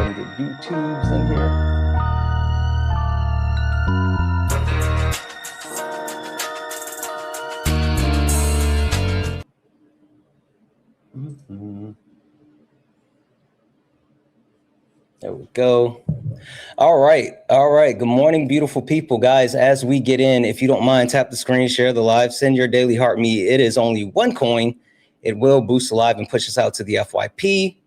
ahead and get YouTube's in here. There we go. All right. Good morning, beautiful people. Guys, as we get in, if you don't mind, tap the screen, share the live, send your daily heart me. It is only one coin. It will boost the live and push us out to the FYP.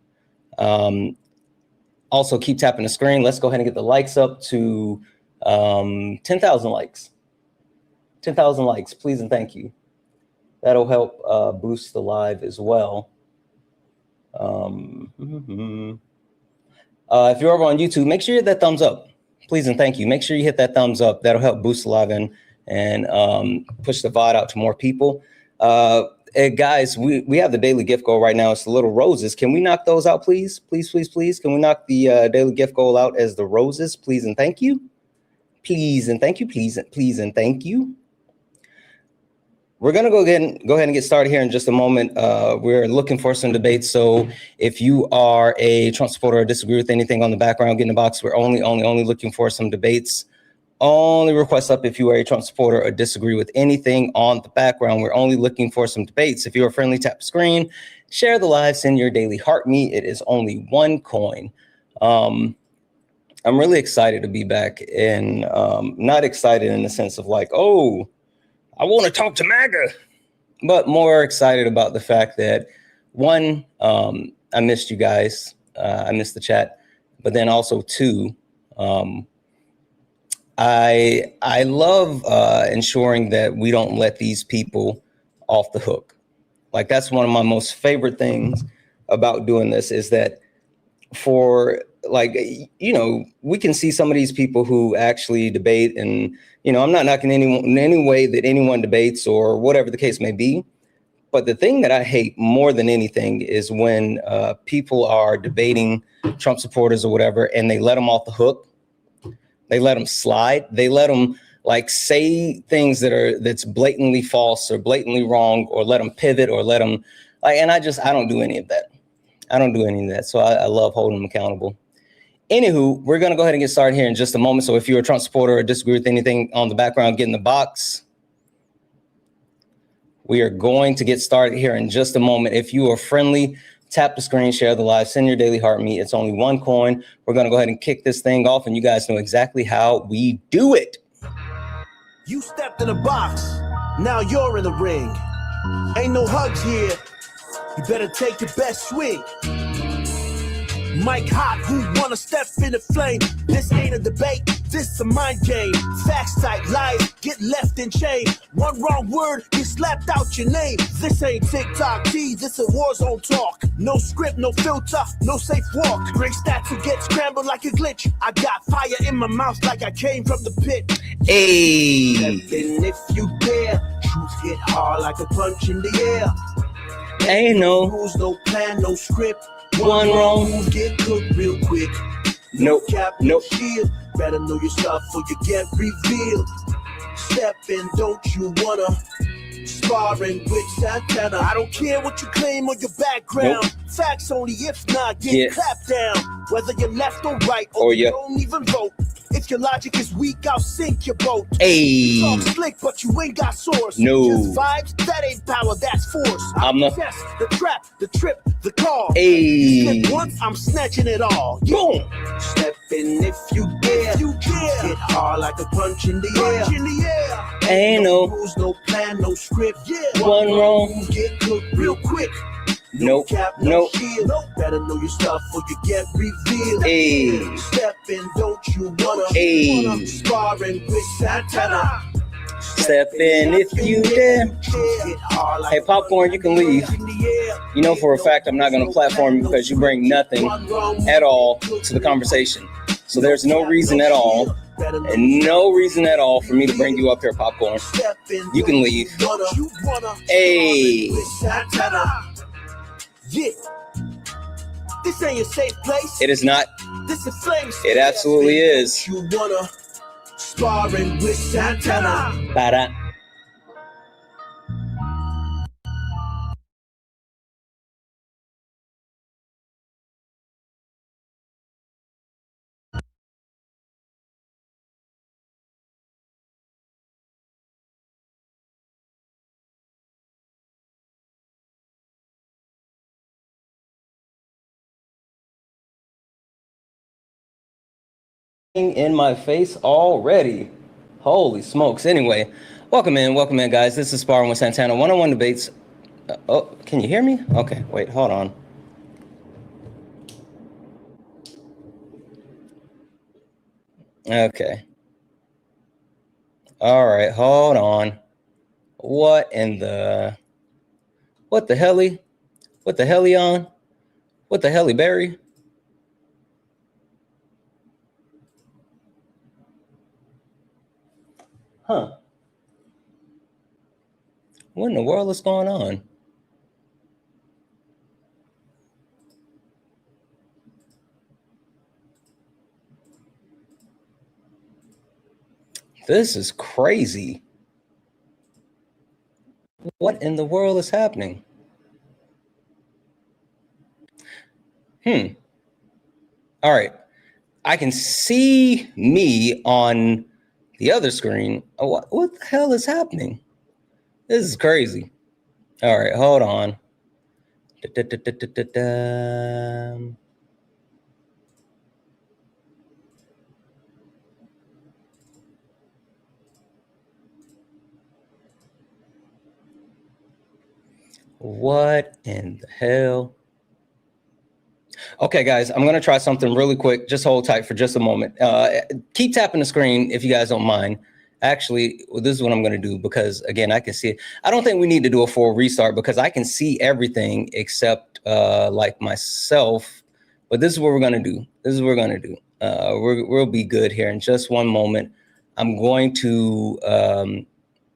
Also, keep tapping the screen. Let's go ahead and get the likes up to 10,000 likes. 10,000 likes, please and thank you. That'll help boost the live as well. If you're over on YouTube, make sure you hit that thumbs up, please and thank you. Make sure you hit that thumbs up. That'll help boost the live and push the VOD out to more people. Guys, we have the daily gift goal right now. It's the little roses. Can we knock those out, please? Please, please, please. Can we knock the daily gift goal out as the roses, please and thank you? Please and thank you. Please and thank you. We're going to go ahead and get started here in just a moment. We're looking for some debates. So if you are a Trump supporter or disagree with anything on the background, get in the box. We're only looking for some debates. Only request up if you are a Trump supporter or disagree with anything on the background. We're only looking for some debates. If you are friendly, tap the screen, share the live, send your daily heart me. It is only one coin. I'm really excited to be back, and not excited in the sense of like, oh, I want to talk to MAGA, but more excited about the fact that, one, I missed you guys. I missed the chat. But then also, two, I love ensuring that we don't let these people off the hook. Like, that's one of my most favorite things about doing this is that for, like, you know, we can see some of these people who actually debate, and, you know, I'm not knocking anyone in any way that anyone debates or whatever the case may be. But the thing that I hate more than anything is when people are debating Trump supporters or whatever, and they let them off the hook. They let them slide. They let them like say things that's blatantly false or blatantly wrong, or let them pivot, or let them like, and I don't do any of that. I don't do any of that. So I love holding them accountable. Anywho, we're going to go ahead and get started here in just a moment. So if you're a Trump supporter or disagree with anything on the background, get in the box. We are going to get started here in just a moment. If you are friendly, tap the screen, share the live, send your daily heart me. It's only one coin. We're going to go ahead and kick this thing off, and you guys know exactly how we do it. You stepped in a box. Now you're in the ring. Ain't no hugs here. You better take your best swing. Mike Hot, who wanna step in the flame? This ain't a debate, this a mind game. Facts type lies, get left in chain. One wrong word, get slapped out your name. This ain't TikTok T, this a war zone talk. No script, no filter, no safe walk. Great stats will get scrambled like a glitch. I got fire in my mouth like I came from the pit. Hey. Step in if you dare. Truth hit hard like a punch in the air. Ain't no rules, no plan, no script. One wrong, get cooked real quick. Nope, cap, nope. Shield. Better know your stuff or you get revealed. Step in, don't you wanna? Sparring with Santana. I don't care what you claim or your background. Nope. Facts only, if not, get clapped down. Whether you're left or right, or you don't even vote. If your logic is weak, I'll sink your boat. Hey. Talk slick, but you ain't got source. No. Just vibes, that ain't power, that's force. I'm the test, the trap, the trip, the call. Hey. You slip once, I'm snatching it all. Boom. Step in if you dare. If you dare. Hit hard like a punch in the air. Punch in the air. Ain't no rules, no plan, no script. Yeah. One wrong. Get cooked real quick. Nope. Cap, nope. Shield. Nope. Better know your stuff or you get revealed. Hey. Step in, don't you wanna? Hey. Sparring with Santana. Step in if you dare. Hey, Popcorn, you can leave. You know for a fact I'm not going to platform you because you bring nothing at all to the conversation. So there's no reason at all, and no reason at all for me to bring you up here, Popcorn. You can leave. Hey. Yeah. This ain't a safe place. It is not. This is flames. It absolutely is. You wanna sparring with Santana. Ba-da. in my face already. Holy smokes. Anyway, welcome in, guys. This is Sparring with Santana, one-on-one debates. Oh, can you hear me? Okay, wait, hold on. Okay. All right, hold on. What the helly? What the helly on? What the helly Barry? Huh. What in the world is going on? This is crazy. What in the world is happening? All right. I can see me on the other screen. What the hell is happening? This is crazy. All right, hold on. What in the hell? Okay, guys, I'm going to try something really quick. Just hold tight for just a moment. Keep tapping the screen if you guys don't mind. Actually, this is what I'm going to do because, again, I can see it. I don't think we need to do a full restart because I can see everything except like myself. But this is what we're going to do. This is what we're going to do. We'll be good here in just one moment. I'm going to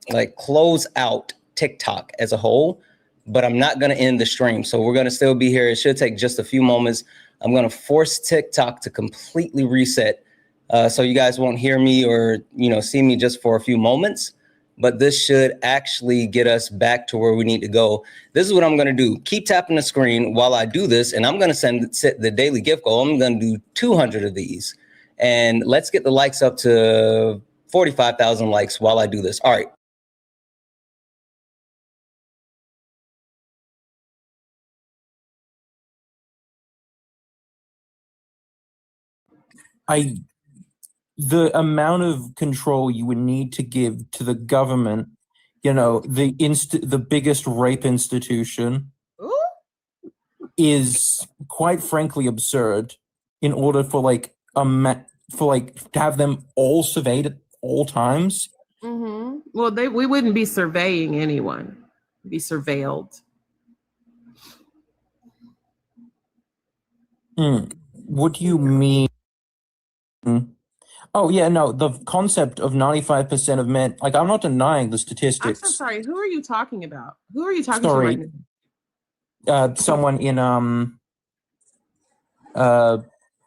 like close out TikTok as a whole, but I'm not going to end the stream. So we're going to still be here. It should take just a few moments. I'm going to force TikTok to completely reset. So you guys won't hear me or, see me just for a few moments, but this should actually get us back to where we need to go. This is what I'm going to do. Keep tapping the screen while I do this. And I'm going to set the daily gift goal. I'm going to do 200 of these and let's get the likes up to 45,000 likes while I do this. All right. The amount of control you would need to give to the government, the biggest rape institution, is quite frankly absurd. In order for to have them all surveyed at all times. Mm-hmm. Well, we wouldn't be surveying anyone; we'd be surveilled. What do you mean? Oh, yeah, no, the concept of 95% of men, I'm not denying the statistics. I'm so sorry. Who are you talking about? Who are you talking to right now? Someone in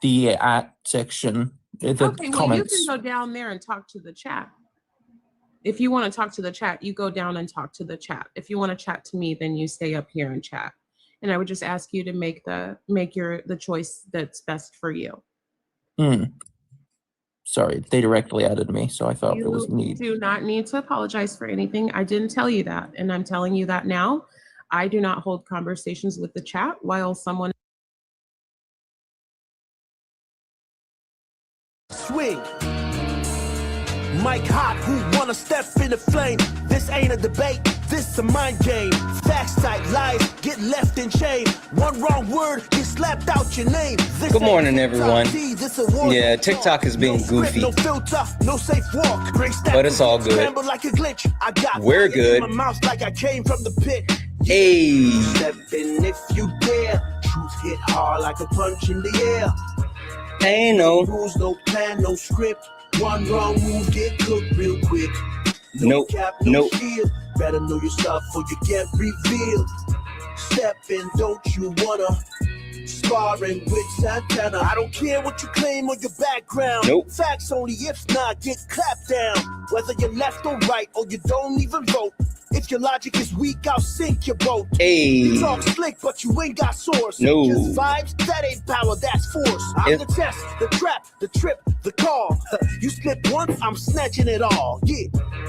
the section, the okay, comments. Well, you can go down there and talk to the chat. If you want to talk to the chat, you go down and talk to the chat. If you want to chat to me, then you stay up here and chat. And I would just ask you to make the choice that's best for you. Sorry, they directly added me, so I thought it was neat. You do not need to apologize for anything. I didn't tell you that, and I'm telling you that now. I do not hold conversations with the chat while someone swing. Mike Hot, who wanna step in the flame? This ain't a debate, this a mind game. Facts type lies get left in chain. One wrong word, get slapped out your name. This Good morning, everyone. Yeah, TikTok is being goofy, no filter, no safe walk. But it's all good. Like a glitch. I got We're good. my mouth like I came from the pit. Hey. Step in if you dare. Truth hit hard like a punch in the air. Ain't no rules, no plan, no script. One wrong move, get cooked real quick. No cap, no shield. Better know yourself or you get revealed. Step in, don't you wanna? Sparring with Santana. I don't care what you claim or your background. Nope. Facts only, if not, get clapped down. Whether you're left or right or you don't even vote. If your logic is weak, I'll sink your boat. Hey. You talk slick, but you ain't got source. No. Just vibes, that ain't power, that's force. I'm the test, the trap, the trip, the call. You slip once, I'm snatching it all. Yeah.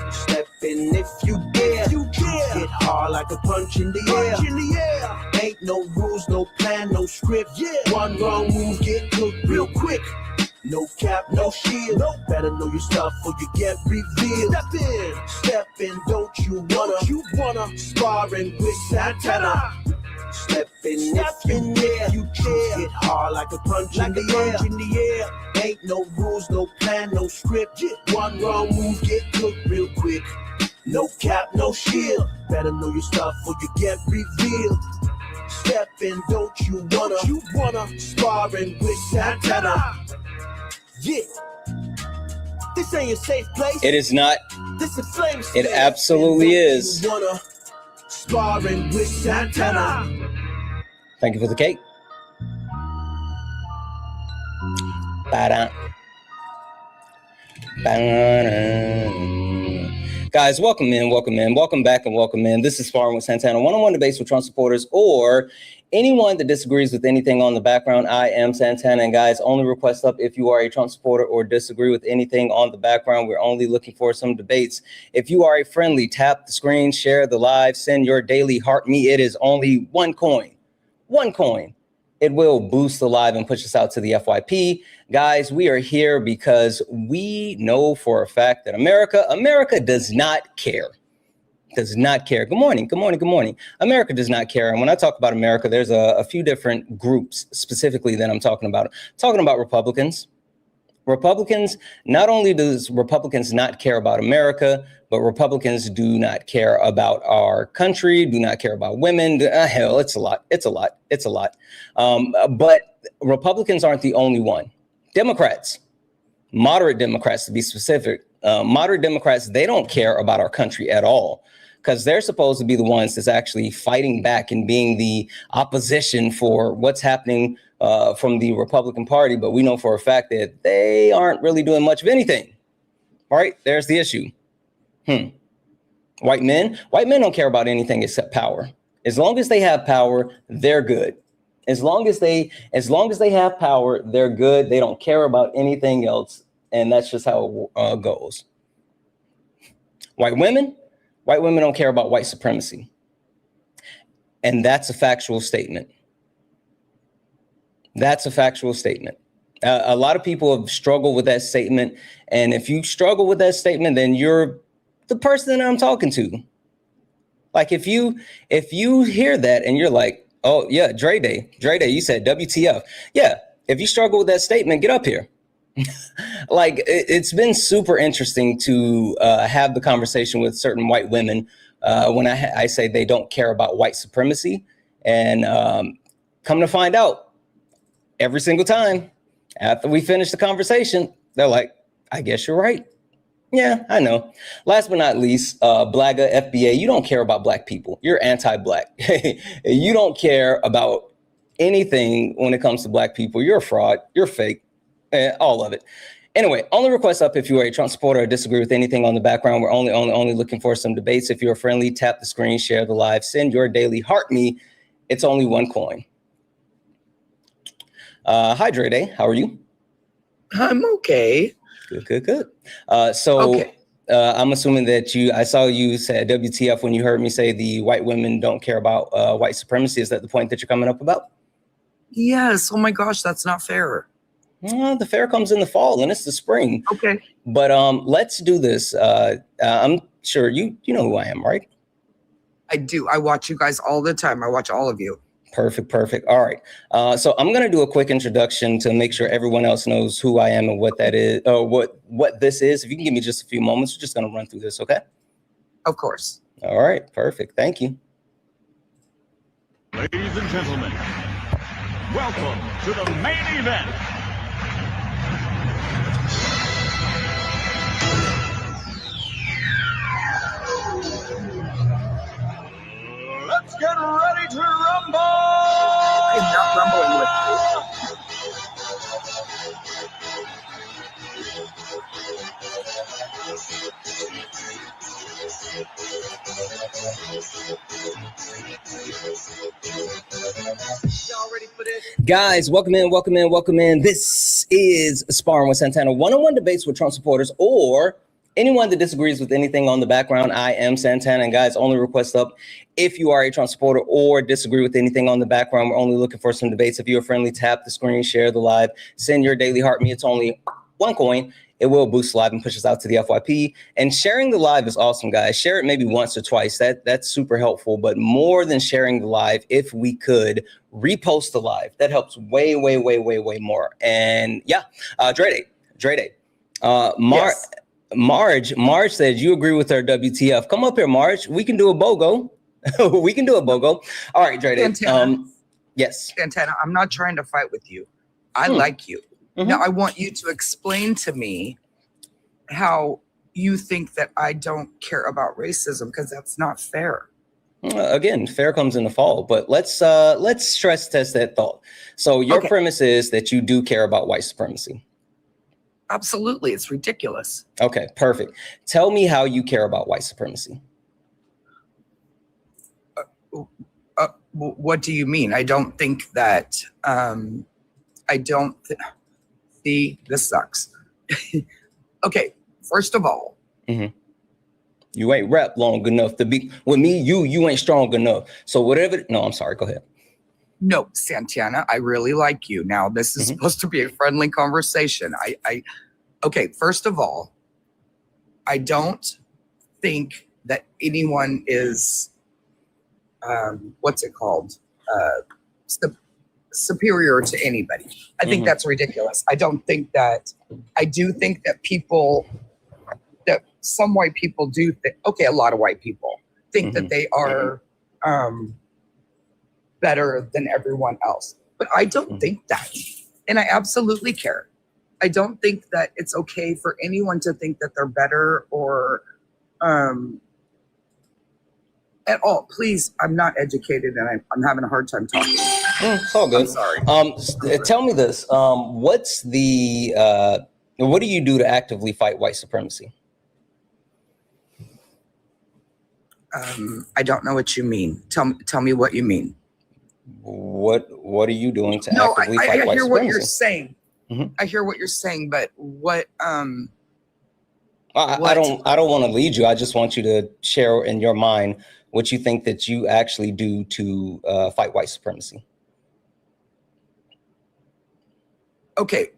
Step in if you dare. You dare. Hit hard like a punch in the air. Punch in the air. Ain't no rules, no plan, no script. Yeah. One wrong move, get cooked real quick. No No cap, no shield. No. Better know your stuff or you get revealed. Step in, don't you wanna sparring with Santana. Step in if you choose. Get hard like a punch in the air. Ain't no rules, no plan, no script. One wrong move, get cooked real quick. No cap, no shield. Better know your stuff or you get revealed. Step in, don't you wanna sparring with Santana. Yeah. This ain't a safe place. It is not. This is flame. It absolutely is. Wanna sparring with Santana. Thank you for the cake. Ba-da. Ba-da. Guys, welcome in, welcome back, and welcome in. This is Sparring with Santana, one-on-one debates with Trump supporters or anyone that disagrees with anything on the background. I am Santana, and guys, only request up if you are a Trump supporter or disagree with anything on the background. We're only looking for some debates. If you are a friendly, tap the screen, share the live, send your daily heart me. It is only one coin. One coin. It will boost the live and push us out to the FYP. Guys, we are here because we know for a fact that America does not care. Does not care. Good morning. America does not care. And when I talk about America, there's a few different groups specifically that I'm talking about. I'm talking about Republicans. Republicans, not only does Republicans not care about America, but Republicans do not care about our country, do not care about women. Hell, it's a lot. But Republicans aren't the only one. Democrats, moderate Democrats to be specific, moderate Democrats, they don't care about our country at all, because they're supposed to be the ones that's actually fighting back and being the opposition for what's happening from the Republican Party. But we know for a fact that they aren't really doing much of anything. All right, there's the issue. White men don't care about anything except power. As long as they have power, they're good. As long as they have power, they're good. They don't care about anything else. And that's just how it goes. White women don't care about white supremacy. And that's a factual statement. That's a factual statement. A lot of people have struggled with that statement. And if you struggle with that statement, then you're the person that I'm talking to. Like if you hear that and you're like, oh yeah, Dre Day, you said WTF. Yeah, if you struggle with that statement, get up here. Like it's been super interesting to have the conversation with certain white women when I say they don't care about white supremacy, and come to find out, every single time after we finish the conversation, they're like, I guess you're right. Yeah, I know. Last but not least, BLAGA, FBA, you don't care about black people. You're anti-black. You don't care about anything when it comes to black people. You're a fraud. You're fake. All of it. Anyway, only request up if you are a Trump supporter or disagree with anything on the background. We're only looking for some debates. If you're friendly, tap the screen, share the live, send your daily heart me. It's only one coin. Hi, Dre Day. How are you? I'm okay. Good. Okay. I'm assuming that I saw you say WTF when you heard me say the white women don't care about white supremacy. Is that the point that you're coming up about? Yes. Oh my gosh, that's not fair. The fair comes in the fall and it's the spring. Okay. But let's do this. I'm sure you know who I am, right? I do. I watch you guys all the time. I watch all of you. Perfect. All right. So I'm going to do a quick introduction to make sure everyone else knows who I am and what that is, or what this is. If you can give me just a few moments, we're just going to run through this, okay? Of course. All right. Perfect. Thank you. Ladies and gentlemen, welcome to the main event. Let's get ready to rumble! I'm not rumbling with Guys, welcome in. This is Sparring with Santana, one-on-one debates with Trump supporters or anyone that disagrees with anything on the background, I am Santana. And guys, only request up if you are a Trump supporter or disagree with anything on the background. We're only looking for some debates. If you're friendly, tap the screen, share the live, send your daily heart me. It's only one coin. It will boost live and push us out to the FYP. And sharing the live is awesome, guys. Share it maybe once or twice. That's super helpful. But more than sharing the live, if we could repost the live, that helps way, way, way, way, way more. And yeah, Drede. Yes. Marge said you agree with her WTF. Come up here, Marge. We can do a BOGO. We can do a BOGO. All right, Drede. Santana. Yes. Santana, I'm not trying to fight with you. I like you. Mm-hmm. Now, I want you to explain to me how you think that I don't care about racism, because that's not fair. Again, fair comes in the fall, but let's stress test that thought. So your premise is that you do care about white supremacy. Absolutely. It's ridiculous. Okay, perfect. Tell me how you care about white supremacy. What do you mean? I don't think that, see, this sucks. Okay, first of all. Mm-hmm. You ain't rap long enough to be with me. You ain't strong enough. So whatever. No, I'm sorry. Go ahead. No, Santana, I really like you. Now, this is supposed to be a friendly conversation. Okay, first of all, I don't think that anyone is, what's it called? Superior to anybody. I think that's ridiculous. I do think that some white people do think, a lot of white people think that they are better than everyone else. But I don't think that. And I absolutely care. I don't think that it's okay for anyone to think that they're better or at all. Please, I'm not educated and I'm having a hard time talking. It's all good. I'm sorry. Tell me this. What do you do to actively fight white supremacy? I don't know what you mean. Tell me what you mean. What are you doing to actively fight white supremacy? I hear what you're saying. I hear what you're saying, but what I don't want to lead you. I just want you to share in your mind what you think that you actually do to fight white supremacy. Okay.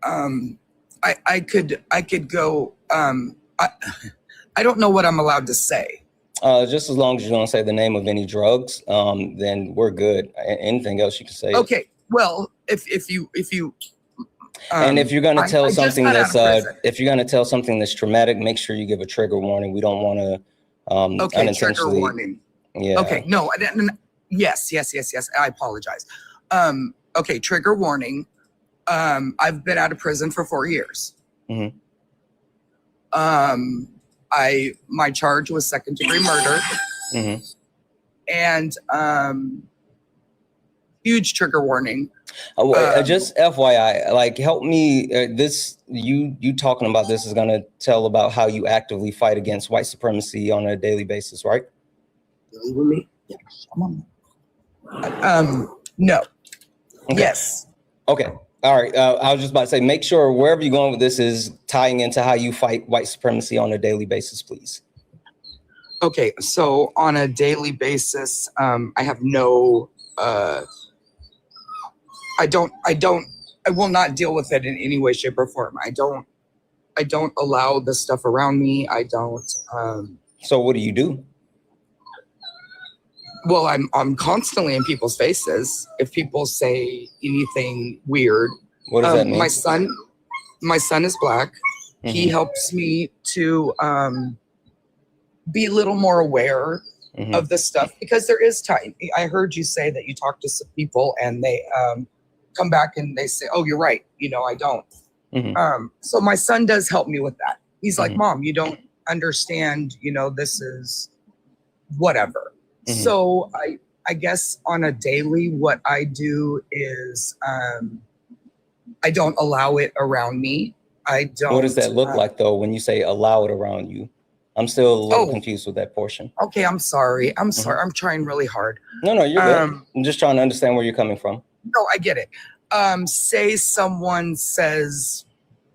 I could go I don't know what I'm allowed to say. Just as long as you don't say the name of any drugs, then we're good. Anything else you can say. Okay. Well, if you and if you're going to tell something that's traumatic, make sure you give a trigger warning. We don't want to unintentionally. Trigger warning. Yeah. Okay. No. Yes. I apologize. Okay. Trigger warning. I've been out of prison for 4 years. My charge was 2nd-degree murder. And huge trigger warning. Just FYI, like, help me. You talking about this is going to tell about how you actively fight against white supremacy on a daily basis, right? With me? Yeah. No. Okay. Yes. Okay. All right. I was just about to say, make sure wherever you're going with this is tying into how you fight white supremacy on a daily basis, please. Okay. So on a daily basis, I have no, I will not deal with it in any way, shape, or form. I don't allow the stuff around me. I don't. So what do you do? Well, I'm constantly in people's faces. If people say anything weird, what does that mean? My son is Black. He helps me to be a little more aware of this stuff, because there is time. I heard you say that you talk to some people and they come back and they say, "Oh, you're right. I don't." So my son does help me with that. He's like, "Mom, you don't understand. This is whatever." So I guess on a daily, what I do is I don't allow it around me. I don't. What does that look like, though, when you say allow it around you? I'm still a little confused with that portion. Okay, I'm sorry. I'm sorry. I'm trying really hard. No, you're good. I'm just trying to understand where you're coming from. No, I get it. Say someone says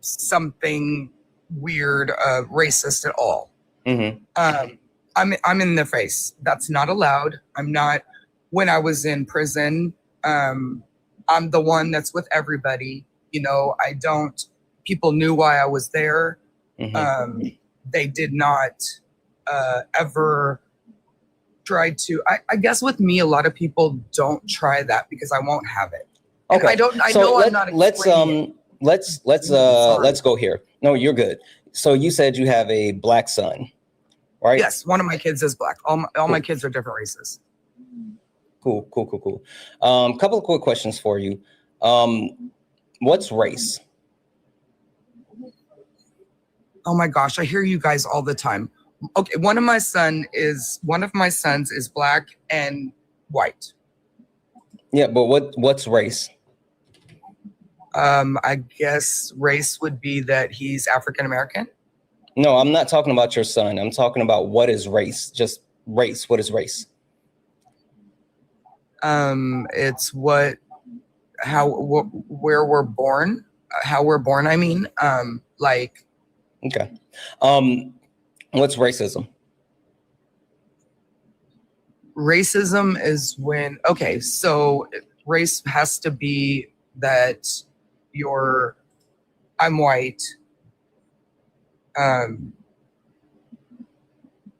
something weird, racist at all. Mm-hmm. I'm in the face. That's not allowed. I'm not. When I was in prison, I'm the one that's with everybody. You know, I don't. People knew why I was there. Mm-hmm. They did not ever try to. I guess with me, a lot of people don't try that because I won't have it. And Okay. I don't. I So know I'm not. let's explaining it. let's go here. No, you're good. So you said you have a black son, right? Yes, one of my kids is black. All my kids are different races. Cool. Couple of quick questions for you. What's race? Oh my gosh, I hear you guys all the time. Okay, one of my sons is black and white. Yeah, but what's race? I guess race would be that he's African American. No, I'm not talking about your son. I'm talking about what is race? Just race. What is race? It's where we're born, how we're born. I mean, like. Okay. What's racism? Racism is when, okay, so race has to be that I'm white.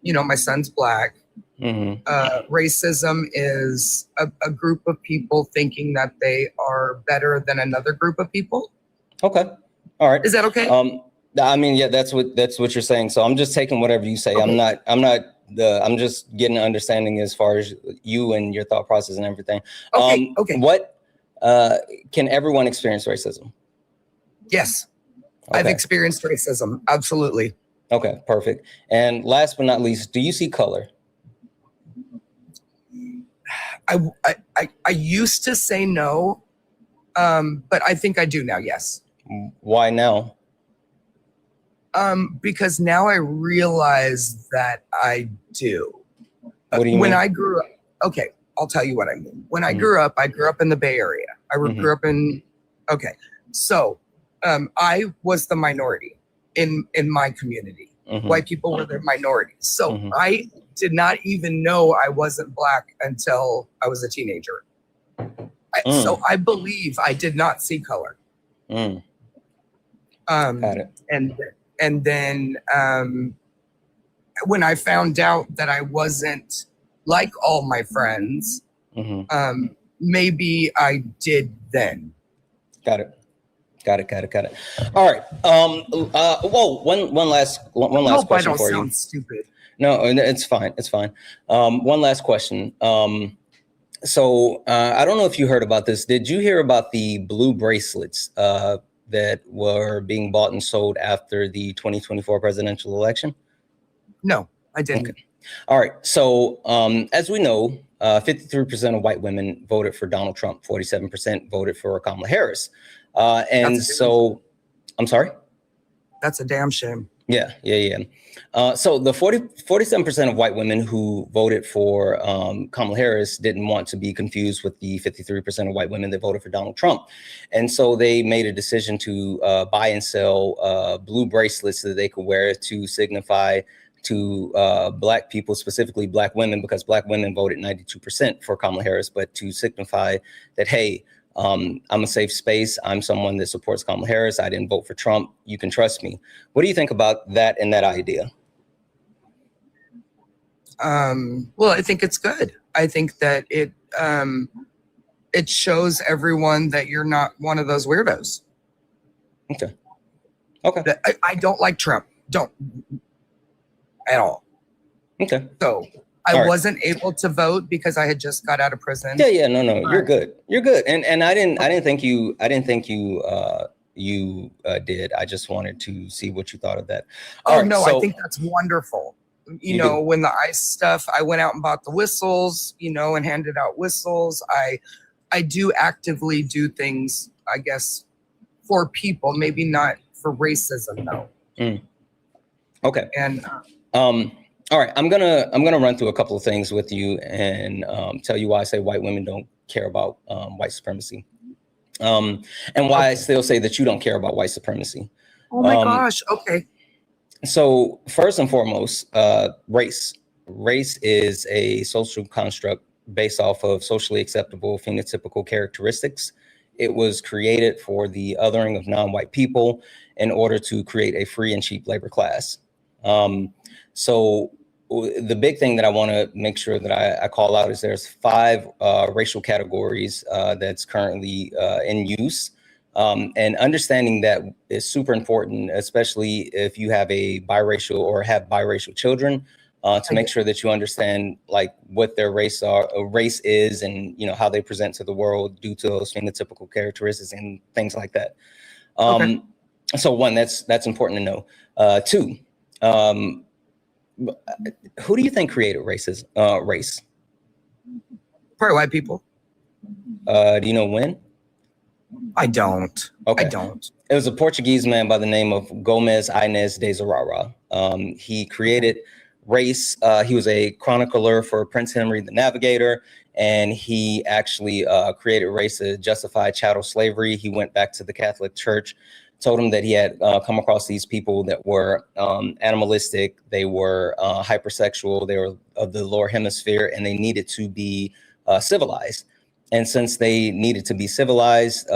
You know, my son's black. Mm-hmm. Racism is a group of people thinking that they are better than another group of people. Okay. All right. Is that okay? I mean, yeah, that's what you're saying. So I'm just taking whatever you say. Okay. I'm just getting an understanding as far as you and your thought process and everything. Okay. What can everyone experience racism? Yes. Okay. I've experienced racism. Absolutely. Okay, perfect. And last but not least, do you see color? I used to say no, but I think I do now. Yes. Why now? Because now I realize that I do. What do you mean? I grew up, okay, I'll tell you what I mean. When I grew up in the Bay Area. I grew up in, okay. So I was the minority in my community. Mm-hmm. White people were the minority. So Mm-hmm. I did not even know I wasn't black until I was a teenager. So I believe I did not see color. Got it. And then when I found out that I wasn't like all my friends, Mm-hmm. Maybe I did then. Got it. All right. Whoa. One last question for you. Sound stupid. No, it's fine. One last question. So I don't know if you heard about this. Did you hear about the blue bracelets that were being bought and sold after the 2024 presidential election? No, I didn't. Okay. All right. So as we know, 53% of white women voted for Donald Trump. 47% voted for Kamala Harris. And so, I'm sorry? That's a damn shame. Yeah. So the 47% of white women who voted for Kamala Harris didn't want to be confused with the 53% of white women that voted for Donald Trump. And so they made a decision to buy and sell blue bracelets that they could wear to signify to black people, specifically black women, because black women voted 92% for Kamala Harris, but to signify that, hey, I'm a safe space. I'm someone that supports Kamala Harris. I didn't vote for Trump. You can trust me. What do you think about that and that idea? Well, I think it's good. I think that it shows everyone that you're not one of those weirdos. Okay. I don't like Trump. Don't at all. Okay. So I wasn't able to vote because I had just got out of prison. Yeah. No. You're good. And I didn't think you did. I just wanted to see what you thought of that. I think that's wonderful. You know, when the ICE stuff, I went out and bought the whistles, and handed out whistles. I do actively do things, I guess, for people, maybe not for racism though. Okay. And all right, I'm gonna run through a couple of things with you and tell you why I say white women don't care about white supremacy, and why I still say that you don't care about white supremacy. Oh my gosh. Okay. So first and foremost, race. Race is a social construct based off of socially acceptable phenotypical characteristics. It was created for the othering of non-white people in order to create a free and cheap labor class. So the big thing that I want to make sure that I call out is there's 5 racial categories that's currently in use. And understanding that is super important, especially if you have a biracial or have biracial children, to make sure that you understand like what their race is, and you know how they present to the world due to those phenotypical characteristics and things like that. So 1, that's important to know. 2, who do you think created race? Probably white people. Do you know when? I don't. Okay. I don't. It was a Portuguese man by the name of Gomes Inês de Zurara. He created race. He was a chronicler for Prince Henry the Navigator, and he actually created race to justify chattel slavery. He went back to the Catholic Church, told him that he had come across these people that were animalistic, they were hypersexual, they were of the lower hemisphere, and they needed to be civilized. And since they needed to be civilized,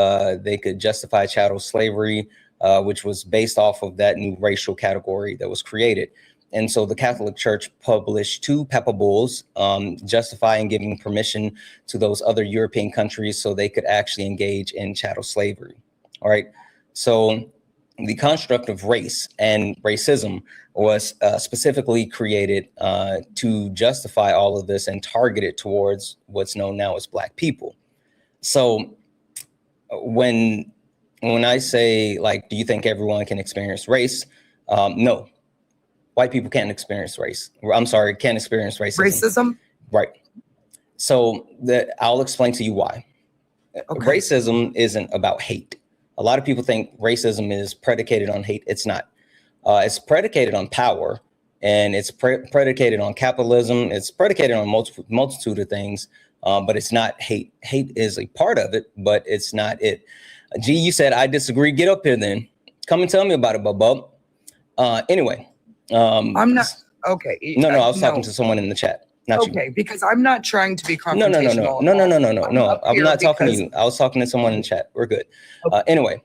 they could justify chattel slavery, which was based off of that new racial category that was created. And so the Catholic Church published 2 papal bulls justifying giving permission to those other European countries so they could actually engage in chattel slavery. All right. So the construct of race and racism was specifically created to justify all of this and targeted towards what's known now as Black people. So when I say, like, do you think everyone can experience race? No, white people can't experience race. I'm sorry, can't experience racism. Racism? Right. So I'll explain to you why. Okay. Racism isn't about hate. A lot of people think racism is predicated on hate. It's not. It's predicated on power, and it's predicated on capitalism. It's predicated on multitude of things, but it's not hate. Hate is a part of it, but it's not it. G, you said I disagree. Get up here then. Come and tell me about it, Bub. Anyway. I'm not, okay. No, I was talking to someone in the chat. Not okay, you. Because I'm not trying to be No. confrontational. I'm not talking to you. I was talking to someone in the chat. We're good. Okay. Anyway,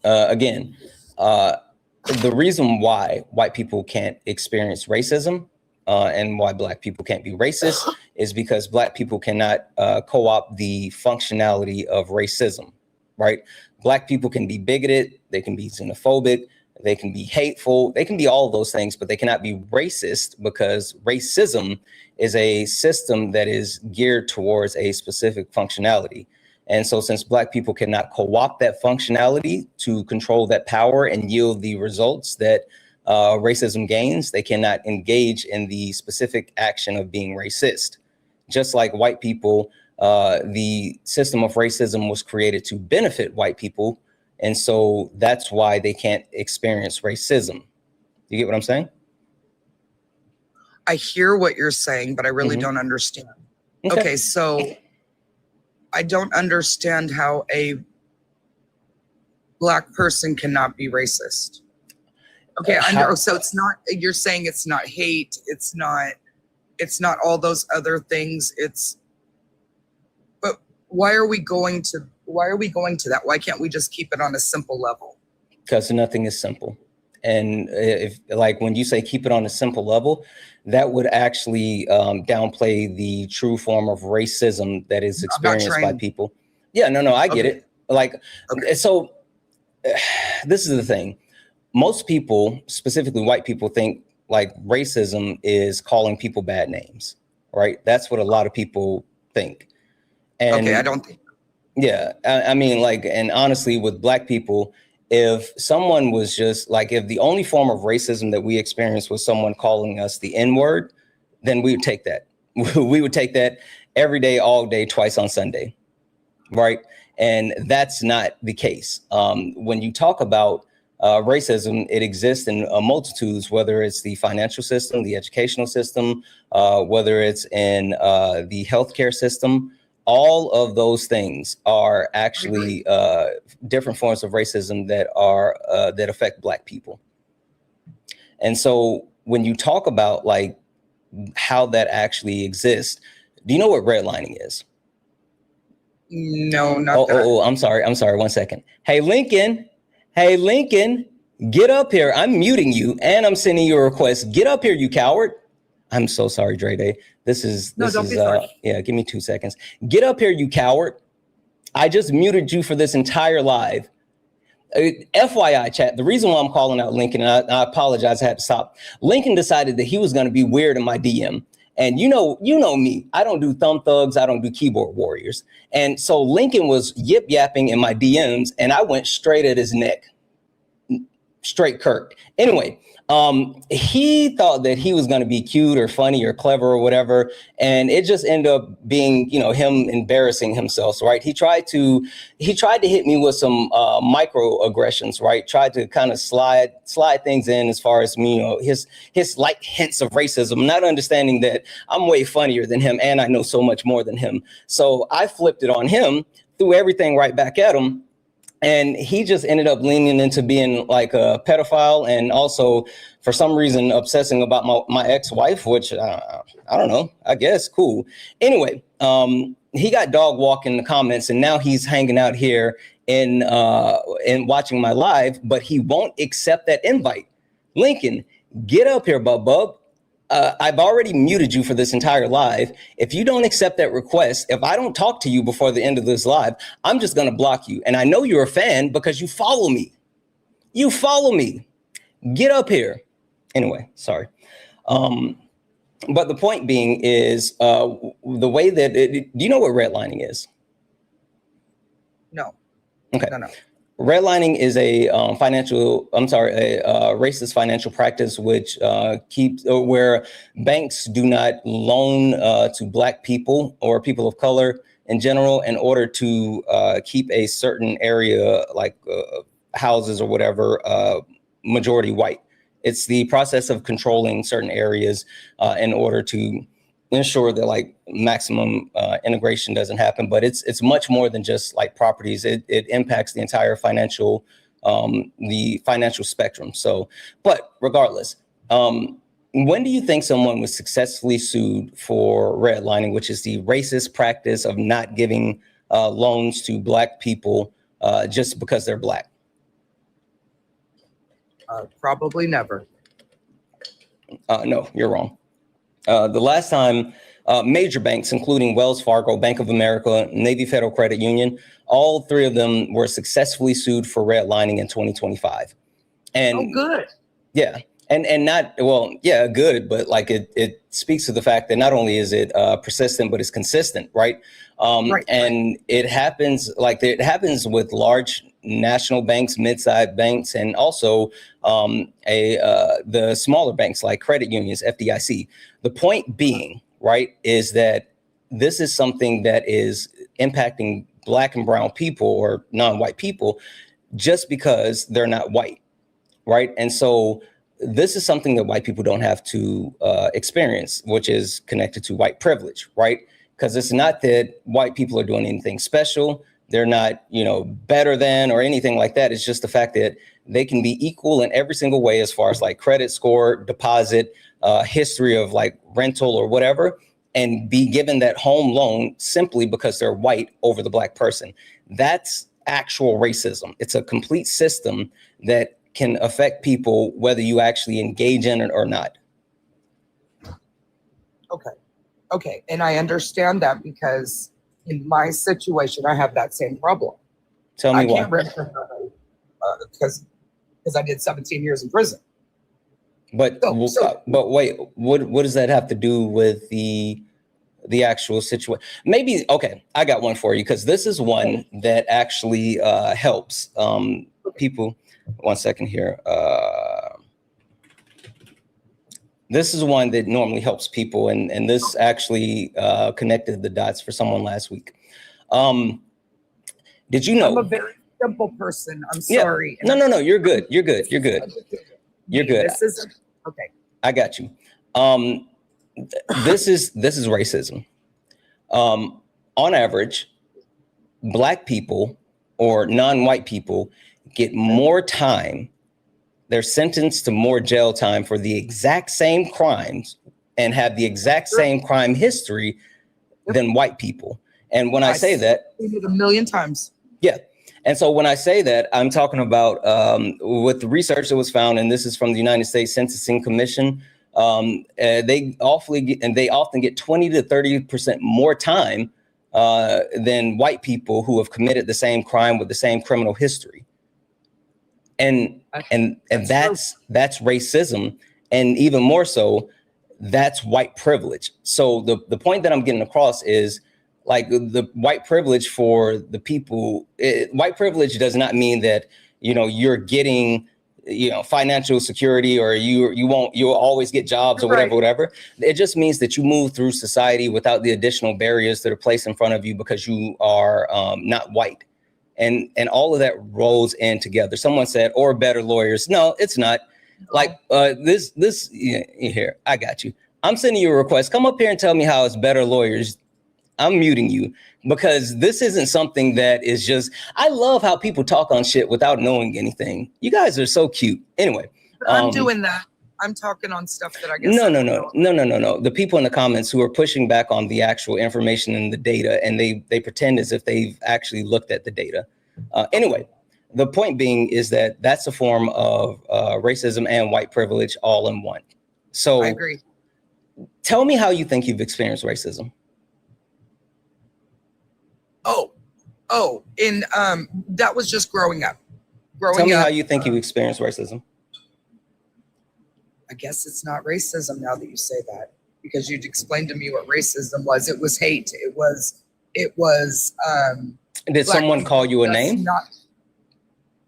again, the reason why white people can't experience racism and why Black people can't be racist is because Black people cannot co-opt the functionality of racism, right? Black people can be bigoted, they can be xenophobic, they can be hateful, they can be all of those things, but they cannot be racist because racism is a system that is geared towards a specific functionality. And so since Black people cannot co-opt that functionality to control that power and yield the results that racism gains, they cannot engage in the specific action of being racist. Just like white people, the system of racism was created to benefit white people. And so that's why they can't experience racism. You get what I'm saying? I hear what you're saying, but I really don't understand. Okay, so I don't understand how a Black person cannot be racist. Okay, so it's not, you're saying it's not hate, it's not all those other things, but why are we going to that? Why can't we just keep it on a simple level? Because nothing is simple. And if, like, when you say keep it on a simple level, that would actually downplay the true form of racism that is experienced by people. Yeah, no, I get it. Like, so this is the thing. Most people, specifically white people, think like racism is calling people bad names, right? That's what a lot of people think. And I don't think. Yeah, I mean, like, and honestly, with Black people, if someone was just like, if the only form of racism that we experienced was someone calling us the N-word, then we would take that. We would take that every day, all day, twice on Sunday, right? And that's not the case. When you talk about racism, it exists in multitudes, whether it's the financial system, the educational system, whether it's in the healthcare system. all of those things are actually different forms of racism that are that affect Black people. And so when you talk about like how that actually exists, do you know what redlining is? No, not that. Oh, I'm sorry. 1 second. Hey, Lincoln, get up here. I'm muting you and I'm sending you a request. Get up here, you coward. I'm so sorry, Dre Day. This is yeah, give me 2 seconds. Get up here, you coward. I just muted you for this entire live. FYI, chat, the reason why I'm calling out Lincoln, and I apologize, I had to stop. Lincoln decided that he was going to be weird in my DM. And you know me, I don't do thumb thugs, I don't do keyboard warriors. And so Lincoln was yip yapping in my DMs and I went straight at his neck. Straight Kirk. Anyway, he thought that he was going to be cute or funny or clever or whatever, and it just ended up being, you know, him embarrassing himself. Right? He tried to hit me with some microaggressions. Right? Tried to kind of slide things in as far as me, you know, his like hints of racism, not understanding that I'm way funnier than him and I know so much more than him. So I flipped it on him, threw everything right back at him. And he just ended up leaning into being like a pedophile and also for some reason obsessing about my ex-wife, which I don't know, I guess, cool. Anyway, he got dog walk in the comments and now he's hanging out here and watching my live, but he won't accept that invite. Lincoln, get up here, bub. I've already muted you for this entire live. If you don't accept that request, if I don't talk to you before the end of this live, I'm just going to block you. And I know you're a fan because you follow me. Get up here. Anyway, sorry. But the point being is the way that do you know what redlining is? No. Okay. No. Redlining is a racist financial practice which keeps where banks do not loan to Black people or people of color in general in order to keep a certain area like houses or whatever majority white. It's the process of controlling certain areas in order to ensure that like maximum integration doesn't happen, but it's much more than just like properties. It impacts the entire financial spectrum. So, but regardless, when do you think someone was successfully sued for redlining, which is the racist practice of not giving loans to Black people just because they're Black? Probably never. No, you're wrong. The last time major banks, including Wells Fargo, Bank of America, Navy Federal Credit Union, all three of them were successfully sued for redlining in 2025. And good. Yeah. And not, well, yeah, good, but like it speaks to the fact that not only is it persistent, but it's consistent, right? And it happens with large national banks, mid-sized banks, and also the smaller banks like credit unions, FDIC. The point being, right, is that this is something that is impacting Black and brown people or non-white people just because they're not white, right? And so this is something that white people don't have to experience, which is connected to white privilege, right? Because it's not that white people are doing anything special. They're not, better than or anything like that. It's just the fact that they can be equal in every single way as far as like credit score, deposit, history of like rental or whatever, and be given that home loan simply because they're white over the Black person. That's actual racism. It's a complete system that can affect people whether you actually engage in it or not. Okay. And I understand that because in my situation, I have that same problem. Tell me why. I can't rent because I did 17 years in prison. But wait, what does that have to do with the actual situation? Maybe, okay, I got one for you because this is one that actually helps people. 1 second here. This is one that normally helps people, and this actually connected the dots for someone last week. Did you know? I'm a very simple person. I'm sorry. No, you're good. You're good. This isn't okay. I got you. This is racism. on average, Black people or non-white people get more time. They're sentenced to more jail time for the exact same crimes and have the exact same crime history than white people. And when I say that, seen it a million times. yeah. And so when I say that, I'm talking about with the research that was found, and this is from the United States Sentencing Commission, they often get 20 to 30% more time than white people who have committed the same crime with the same criminal history. And that's racism. And even more so, that's white privilege. So the point that I'm getting across is, like, the white privilege for the people, white privilege does not mean that, you're getting, financial security, or you'll always get jobs, or whatever. It just means that you move through society without the additional barriers that are placed in front of you because you are not white. And all of that rolls in together. Someone said, or better lawyers. No, it's not. Like here, I got you. I'm sending you a request. Come up here and tell me how it's better lawyers. I'm muting you, because this isn't something that is just, I love how people talk on shit without knowing anything. You guys are so cute. Anyway. I'm doing that. I'm talking on stuff that I guess. No. The people in the comments who are pushing back on the actual information and the data, and they pretend as if they've actually looked at the data. Anyway, the point being is that that's a form of racism and white privilege all in one. So I agree. Tell me how you think you've experienced racism. That was just growing up. Tell me how you think you experienced racism. I guess it's not racism now that you say that, because you'd explained to me what racism was. It was hate. It was. Did someone call you a name?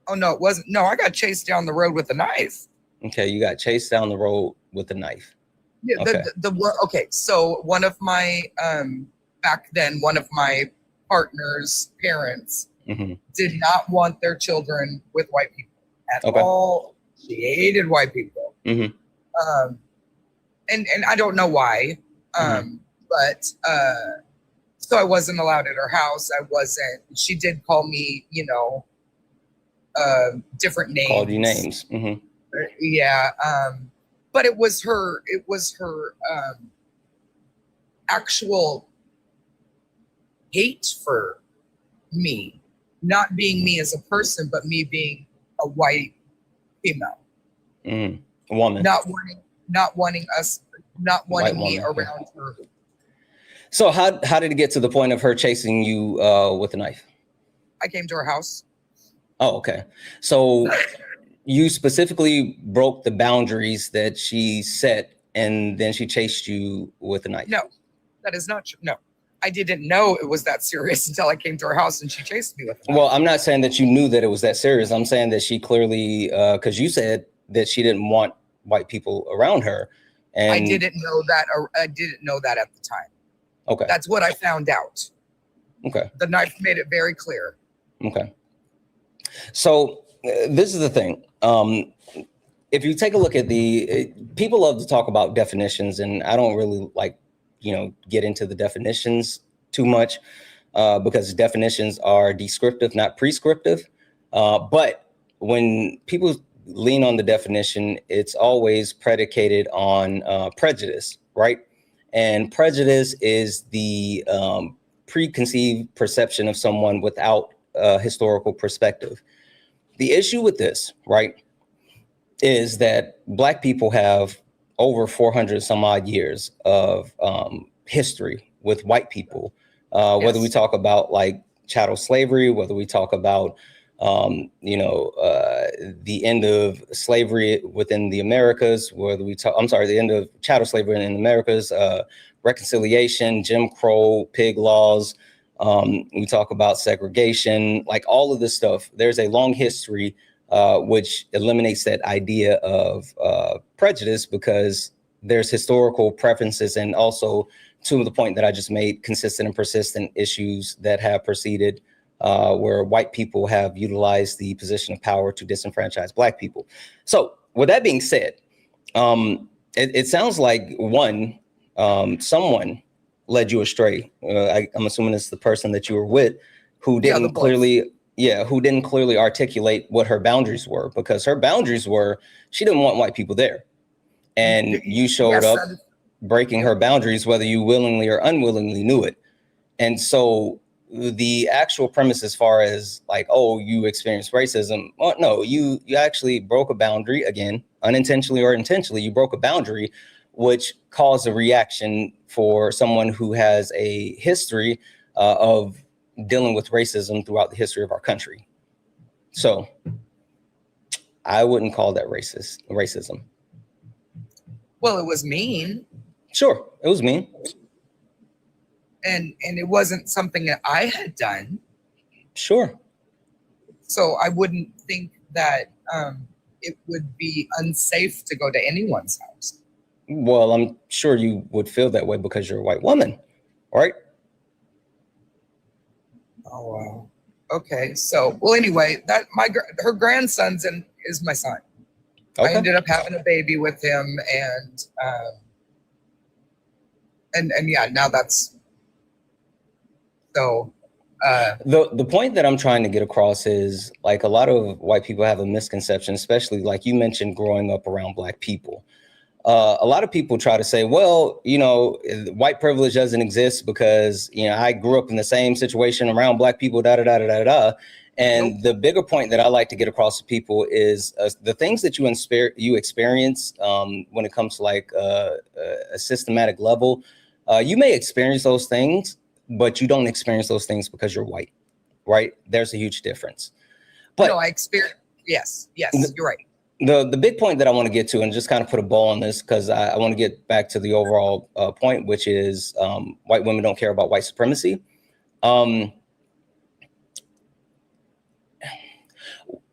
Oh no, it wasn't. No, I got chased down the road with a knife. Okay, you got chased down the road with a knife. Yeah. Okay. So one of my back then, one of my partner's parents did not want their children with white people at all. She hated white people. And I don't know why. But so I wasn't allowed at her house. She did call me, different names. Called you names. Yeah. But it was her actual hate for me, not being me as a person, but me being a white female. Woman. Not wanting me around her. So how did it get to the point of her chasing you with a knife? I came to her house. Oh, okay. So you specifically broke the boundaries that she set, and then she chased you with a knife. No, that is not true. No, I didn't know it was that serious until I came to her house and she chased me with a knife. Well, I'm not saying that you knew that it was that serious. I'm saying that she clearly, because you said that she didn't want white people around her. And I didn't know that. I didn't know that at the time. Okay. That's what I found out. Okay. The knife made it very clear. Okay. So this is the thing. If you take a look at people love to talk about definitions, and I don't really like, get into the definitions too much because definitions are descriptive, not prescriptive. But when people lean on the definition, it's always predicated on prejudice, right? And prejudice is the preconceived perception of someone without historical perspective. The issue with this, right, is that Black people have over 400 some odd years of history with white people, whether we talk about like chattel slavery, whether we talk about, the end of slavery within the Americas, the end of chattel slavery in the Americas, reconciliation, Jim Crow, pig laws. We talk about segregation, like all of this stuff. There's a long history which eliminates that idea of prejudice, because there's historical preferences, and also, to the point that I just made, consistent and persistent issues that have proceeded where white people have utilized the position of power to disenfranchise Black people. So with that being said, it sounds like someone led you astray? I'm assuming it's the person that you were with who didn't who didn't clearly articulate what her boundaries were, because her boundaries were she didn't want white people there. And you showed up breaking her boundaries, whether you willingly or unwillingly knew it. And so the actual premise as far as like, oh, you experienced racism. Well, no, you actually broke a boundary, again, unintentionally or intentionally, you broke a boundary, which caused a reaction for someone who has a history of dealing with racism throughout the history of our country. So I wouldn't call that racism. Well, it was mean. Sure, it was mean. And it wasn't something that I had done. Sure. So I wouldn't think that it would be unsafe to go to anyone's house. Well, I'm sure you would feel that way because you're a white woman, right? Oh, wow. Okay. So, well, anyway, that her grandson's is my son. Okay. I ended up having a baby with him, and yeah, now that's so. The point that I'm trying to get across is like a lot of white people have a misconception, especially like you mentioned growing up around Black people. A lot of people try to say, well, you know, white privilege doesn't exist because, you know, I grew up in the same situation around Black people, da da da da da da. And Nope. The bigger point that I like to get across to people is the things that you experience when it comes to like a systematic level. You may experience those things, but you don't experience those things because you're white, right? There's a huge difference. But no, I experienced. Yes, you're right. The big point that I want to get to, and just kind of put a bow on this, because I want to get back to the overall point, which is white women don't care about white supremacy.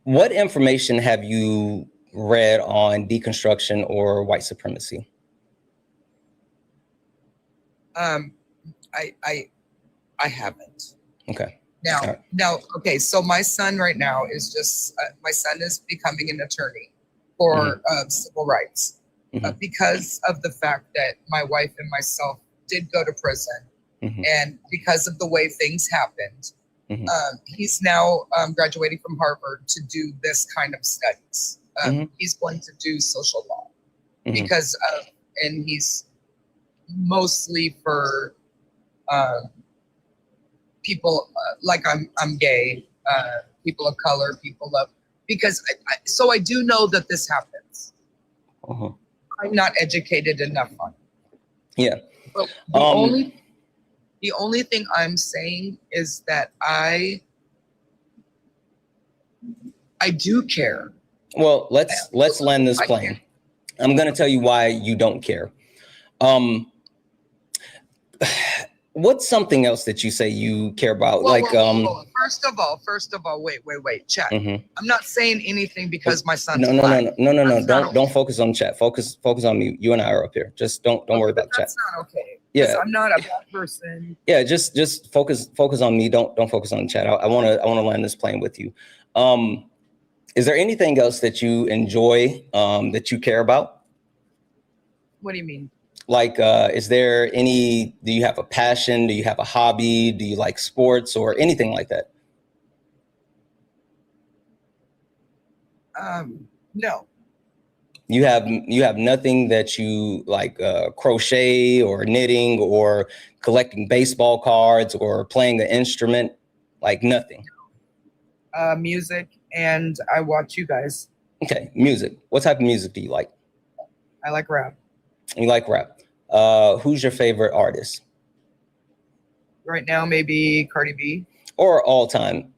What information have you read on deconstruction or white supremacy? I haven't. Okay. Now, All right. Okay. So my son right now is just my son is becoming an attorney for civil rights because of the fact that my wife and myself did go to prison, and because of the way things happened, he's now graduating from Harvard to do this kind of studies. He's going to do social law because of, and he's mostly for people like I'm gay, people of color, people of, because so I do know that this happens. I'm not educated enough on it. Yeah. But the only thing I'm saying is that I do care. Well, let's land this plane. I'm going to tell you why you don't care. What's something else that you say you care about? Whoa. First of all, wait, chat. I'm not saying anything because my son's Black. No. Don't focus on chat. Focus on me. You and I are up here. Just don't worry about chat. That's not okay. Yeah, I'm not a bad person. Yeah, just focus on me. Don't focus on chat. I want to land this plane with you. Is there anything else that you enjoy that you care about? What do you mean? Like, is there any, do you have a passion? Do you have a hobby? Do you like sports or anything like that? No. You have nothing that you like, crochet or knitting or collecting baseball cards or playing an instrument, like nothing? Music, and I watch you guys. Okay, music. What type of music do you like? I like rap. You like rap. Who's your favorite artist? Right now, maybe Cardi B. Or all time?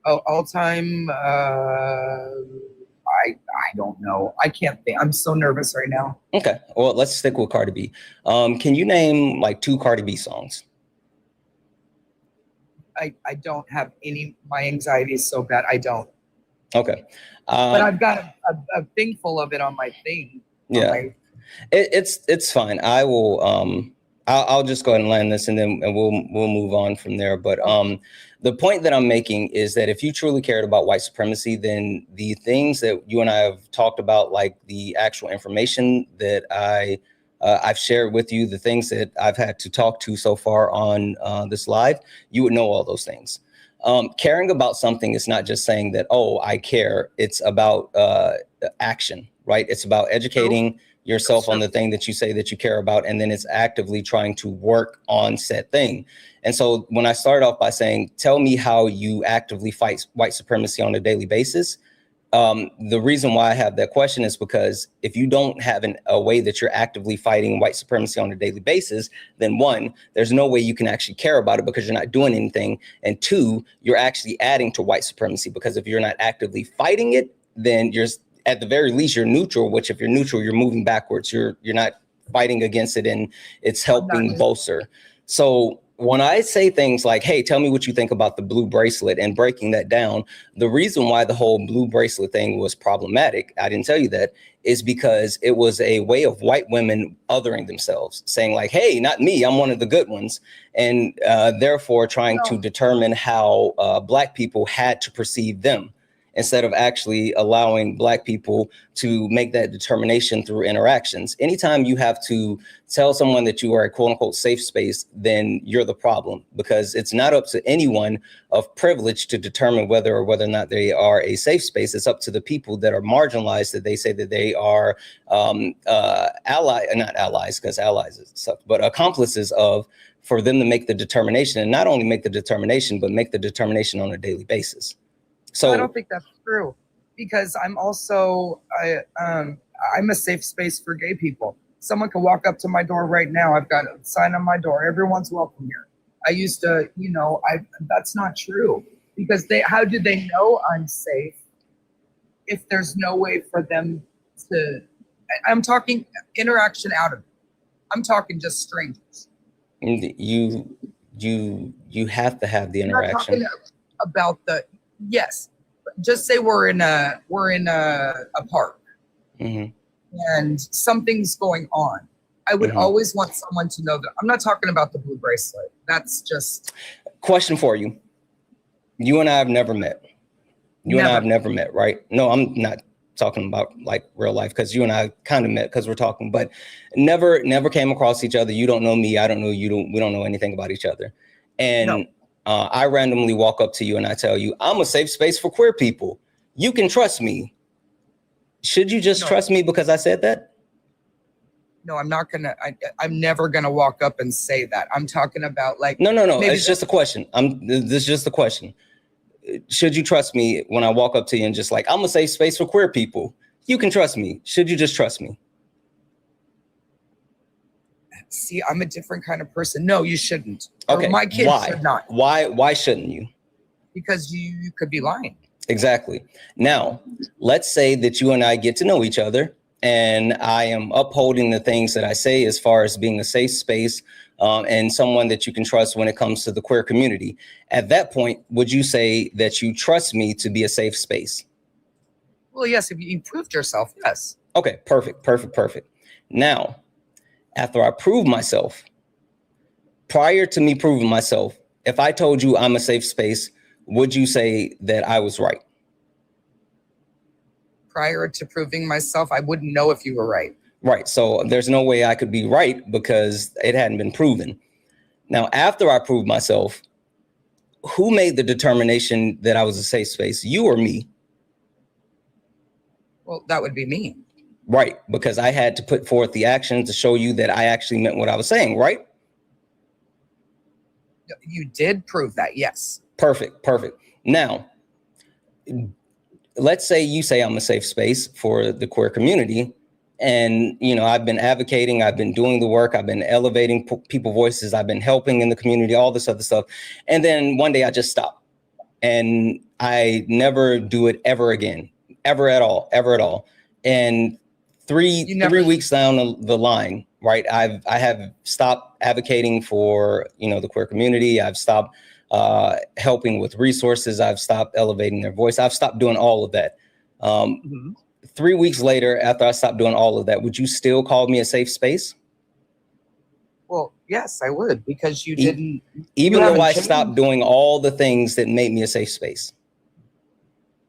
Oh, all time. I don't know. I can't think. I'm so nervous right now. Okay. Well, let's stick with Cardi B. Can you name like 2 Cardi B songs? I don't have any. My anxiety is so bad. I don't. Okay. But I've got a thing full of it on my thing. Yeah. It's fine. I will. I'll just go ahead and land this, and then we'll move on from there. But the point that I'm making is that if you truly cared about white supremacy, then the things that you and I have talked about, like the actual information that I I've shared with you the things that I've had to talk to so far on this live, you would know all those things. Caring about something is not just saying that, oh, I care. It's about action, right? It's about educating yourself on the thing that you say that you care about, and then it's actively trying to work on said thing. And so when I start off by saying, tell me how you actively fight white supremacy on a daily basis, the reason why I have that question is because if you don't have a way that you're actively fighting white supremacy on a daily basis, then one, there's no way you can actually care about it because you're not doing anything. And two, you're actually adding to white supremacy, because if you're not actively fighting it, then you're, at the very least, you're neutral, which if you're neutral, you're moving backwards. You're not fighting against it, and it's helping bolster. So when I say things like, hey, tell me what you think about the blue bracelet, and breaking that down, the reason why the whole blue bracelet thing was problematic, I didn't tell you that, is because it was a way of white women othering themselves, saying like, hey, not me, I'm one of the good ones. And therefore trying to determine how Black people had to perceive them, instead of actually allowing Black people to make that determination through interactions. Anytime you have to tell someone that you are a quote unquote safe space, then you're the problem, because it's not up to anyone of privilege to determine whether or not they are a safe space. It's up to the people that are marginalized, that they say that they are not allies, because allies is stuff, but accomplices of, for them to make the determination, and not only make the determination, but make the determination on a daily basis. So I don't think that's true, because I'm also I'm a safe space for gay people. Someone can walk up to my door right now. I've got a sign on my door. Everyone's welcome here. I used to, that's not true, because how do they know I'm safe if there's no way for them to? I'm talking interaction out of it. I'm talking just strangers. You have to have the interaction. I'm not talking about the. Yes, just say we're in a park, and something's going on. I would always want someone to know that. I'm not talking about the blue bracelet. That's just. Question for you. You and I have never met. You and I have never met, right? No, I'm not talking about like real life, because you and I kind of met because we're talking, but never came across each other. You don't know me. I don't know you. We don't know anything about each other. And no. I randomly walk up to you and I tell you, I'm a safe space for queer people. You can trust me. Should you just trust me because I said that? No, I'm not gonna. I'm never gonna walk up and say that. I'm talking about like. No. It's just a question. This is just a question. Should you trust me when I walk up to you and just like, I'm a safe space for queer people? You can trust me. Should you just trust me? See, I'm a different kind of person. No, you shouldn't. Okay. Or my kids should not. Why shouldn't you? Because you could be lying. Exactly. Now, let's say that you and I get to know each other, and I am upholding the things that I say as far as being a safe space and someone that you can trust when it comes to the queer community. At that point, would you say that you trust me to be a safe space? Well, yes, if you proved yourself, yes. Okay, perfect. Now, after I prove myself, prior to me proving myself, if I told you I'm a safe space, would you say that I was right? Prior to proving myself, I wouldn't know if you were right. Right. So there's no way I could be right because it hadn't been proven. Now, after I proved myself, who made the determination that I was a safe space, you or me? Well, that would be me. Right. Because I had to put forth the action to show you that I actually meant what I was saying, right? You did prove that, yes. Perfect. Now, let's say you say I'm a safe space for the queer community. And, I've been advocating, I've been doing the work, I've been elevating people's voices, I've been helping in the community, all this other stuff. And then one day I just stop and I never do it ever again, ever at all. And three weeks down the line, right, I have stopped advocating for, the queer community. I've stopped helping with resources. I've stopped elevating their voice. I've stopped doing all of that. 3 weeks later, after I stopped doing all of that, would you still call me a safe space? Well, yes, I would, because you didn't. Even though I stopped doing all the things that made me a safe space.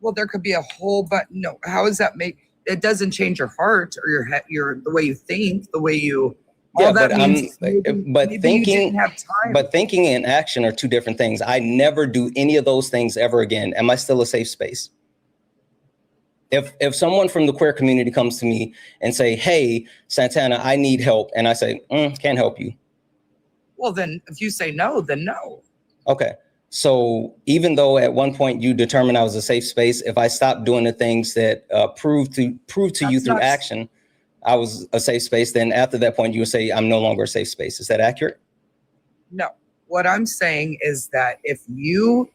Well, there could be a whole, but no, how does that make? it doesn't change your heart or your head, the way you think, the way you. Yeah, all that but means but thinking and action are two different things. I never do any of those things ever again. Am I still a safe space? If someone from the queer community comes to me and say, "Hey, Santana, I need help," and I say, "Can't help you." Well, then if you say no, then no. Okay. So even though at one point you determined I was a safe space, if I stopped doing the things that prove to you through action, I was a safe space, then after that point you would say I'm no longer a safe space. Is that accurate? No. What I'm saying is that if you,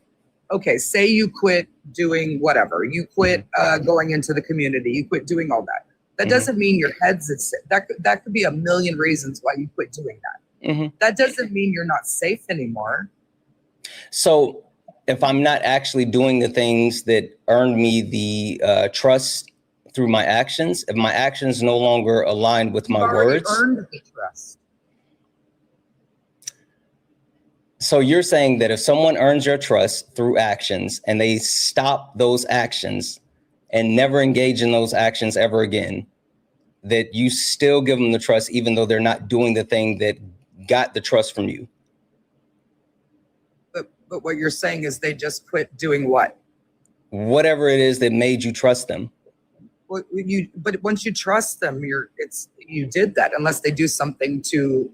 say you quit doing whatever, you quit going into the community, you quit doing all that. That doesn't mean your head's at stake. That could be a million reasons why you quit doing that. That doesn't mean you're not safe anymore. So if I'm not actually doing the things that earned me the trust through my actions, if my actions no longer align with my words. Earned the trust. So you're saying that if someone earns your trust through actions and they stop those actions and never engage in those actions ever again, that you still give them the trust even though they're not doing the thing that got the trust from you? But what you're saying is they just quit doing what? Whatever it is that made you trust them. Well, but once you trust them, you did that unless they do something to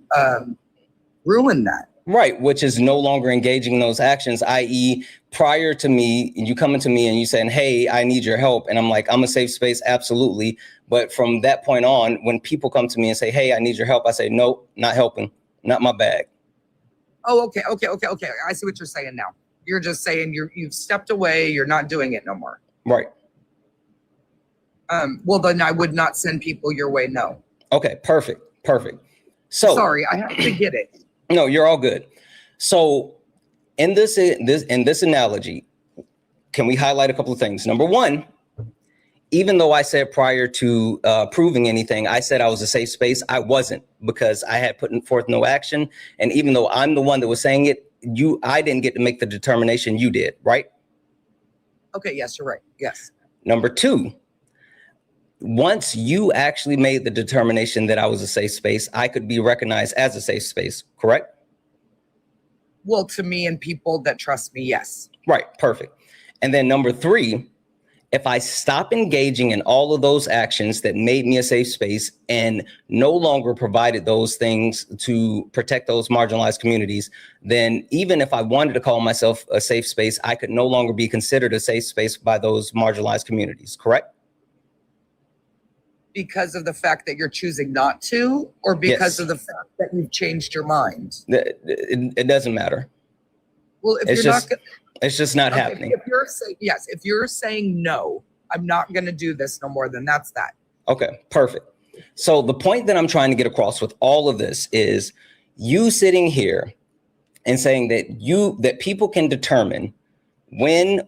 ruin that. Right, which is no longer engaging in those actions, i.e. prior to me, you coming to me and you saying, "Hey, I need your help." And I'm like, I'm a safe space, absolutely. But from that point on, when people come to me and say, "Hey, I need your help," I say, "Nope, not helping, not my bag." Oh, okay. I see what you're saying now. You're just saying you've stepped away, you're not doing it no more. Right. Well, then I would not send people your way, no. Okay, perfect. So sorry, I have to get it. No, you're all good. So in this analogy, can we highlight a couple of things? Number one, even though I said prior to proving anything, I said I was a safe space, I wasn't, because I had put forth no action. And even though I'm the one that was saying it, I didn't get to make the determination, you did, right? Okay, yes, you're right. Yes. Number two, once you actually made the determination that I was a safe space, I could be recognized as a safe space, correct? Well, to me and people that trust me, yes. Right, perfect. And then number three, if I stop engaging in all of those actions that made me a safe space and no longer provided those things to protect those marginalized communities, then even if I wanted to call myself a safe space, I could no longer be considered a safe space by those marginalized communities, correct? Because of the fact that you're choosing not to, or because of the fact that you've changed your mind? It doesn't matter. Well, if you're not... It's just not happening. If you're saying yes, if you're saying no, I'm not going to do this no more, then that's that. Okay, perfect. So the point that I'm trying to get across with all of this is you sitting here and saying that people can determine when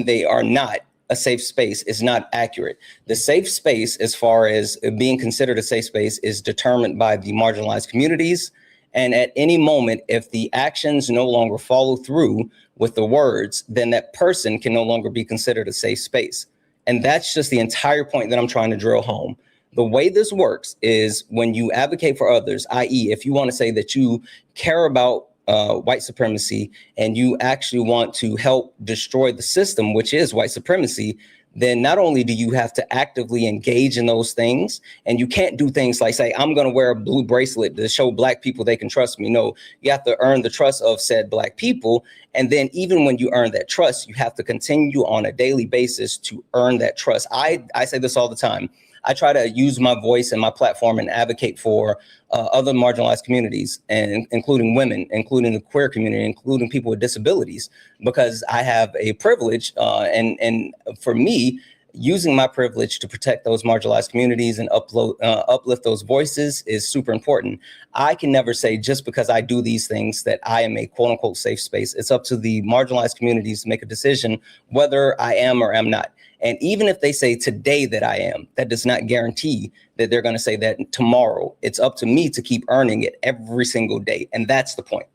they are not a safe space is not accurate. The safe space, as far as being considered a safe space, is determined by the marginalized communities. And at any moment, if the actions no longer follow through with the words, then that person can no longer be considered a safe space. And that's just the entire point that I'm trying to drill home. The way this works is when you advocate for others, i.e. if you want to say that you care about white supremacy and you actually want to help destroy the system, which is white supremacy, then not only do you have to actively engage in those things, and you can't do things like say, I'm going to wear a blue bracelet to show black people they can trust me. No, you have to earn the trust of said black people. And then even when you earn that trust, you have to continue on a daily basis to earn that trust. I say this all the time. I try to use my voice and my platform and advocate for other marginalized communities, and including women, including the queer community, including people with disabilities, because I have a privilege. And for me, using my privilege to protect those marginalized communities and uplift those voices is super important. I can never say just because I do these things that I am a quote unquote safe space. It's up to the marginalized communities to make a decision whether I am or am not. And even if they say today that I am, that does not guarantee that they're going to say that tomorrow. It's up to me to keep earning it every single day. And that's the point.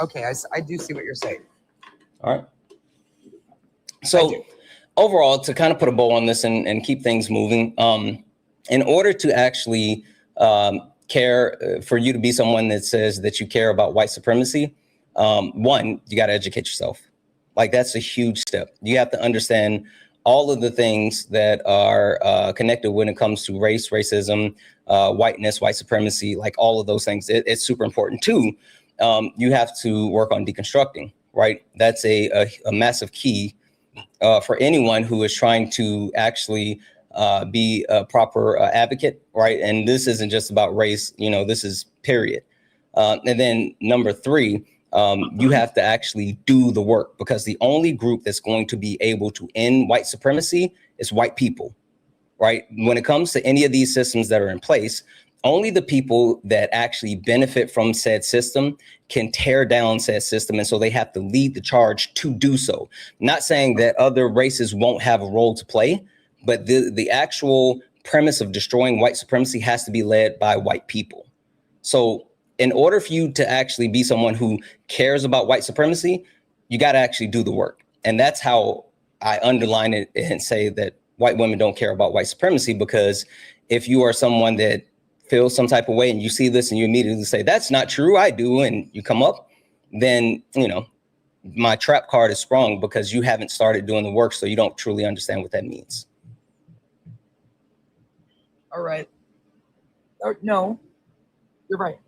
Okay, I do see what you're saying. All right. So overall, to kind of put a bow on this and keep things moving, in order to actually care, for you to be someone that says that you care about white supremacy, one, you got to educate yourself. Like, that's a huge step. You have to understand all of the things that are connected when it comes to race, racism, whiteness, white supremacy, like all of those things. It's super important too. You have to work on deconstructing, right? That's a massive key for anyone who is trying to actually be a proper advocate, right? And this isn't just about race, this is period. And then number three, you have to actually do the work, because the only group that's going to be able to end white supremacy is white people, right? When it comes to any of these systems that are in place, only the people that actually benefit from said system can tear down said system. And so they have to lead the charge to do so. Not saying that other races won't have a role to play, but the actual premise of destroying white supremacy has to be led by white people. So in order for you to actually be someone who cares about white supremacy, you got to actually do the work. And that's how I underline it and say that white women don't care about white supremacy, because if you are someone that feels some type of way and you see this and you immediately say, that's not true, I do, and you come up, then, my trap card is sprung, because you haven't started doing the work, so you don't truly understand what that means. All right. No, you're right.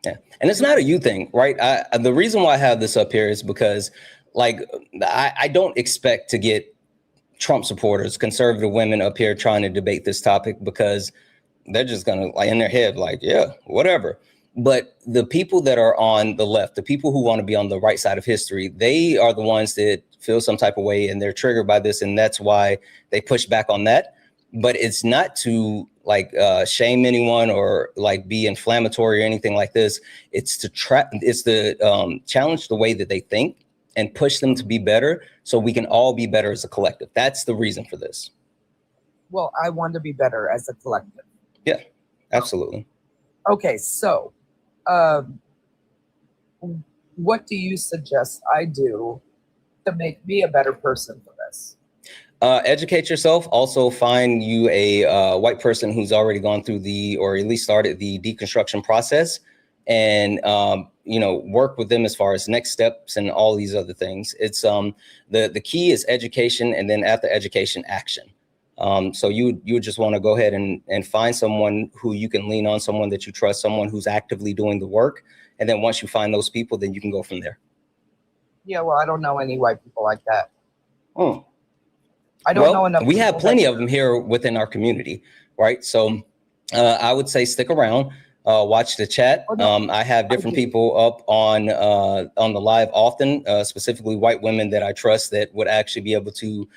Yeah, and it's not a you thing, right? The reason why I have this up here is because, I don't expect to get Trump supporters, conservative women up here trying to debate this topic, because they're just gonna, in their head, yeah, whatever. But the people that are on the left, the people who want to be on the right side of history, they are the ones that feel some type of way and they're triggered by this, and that's why they push back on that. But it's not to shame anyone or be inflammatory or anything like this. It's to challenge the way that they think and push them to be better, so we can all be better as a collective. That's the reason for this. Well, I want to be better as a collective. Yeah, absolutely. Okay, so what do you suggest I do to make me a better person for this? Educate yourself. Also find you a white person who's already gone through or at least started the deconstruction process, and work with them as far as next steps and all these other things. It's the key is education, and then after education, action. So you just want to go ahead and find someone who you can lean on, someone that you trust, someone who's actively doing the work. And then once you find those people, then you can go from there. Yeah, well, I don't know any white people like that. Oh. I don't know enough. We have plenty of them here within our community, right? So I would say stick around, watch the chat. I have different people up on the live often, specifically white women that I trust that would actually be able to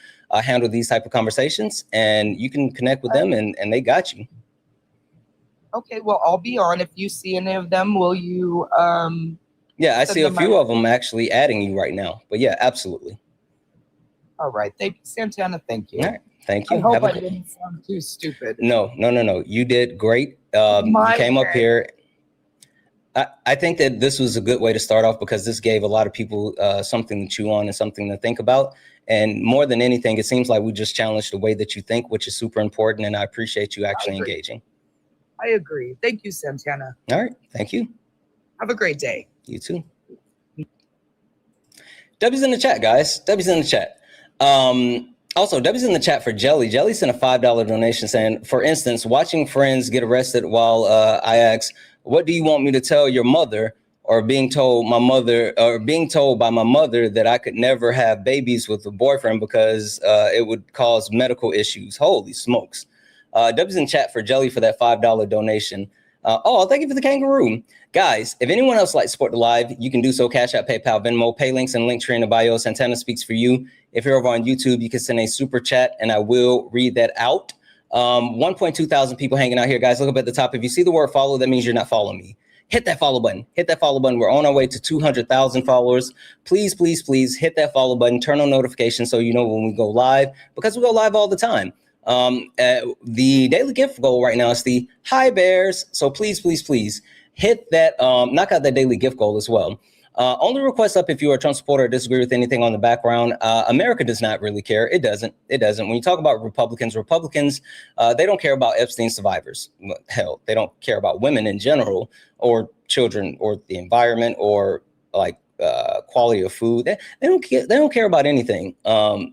handle these type of conversations, and you can connect with them, and they got you. Okay, well, I'll be on. If you see any of them, will you? Yeah, I see a few of them actually adding you right now, but yeah, absolutely. All right. Thank you, Santana. Thank you. All right. Thank you. I hope I didn't sound too stupid. No. You did great. You came up here. I think that this was a good way to start off, because this gave a lot of people something to chew on and something to think about. And more than anything, it seems like we just challenged the way that you think, which is super important. And I appreciate you actually engaging. I agree. Thank you, Santana. All right. Thank you. Have a great day. You too. W's in the chat, guys. W's in the chat. Also, W's in the chat for Jelly. Jelly sent a $5 donation saying, for instance, watching friends get arrested while I ask, what do you want me to tell your mother? Or being told by my mother that I could never have babies with a boyfriend because it would cause medical issues. Holy smokes. W's in chat for Jelly for that $5 donation. Thank you for the kangaroo. Guys, if anyone else likes to support the live, you can do so. Cash App, PayPal, Venmo, pay links, and link tree in the bio. Santana speaks for you. If you're over on YouTube, you can send a super chat and I will read that out. 1.2 thousand people hanging out here, guys. Look up at the top. If you see the word follow, that means you're not following me. Hit that follow button. Hit that follow button. We're on our way to 200,000 followers. Please, please, please hit that follow button. Turn on notifications so you know when we go live, because we go live all the time. The daily gift goal right now is the Hi Bears. So please, please, please hit that, knock out that daily gift goal as well. Only request up if you are a Trump supporter or disagree with anything on the background. America does not really care. It doesn't. When you talk about Republicans, they don't care about Epstein survivors. Hell, they don't care about women in general, or children, or the environment, or like quality of food. They don't care. They don't care about anything.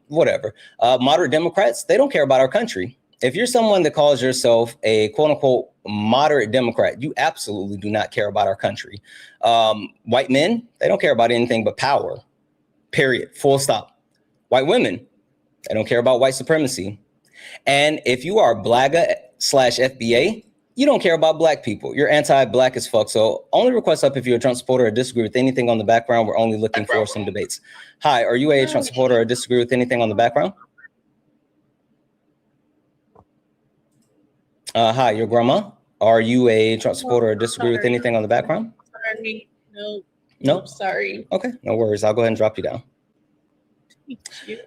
Whatever. Moderate Democrats, they don't care about our country. If you're someone that calls yourself a quote unquote moderate Democrat, you absolutely do not care about our country. White men, they don't care about anything but power, period, full stop. White women, they don't care about white supremacy. And if you are BLAGA/FBA, you don't care about black people. You're anti-black as fuck. So only request up if you're a Trump supporter or disagree with anything on the background. We're only looking for some debates. Hi, are you a Trump supporter or disagree with anything on the background? Hi, your grandma. Are you a Trump supporter or disagree with anything on the background? Sorry. No. No? Sorry. Okay, no worries. I'll go ahead and drop you down. Thank you.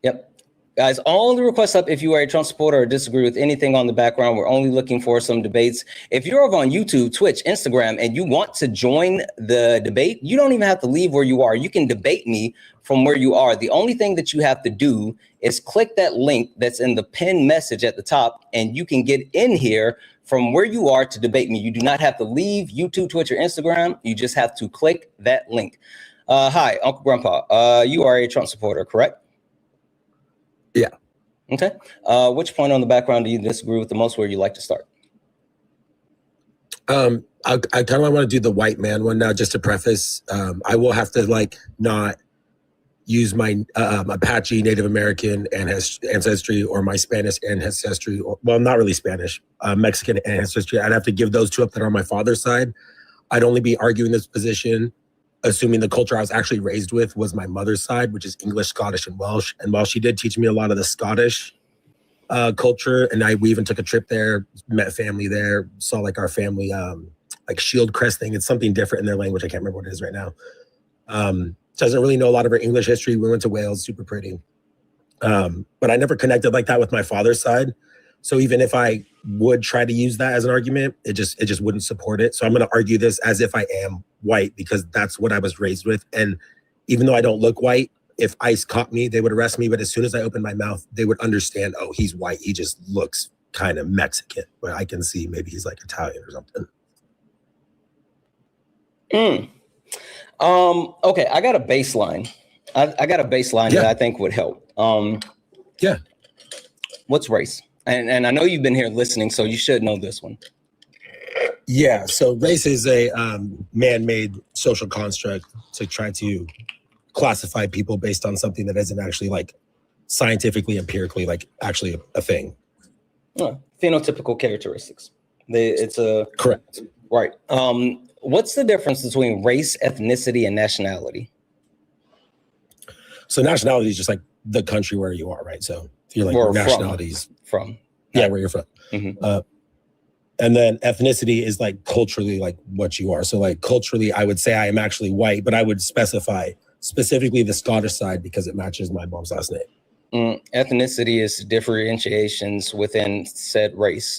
Yep. Guys, only request up if you are a Trump supporter or disagree with anything on the background. We're only looking for some debates. If you're over on YouTube, Twitch, Instagram, and you want to join the debate, you don't even have to leave where you are. You can debate me from where you are. The only thing that you have to do is click that link that's in the pinned message at the top, and you can get in here from where you are to debate me. You do not have to leave YouTube, Twitch, or Instagram. You just have to click that link. Hi, Uncle Grandpa. You are a Trump supporter, correct? Yeah. Okay. Which point on the background do you disagree with the most? Where you like to start? I kind of want to do the white man one now, just to preface. I will have to not use my Apache Native American ancestry or my Spanish ancestry, or, well, not really Spanish, Mexican ancestry. I'd have to give those two up that are on my father's side. I'd only be arguing this position assuming the culture I was actually raised with was my mother's side, which is English, Scottish, and Welsh. And while she did teach me a lot of the Scottish culture, and we even took a trip there, met family there, saw our family shield crest thing. It's something different in their language. I can't remember what it is right now. Doesn't really know a lot of her English history. We went to Wales, super pretty. But I never connected like that with my father's side. So even if I would try to use that as an argument, it just wouldn't support it. So I'm going to argue this as if I am white, because that's what I was raised with. And even though I don't look white, if ICE caught me, they would arrest me. But as soon as I opened my mouth, they would understand, oh, he's white. He just looks kind of Mexican, where I can see maybe he's Italian or something. Okay, I got a baseline. I got a baseline that I think would help. Yeah. What's race? And I know you've been here listening, so you should know this one. Yeah, so race is a man-made social construct to try to classify people based on something that isn't actually scientifically, empirically, actually a thing. Phenotypical characteristics. It's a correct. Right. What's the difference between race, ethnicity, and nationality? So nationality is just the country where you are, right? So you're your nationalities from. Yeah, where you're from. Mm-hmm. And then ethnicity is culturally what you are. So culturally, I would say I am actually white, but I would specify specifically the Scottish side because it matches my mom's last name. Ethnicity is differentiations within said race.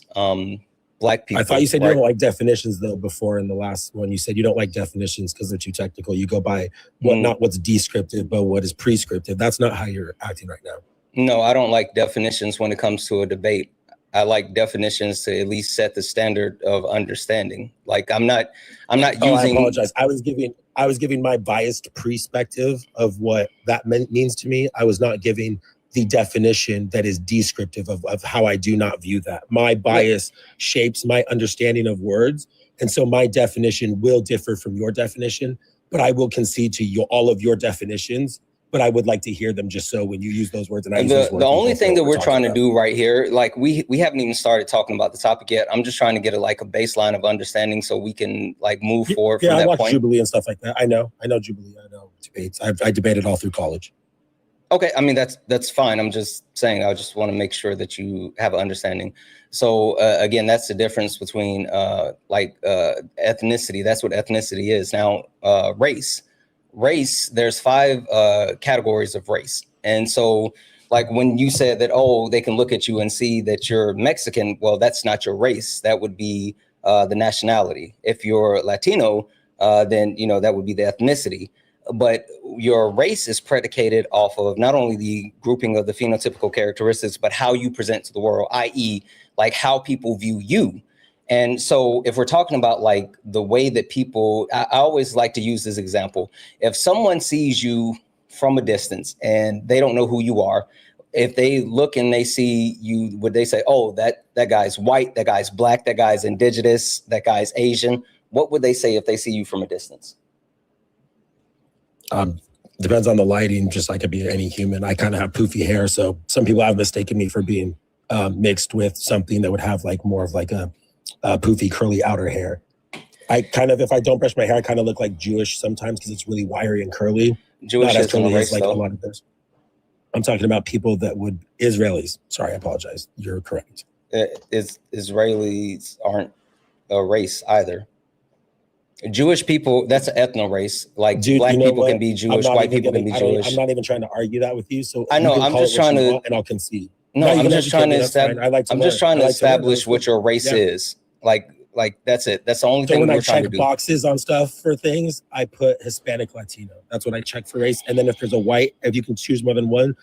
Black people. I thought you said you don't like definitions though before in the last one. You said you don't like definitions because they're too technical. You go by not what's descriptive, but what is prescriptive. That's not how you're acting right now. No, I don't like definitions when it comes to a debate. I like definitions to at least set the standard of understanding. I'm not using. I apologize. I was giving my biased perspective of what that means to me. I was not giving the definition that is descriptive of how I do not view that. My bias shapes my understanding of words. And so my definition will differ from your definition, but I will concede to you all of your definitions. But I would like to hear them just so when you use those words and I use those words. The only thing that we're trying to do right here, we haven't even started talking about the topic yet. I'm just trying to get a baseline of understanding so we can move forward from that point. Yeah, I watch Jubilee and stuff like that. I know Jubilee. I know debates. I debated all through college. Okay, I mean that's fine. I'm just saying I just want to make sure that you have an understanding. So again, that's the difference between ethnicity. That's what ethnicity is. Now, race. Race, there's 5 categories of race. And so when you said that, they can look at you and see that you're Mexican, well, that's not your race. That would be the nationality. If you're Latino, then, you know, that would be the ethnicity. But your race is predicated off of not only the grouping of the phenotypical characteristics, but how you present to the world, i.e., like how people view you. And so if we're talking about like the way that people, I always like to use this example. If someone sees you from a distance and they don't know who you are, if they look and they see you, would they say, oh, that guy's white, that guy's black, that guy's indigenous, that guy's Asian? What would they say if they see you from a distance? Depends on the lighting, just like I could be any human. I kind of have poofy hair, so some people have mistaken me for being mixed with something that would have like more of like a poofy curly outer hair. I kind of, if I don't brush my hair, I kind of look like Jewish sometimes because it's really wiry and curly. Jewish is curly race, like though. a lot of this. I'm talking about people that would Israelis. Sorry, I apologize. You're correct. Israelis aren't a race either. Jewish people, that's an ethno race. Like Dude, black you know people what? can be Jewish, white people can be Jewish. I'm not even trying to argue that with you. So I know, you can I'm call just it what trying you to, want, and I'll concede. no, you I'm can just educate trying me, to that's fine. establish, I like to I'm learn. just trying I to like to learn. establish what your race Yeah. is. Like that's it. That's the only So thing when I we're trying to check do. boxes on stuff for things, I put Hispanic, Latino. That's what I check for race. And then if there's a white, if you can choose more than one,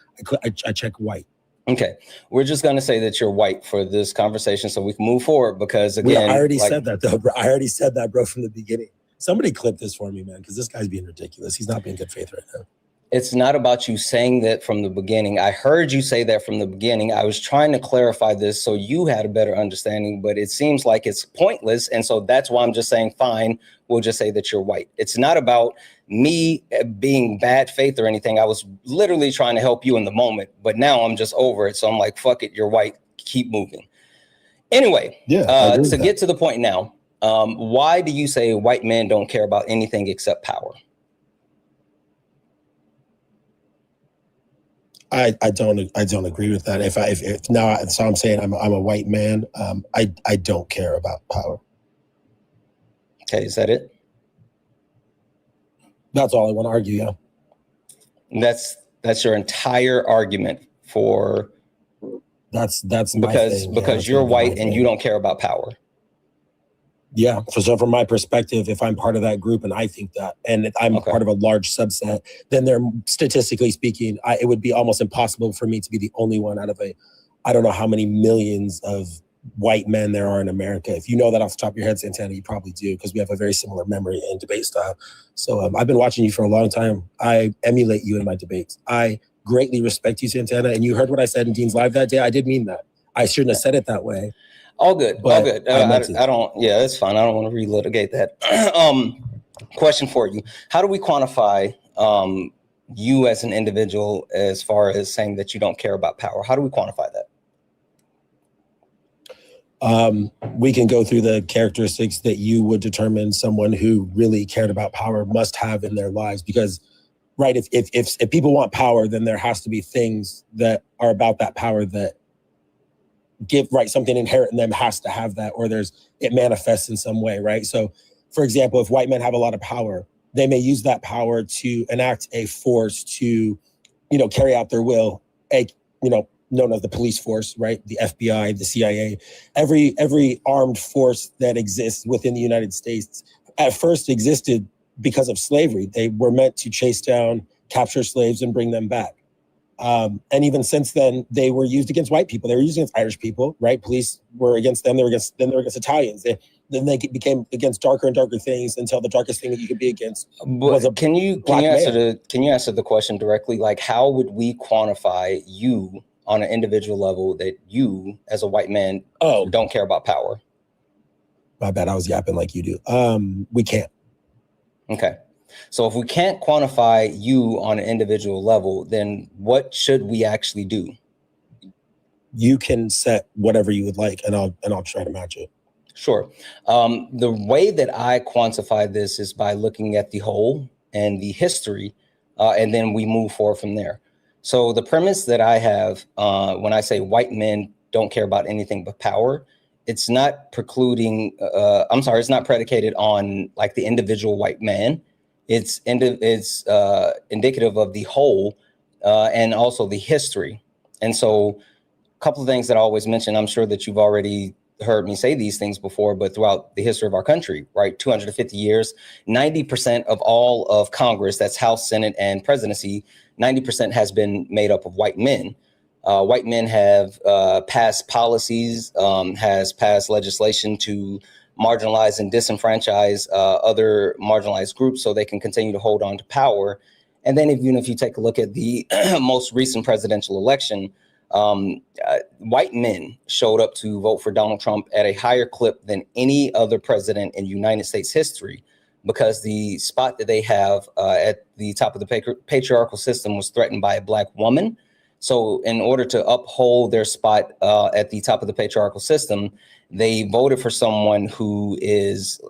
I check white. Okay, we're just going to say that you're white for this conversation so we can move forward because again, I already said that though, bro. I already said that, bro, from the beginning. Somebody clip this for me, man, because this guy's being ridiculous. He's not being good faith right now. It's not about you saying that from the beginning. I heard you say that from the beginning. I was trying to clarify this so you had a better understanding, but it seems like it's pointless. And so that's why I'm just saying, fine, we'll just say that you're white. It's not about me being bad faith or anything. I was literally trying to help you in the moment, but now I'm just over it. So I'm like, fuck it, you're white, keep moving. Anyway, to get to the point now, why do you say white men don't care about anything except power? I don't agree with that. If now, so I'm saying I'm a white man. I don't care about power. Okay, is that it? That's all I want to argue. Yeah. That's your entire argument for. That's my because thing. Because you're white and you don't care about power. Yeah. So from my perspective, if I'm part of that group and I think that, and I'm part of a large subset, then they're statistically speaking, it would be almost impossible for me to be the only one out of I don't know how many millions of white men there are in America. If you know that off the top of your head, Santana, you probably do, because we have a very similar memory and debate style. So I've been watching you for a long time. I emulate you in my debates. I greatly respect you, Santana. And you heard what I said in Dean's Live that day. I did mean that. I shouldn't have said it that way. All good. All good. I don't. Yeah, that's fine. I don't want to relitigate that. Question for you: how do we quantify you as an individual as far as saying that you don't care about power? How do we quantify that? We can go through the characteristics that you would determine someone who really cared about power must have in their lives. Because, right, if people want power, then there has to be things that are about that power that something inherent in them has to have that, or it manifests in some way, right? So, for example, if white men have a lot of power, they may use that power to enact a force to, carry out their will, known as the police force, right? The FBI, the CIA, every armed force that exists within the United States at first existed because of slavery. They were meant to chase down, capture slaves and bring them back. And even since then, they were used against white people. They were used against Irish people, right? Police were against them. They were against Italians. Then they became against darker and darker things until the darkest thing that you could be against was a Can you answer the question directly? Like, how would we quantify you on an individual level that you, as a white man, don't care about power? My bad. I was yapping like you do. We can't. Okay. So if we can't quantify you on an individual level, then what should we actually do? You can set whatever you would like, and I'll try to match it. Sure. The way that I quantify this is by looking at the whole and the history, and then we move forward from there. So the premise that I have when I say white men don't care about anything but power, it's not it's not predicated on like the individual white man. It's indicative of the whole and also the history. And so a couple of things that I always mention, I'm sure that you've already heard me say these things before, but throughout the history of our country, right, 250 years, 90% of all of Congress, that's House, Senate, and presidency, 90% has been made up of white men. White men have passed policies, has passed legislation to marginalize and disenfranchise other marginalized groups so they can continue to hold on to power. And then even if you take a look at the most recent presidential election, white men showed up to vote for Donald Trump at a higher clip than any other president in United States history, because the spot that they have at the top of the patriarchal system was threatened by a Black woman. So in order to uphold their spot at the top of the patriarchal system, they voted for someone who is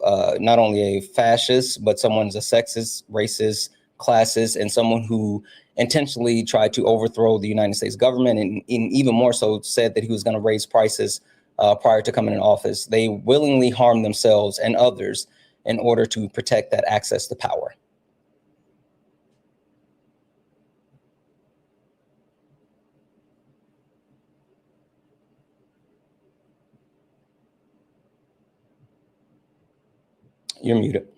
not only a fascist, but someone's a sexist, racist, classist, and someone who intentionally tried to overthrow the United States government, and even more so said that he was going to raise prices prior to coming in office. They willingly harmed themselves and others in order to protect that access to power. You're muted.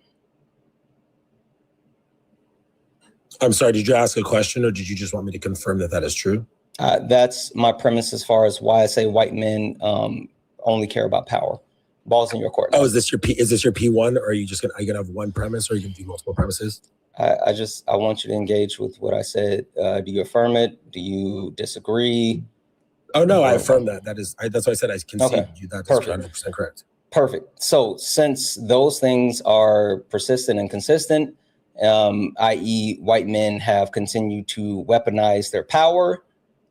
I'm sorry, did you ask a question or did you just want me to confirm that that is true? That's my premise as far as why I say white men only care about power. Ball's in your court now. Oh, is this your P1, or are you gonna have one premise, or are you gonna do multiple premises? I want you to engage with what I said. Do you affirm it? Do you disagree? Oh no, I affirm that. That's why I said I concede Okay. you. That is Perfect. 100% correct. Perfect. So since those things are persistent and consistent, i.e. white men have continued to weaponize their power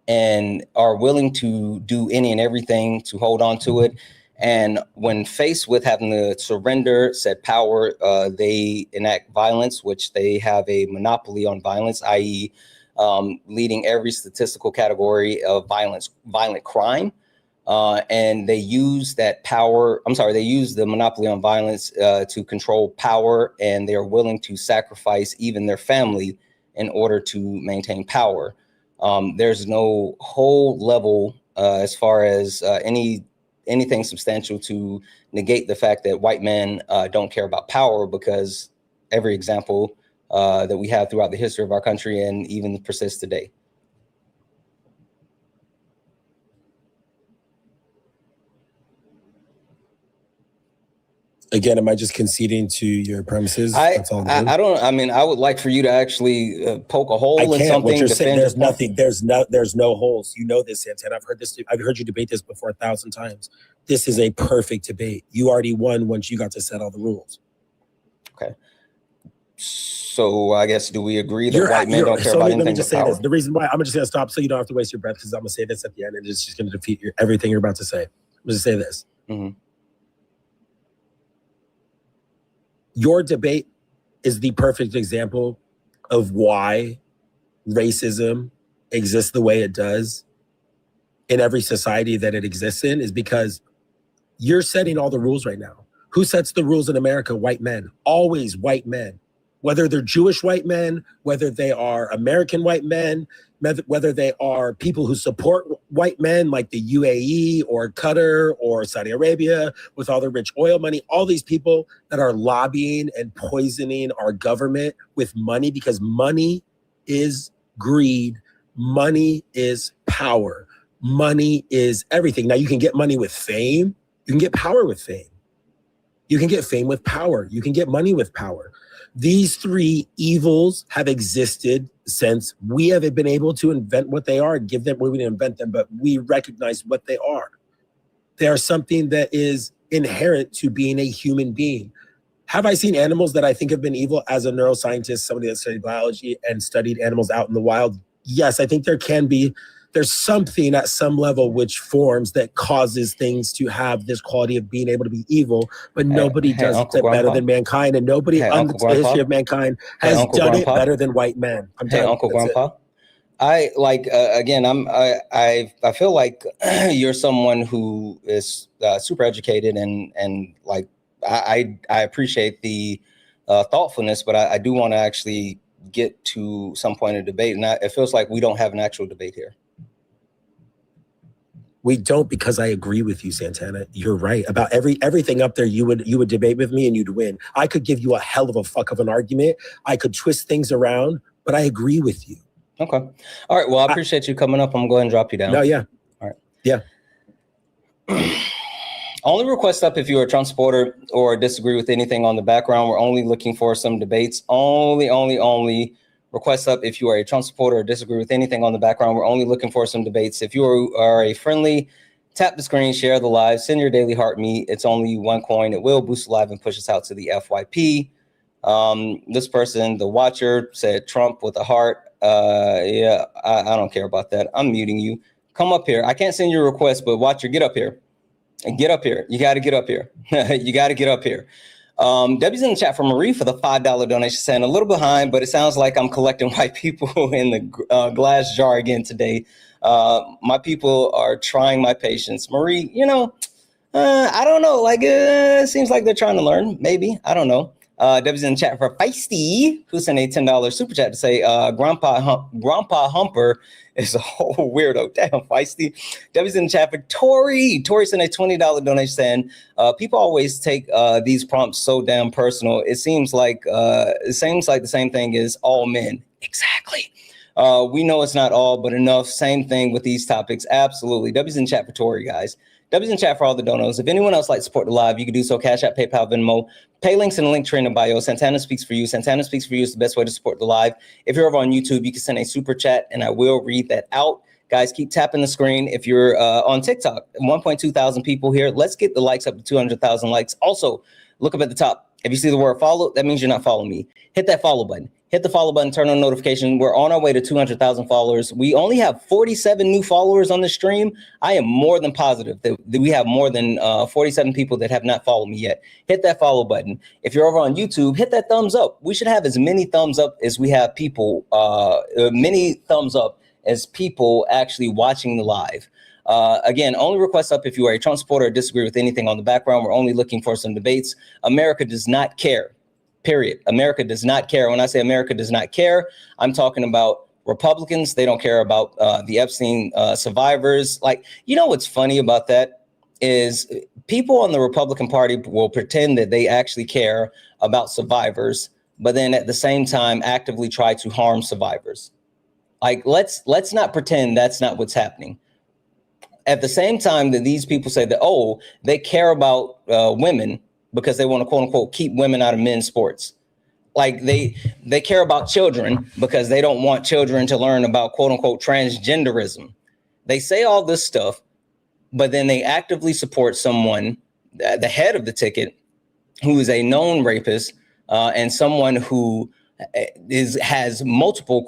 and are willing to do any and everything to hold on to it. And when faced with having to surrender said power, they enact violence, which they have a monopoly on violence, i.e. Leading every statistical category of violent crime. And they use that power, they use the monopoly on violence to control power, and they are willing to sacrifice even their family in order to maintain power. There's no whole level as far as anything substantial to negate the fact that white men don't care about power, because every example that we have throughout the history of our country and even persists today. Again, am I just conceding to your premises? I would like for you to actually poke a hole in something. What you're saying, there's nothing. There's no holes. You know this, Santana. I've heard this. I've heard you debate this before 1,000 times. This is a perfect debate. You already won once you got to set all the rules. Okay. So I guess, do we agree that white men don't care about anything? Let me just say power? this. The reason why I'm just going to stop so you don't have to waste your breath, because I'm going to say this at the end, and it's just going to defeat everything you're about to say. I'm going to say this. Mm-hmm. Your debate is the perfect example of why racism exists the way it does in every society that it exists in, is because you're setting all the rules right now. Who sets the rules in America? White men. Always white men. Whether they're Jewish white men, whether they are American white men, whether they are people who support white men like the UAE or Qatar or Saudi Arabia with all the rich oil money, all these people that are lobbying and poisoning our government with money, because money is greed. Money is power. Money is everything. Now you can get money with fame. You can get power with fame. You can get fame with power. You can get money with power. These three evils have existed since we have been able to invent what they are and give them, we didn't invent them, but we recognize what they are. They are something that is inherent to being a human being. Have I seen animals that I think have been evil as a neuroscientist, somebody that studied biology and studied animals out in the wild? Yes, I think there's something at some level which forms that causes things to have this quality of being able to be evil, but nobody does it better than mankind, and nobody on the history of mankind has done it better than white men. Uncle Grandpa. I feel like you're someone who is super educated and like I appreciate the thoughtfulness, but I do want to actually get to some point of debate, and it feels like we don't have an actual debate here. We don't, because I agree with you, Santana. You're right about everything up there. You would debate with me and you'd win. I could give you a hell of a fuck of an argument. I could twist things around, but I agree with you. Okay. All right. Well, I appreciate you coming up. I'm going to drop you down. No, yeah. All right. Yeah. Only request up if you're a Trump supporter or disagree with anything on the background. We're only looking for some debates. Only request up if you are a Trump supporter or disagree with anything on the background. We're only looking for some debates. If you are a friendly, tap the screen, share the live, send your daily heart meet. It's only $1. It will boost the live and push us out to the FYP. This person, the watcher, said Trump with a heart. Yeah, I don't care about that. I'm muting you. Come up here. I can't send you a request, but watcher, get up here. And get up here. You got to get up here. You got to get up here. Debbie's in the chat for Marie for the $5 donation, saying a little behind, but it sounds like I'm collecting white people in the glass jar again today. My people are trying my patience. Marie, you know, I don't know. Like, it seems like they're trying to learn. Maybe. I don't know. Debbie's in the chat for Feisty, who sent a $10 super chat to say, Grandpa Humper is a whole weirdo. Damn, Feisty. Debbie's in the chat for Tori. Tori sent a $20 donation saying, people always take these prompts so damn personal. It seems like the same thing as all men. Exactly. We know it's not all, but enough. Same thing with these topics. Absolutely. Debbie's in chat for Tori, guys. W's in chat for all the donos. If anyone else like to support the live, you can do so. Cash App, PayPal, Venmo. Pay links in the link tree in the bio. Santana Speaks for You. Santana Speaks for You is the best way to support the live. If you're over on YouTube, you can send a super chat, and I will read that out. Guys, keep tapping the screen. If you're on TikTok, 1.2 thousand people here. Let's get the likes up to 200,000 likes. Also, look up at the top. If you see the word follow, that means you're not following me. Hit that follow button. Hit the follow button, turn on notification. We're on our way to 200,000 followers. We only have 47 new followers on the stream. I am more than positive that we have more than 47 people that have not followed me yet. Hit that follow button. If you're over on YouTube, hit that thumbs up. We should have as many thumbs up as we have people, many thumbs up as people actually watching the live. Again, only request up if you are a Trump supporter or disagree with anything on the background. We're only looking for some debates. America does not care. Period. America does not care. When I say America does not care, I'm talking about Republicans. They don't care about the Epstein survivors. Like, you know what's funny about that is people on the Republican Party will pretend that they actually care about survivors, but then at the same time actively try to harm survivors. Like, let's not pretend that's not what's happening. At the same time that these people say that, oh, they care about women because they want to, quote unquote, keep women out of men's sports. Like they care about children because they don't want children to learn about, quote unquote, transgenderism. They say all this stuff, but then they actively support someone, the head of the ticket, who is a known rapist and someone who has multiple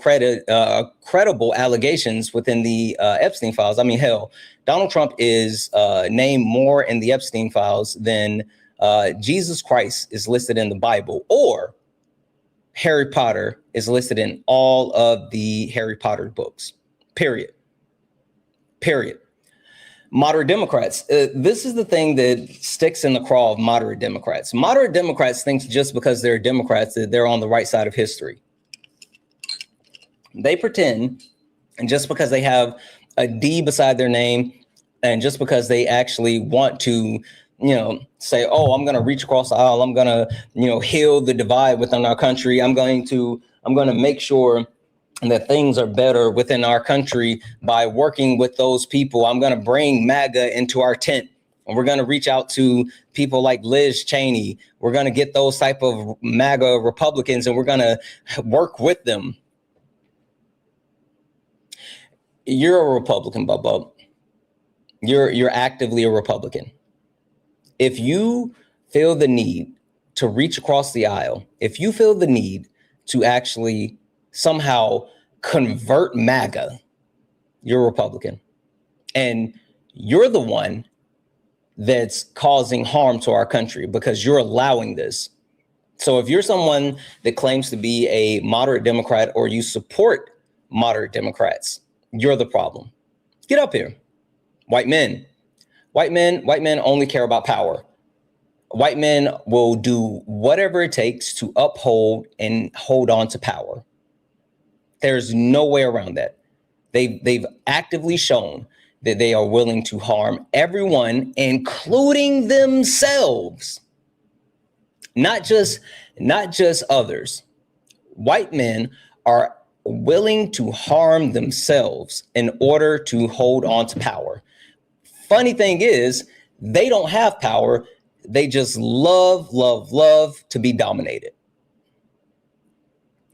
credible allegations within the Epstein files. I mean, hell, Donald Trump is named more in the Epstein files than Jesus Christ is listed in the Bible, or Harry Potter is listed in all of the Harry Potter books. Period. Moderate Democrats. This is the thing that sticks in the craw of moderate Democrats. Moderate Democrats think just because they're Democrats that they're on the right side of history. They pretend, and just because they have a D beside their name, and just because they actually want to, say, oh, I'm going to reach across the aisle, I'm going to, heal the divide within our country. I'm going to make sure that things are better within our country by working with those people. I'm going to bring MAGA into our tent, and we're going to reach out to people like Liz Cheney. We're going to get those type of MAGA Republicans, and we're going to work with them. You're a Republican, Bubba. You're actively a Republican. If you feel the need to reach across the aisle, if you feel the need to actually somehow convert MAGA, you're a Republican. And you're the one that's causing harm to our country because you're allowing this. So if you're someone that claims to be a moderate Democrat or you support moderate Democrats, you're the problem. Get up here. White men only care about power. White men will do whatever it takes to uphold and hold on to power. There's no way around that. They've actively shown that they are willing to harm everyone, including themselves. Not just others. White men are willing to harm themselves in order to hold on to power. Funny thing is, they don't have power. They just love to be dominated.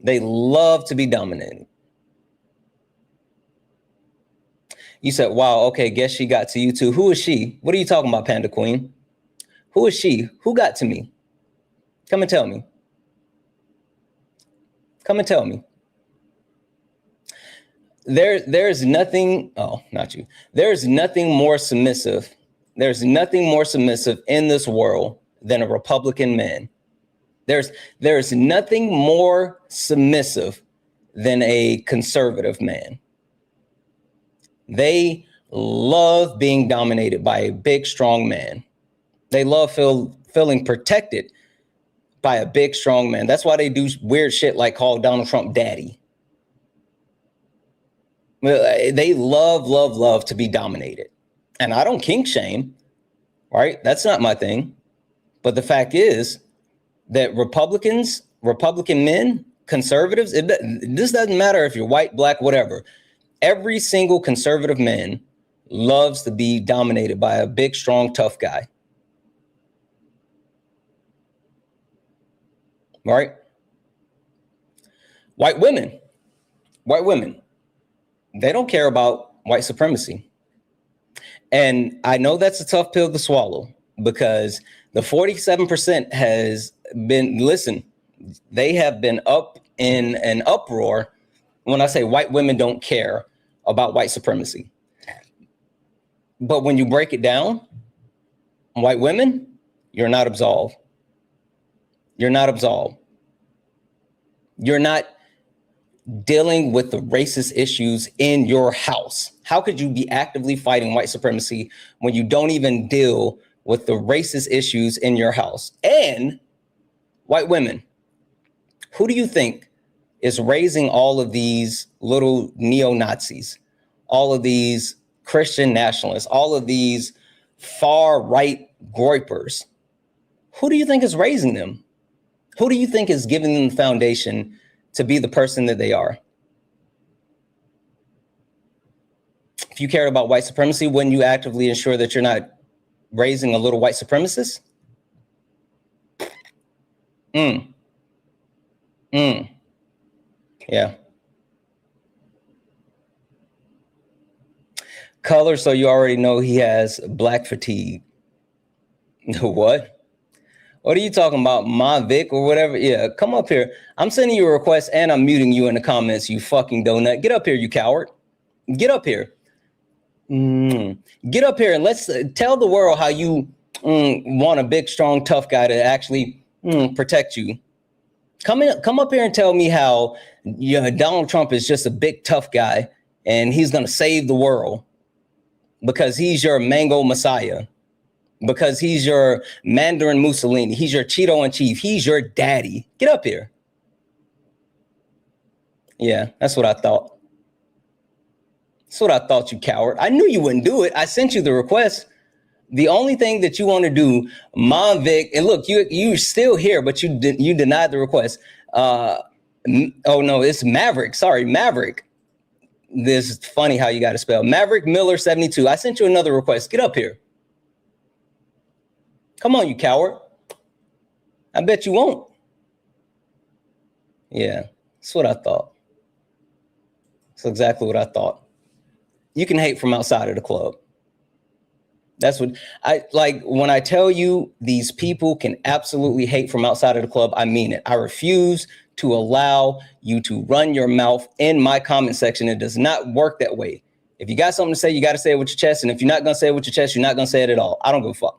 They love to be dominated. You said, wow, okay, guess she got to you too. Who is she? What are you talking about, Panda Queen? Who is she? Who got to me? Come and tell me. Come and tell me. There's nothing, oh, not you. There's nothing more submissive. There's nothing more submissive in this world than a Republican man. There's nothing more submissive than a conservative man. They love being dominated by a big, strong man. They love feeling protected by a big, strong man. That's why they do weird shit like call Donald Trump daddy. They love to be dominated. And I don't kink shame, right? That's not my thing. But the fact is that Republican men, conservatives, this doesn't matter if you're white, black, whatever. Every single conservative man loves to be dominated by a big, strong, tough guy. Right? White women, they don't care about white supremacy. And I know that's a tough pill to swallow because the 47% has been, listen, they have been up in an uproar when I say white women don't care about white supremacy. But when you break it down, white women, you're not absolved. You're not absolved. You're not dealing with the racist issues in your house. How could you be actively fighting white supremacy when you don't even deal with the racist issues in your house? And white women, who do you think is raising all of these little neo-Nazis, all of these Christian nationalists, all of these far-right groypers? Who do you think is raising them? Who do you think is giving them the foundation to be the person that they are? If you cared about white supremacy, wouldn't you actively ensure that you're not raising a little white supremacist? Yeah. Color, so you already know he has black fatigue. What? What are you talking about, Ma Vic or whatever? Yeah, come up here. I'm sending you a request and I'm muting you in the comments, you fucking donut. Get up here, you coward. Get up here. Get up here and let's tell the world how you want a big, strong, tough guy to actually protect you. Come up here and tell me how Donald Trump is just a big, tough guy and he's going to save the world because he's your mango messiah. Because he's your Mandarin Mussolini. He's your Cheeto in chief. He's your daddy. Get up here. Yeah, that's what I thought. That's what I thought, you coward. I knew you wouldn't do it. I sent you the request. The only thing that you want to do, Mom Vic, and look, you're still here, but you denied the request. Oh no, it's Maverick. Sorry, Maverick. This is funny how you got to spell Maverick Miller 72. I sent you another request. Get up here. Come on, you coward. I bet you won't. Yeah, that's what I thought. That's exactly what I thought. You can hate from outside of the club. That's what I like. When I tell you these people can absolutely hate from outside of the club, I mean it. I refuse to allow you to run your mouth in my comment section. It does not work that way. If you got something to say, you got to say it with your chest. And if you're not going to say it with your chest, you're not going to say it at all. I don't give a fuck.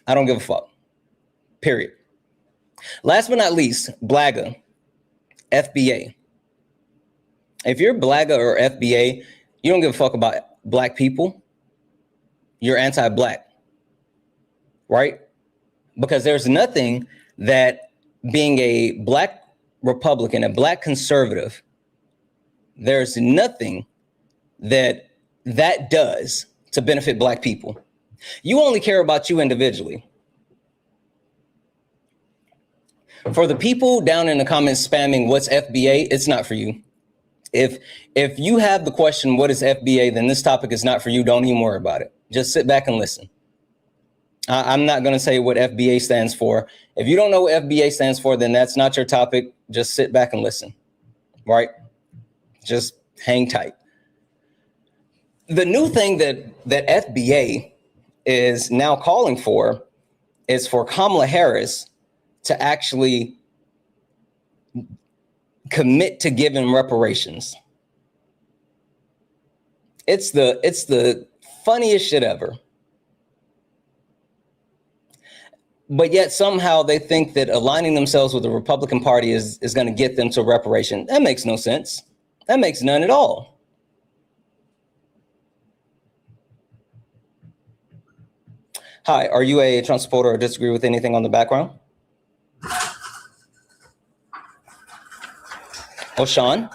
I don't give a fuck. Period. Last but not least, BLAGA, FBA. If you're BLAGA or FBA, you don't give a fuck about black people. You're anti-black, right? Because there's nothing that being a black Republican, a black conservative, there's nothing that that does to benefit Black people. You only care about you individually. For the people down in the comments spamming what's FBA, it's not for you. If you have the question, what is FBA, then this topic is not for you. Don't even worry about it. Just sit back and listen. I'm not going to say what FBA stands for. If you don't know what FBA stands for, then that's not your topic. Just sit back and listen, right? Just hang tight. The new thing that FBA is now calling for is for Kamala Harris to actually commit to giving reparations. It's the funniest shit ever. But yet somehow they think that aligning themselves with the Republican Party is going to get them to reparation. That makes no sense. That makes none at all. Hi, are you a Trump supporter or disagree with anything on the background? Oh, Sean,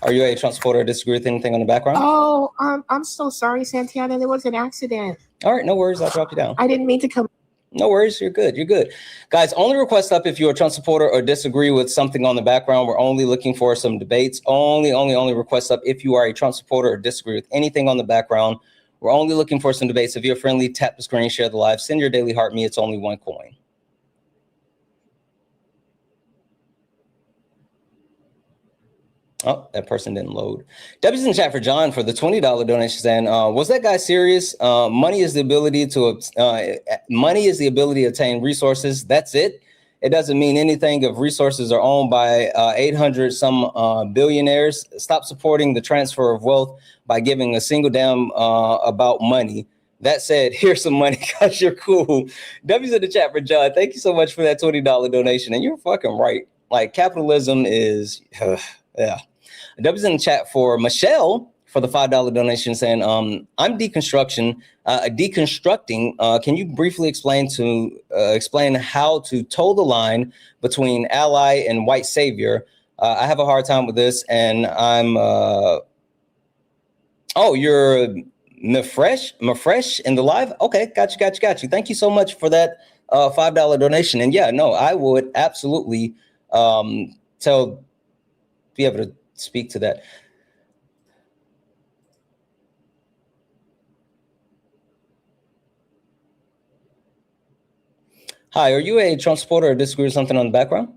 are you a Trump supporter or disagree with anything on the background? Oh, I'm so sorry, Santana. There was an accident. All right, no worries. I'll drop you down. I didn't mean to come. No worries. You're good. You're good. Guys, only request up if you're a Trump supporter or disagree with something on the background. We're only looking for some debates. Only request up if you are a Trump supporter or disagree with anything on the background. We're only looking for some debates. If you're friendly, tap the screen, share the live, send your daily heart me. It's only one coin. Oh, that person didn't load. W's in chat for John for the $20 donation saying, was that guy serious? Money is the ability to attain resources. That's it. It doesn't mean anything if resources are owned by 800 some billionaires. Stop supporting the transfer of wealth by giving a single damn about money. That said, here's some money because you're cool. W's in the chat for John. Thank you so much for that $20 donation. And you're fucking right. Like capitalism is, yeah. W's in the chat for Michelle for the $5 donation saying, I'm deconstructing. Can you briefly explain how to toe the line between ally and white savior? I have a hard time with this, and I'm. Oh, you're Mafresh in the live. Okay, got you. Thank you so much for that $5 donation. And yeah, no, I would absolutely be able to speak to that. Hi, are you a Trump supporter or disagree with something on the background?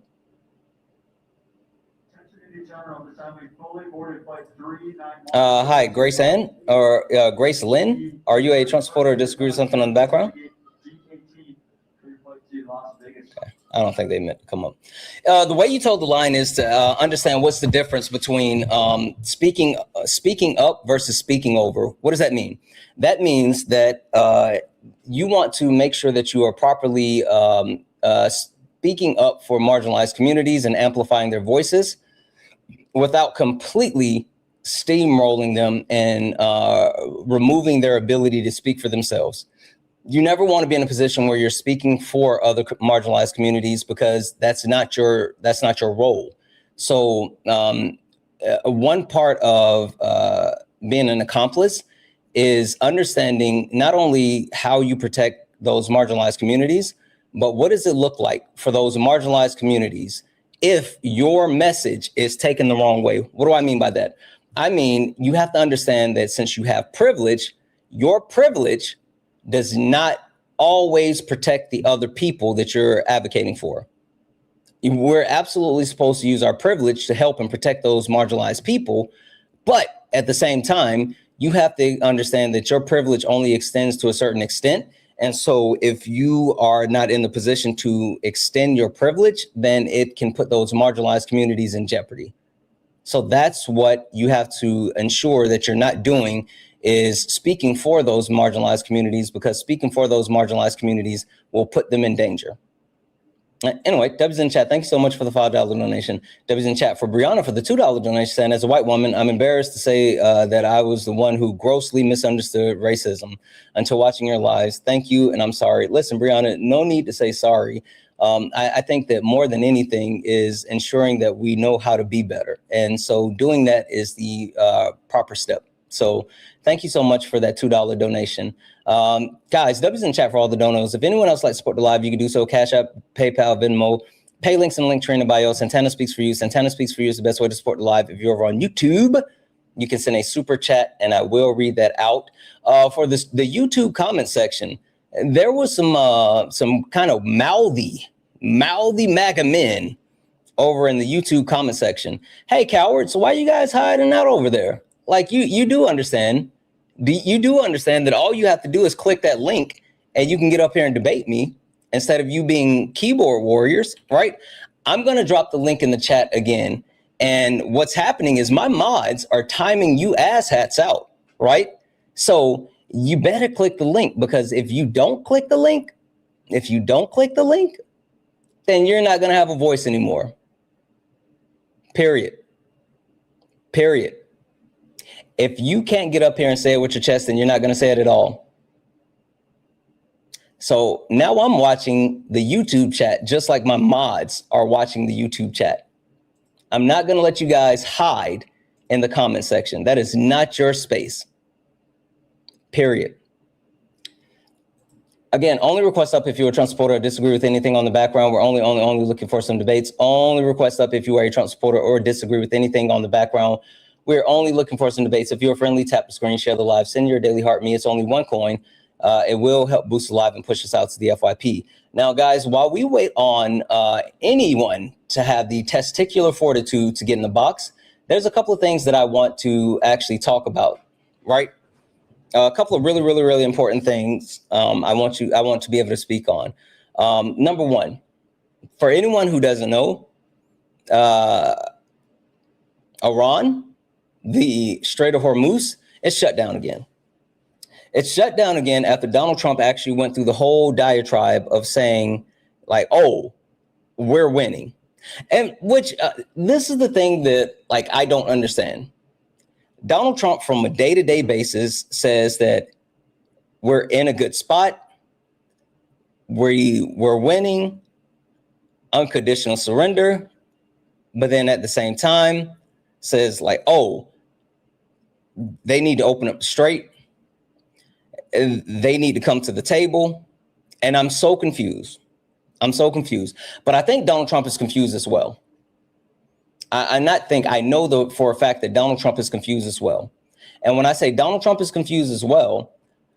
Hi, Grace Ann or Grace Lynn. Are you a Trump supporter or disagree with something on the background? Okay. I don't think they meant to come up. The way you told the line is to understand what's the difference between speaking up versus speaking over. What does that mean? That means that you want to make sure that you are properly speaking up for marginalized communities and amplifying their voices without completely steamrolling them and removing their ability to speak for themselves. You never want to be in a position where you're speaking for other marginalized communities because that's not your role. So one part of being an accomplice is understanding not only how you protect those marginalized communities, but what does it look like for those marginalized communities if your message is taken the wrong way? What do I mean by that? I mean, you have to understand that since you have privilege, your privilege does not always protect the other people that you're advocating for. We're absolutely supposed to use our privilege to help and protect those marginalized people. But at the same time, you have to understand that your privilege only extends to a certain extent. And so if you are not in the position to extend your privilege, then it can put those marginalized communities in jeopardy. So that's what you have to ensure that you're not doing, is speaking for those marginalized communities, because speaking for those marginalized communities will put them in danger. Anyway, W's in chat. Thank you so much for the $5 donation. W's in chat for Brianna for the $2 donation saying, as a white woman, I'm embarrassed to say that I was the one who grossly misunderstood racism until watching your lives. Thank you, and I'm sorry. Listen, Brianna, no need to say sorry. I think that more than anything is ensuring that we know how to be better. And so doing that is the proper step. So thank you so much for that $2 donation. Guys, W's in the chat for all the donos. If anyone else likes to support the live, you can do so. Cash App, PayPal, Venmo, pay links in the link tree in the bio. Santana Speaks for You. Santana Speaks for You is the best way to support the live. If you're over on YouTube, you can send a super chat and I will read that out. For the YouTube comment section, there was some kind of mouthy MAGA men over in the YouTube comment section. Hey, cowards, why you guys hiding out over there? Like, you do understand. You do understand that all you have to do is click that link and you can get up here and debate me instead of you being keyboard warriors, right? I'm going to drop the link in the chat again. And what's happening is my mods are timing you asshats out, right? So you better click the link, because if you don't click the link, then you're not going to have a voice anymore. Period. If you can't get up here and say it with your chest, then you're not going to say it at all. So now I'm watching the YouTube chat just like my mods are watching the YouTube chat. I'm not going to let you guys hide in the comment section. That is not your space. Period. Again, only request up if you're a Trump supporter or disagree with anything on the background. We're only looking for some debates. Only request up if you are a Trump supporter or disagree with anything on the background. We're only looking for some debates. If you're friendly, tap the screen, share the live, send your daily heart me. It's only one coin. It will help boost the live and push us out to the FYP. Now, guys, while we wait on anyone to have the testicular fortitude to get in the box, there's a couple of things that I want to actually talk about, right? A couple of really important things I want to be able to speak on. Number one, for anyone who doesn't know, Iran, the Strait of Hormuz, is shut down again. It's shut down again after Donald Trump actually went through the whole diatribe of saying, like, oh, we're winning. And which this is the thing that, like, I don't understand. Donald Trump, from a day-to-day basis, says that we're in a good spot. We're winning, unconditional surrender. But then at the same time says, like, oh, they need to open up the strait. They need to come to the table. And I'm so confused. But I think Donald Trump is confused as well. I know for a fact that Donald Trump is confused as well. And when I say Donald Trump is confused as well,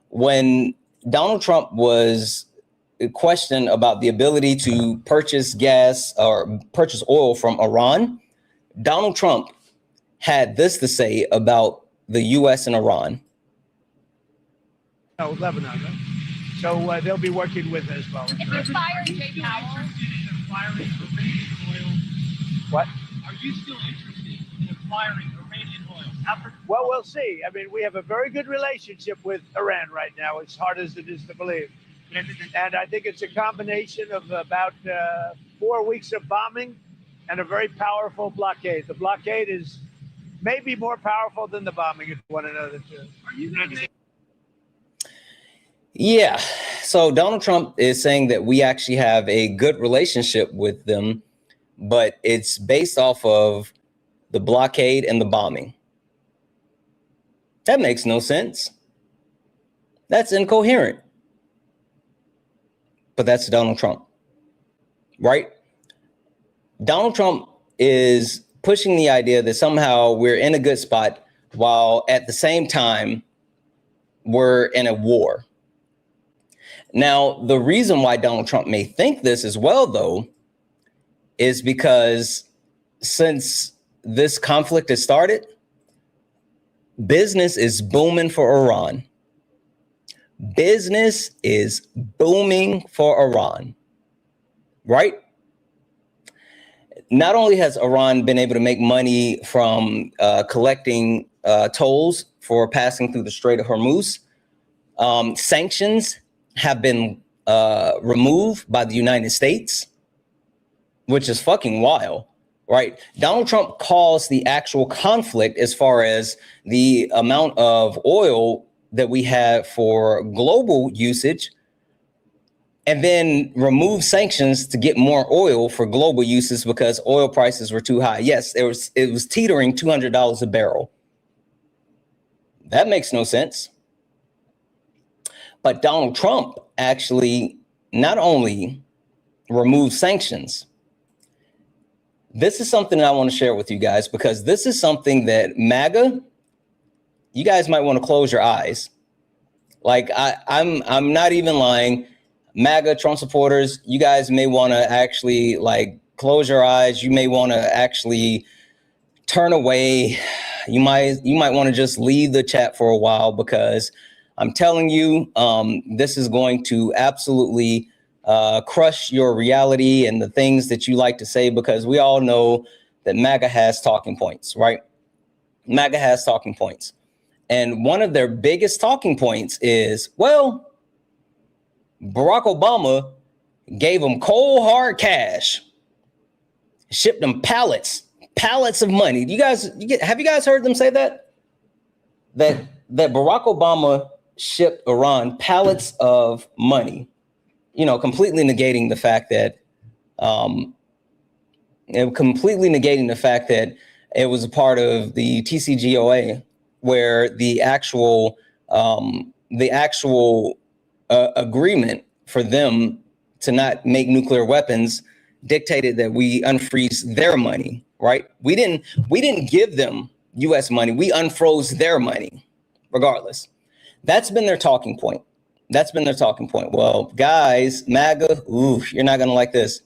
when Donald Trump was questioned about the ability to purchase gas or purchase oil from Iran, Donald Trump had this to say about the U.S. and Iran. No, Lebanon. Right? So they'll be working with us. Well, if they're firing Jay Powell, firing Iranian oil. What? Are you still interested in acquiring Iranian oil? Well, we'll see. I mean, we have a very good relationship with Iran right now, as hard as it is to believe. And I think it's a combination of about 4 weeks of bombing and a very powerful blockade. The blockade is maybe more powerful than the bombing, if you want to know the truth. Are you going to make? Yeah. So Donald Trump is saying that we actually have a good relationship with them, but it's based off of the blockade and the bombing. That makes no sense. That's incoherent. But that's Donald Trump, right? Donald Trump is pushing the idea that somehow we're in a good spot while at the same time we're in a war. Now, the reason why Donald Trump may think this as well, though, is because since this conflict has started, business is booming for Iran. Business is booming for Iran, right? Not only has Iran been able to make money from collecting tolls for passing through the Strait of Hormuz, sanctions have been removed by the United States, which is fucking wild, right? Donald Trump calls the actual conflict as far as the amount of oil that we have for global usage, and then remove sanctions to get more oil for global uses because oil prices were too high. Yes, it was teetering $200 a barrel. That makes no sense. But Donald Trump actually not only removed sanctions. This is something that I want to share with you guys, because this is something that MAGA, you guys might want to close your eyes. Like I'm not even lying. MAGA Trump supporters, you guys may want to actually like close your eyes. You may want to actually turn away. You might want to just leave the chat for a while, because I'm telling you, this is going to absolutely crush your reality and the things that you like to say, because we all know that MAGA has talking points, right? MAGA has talking points. And one of their biggest talking points is, well, Barack Obama gave them cold hard cash, shipped them pallets of money. Have you guys heard them say that? That Barack Obama shipped Iran pallets of money, you know, completely negating the fact that it was a part of the TCGOA, where the actual agreement for them to not make nuclear weapons dictated that we unfreeze their money, right? We didn't give them US money. We unfroze their money regardless. That's been their talking point. Well, guys, MAGA, you're not going to like this.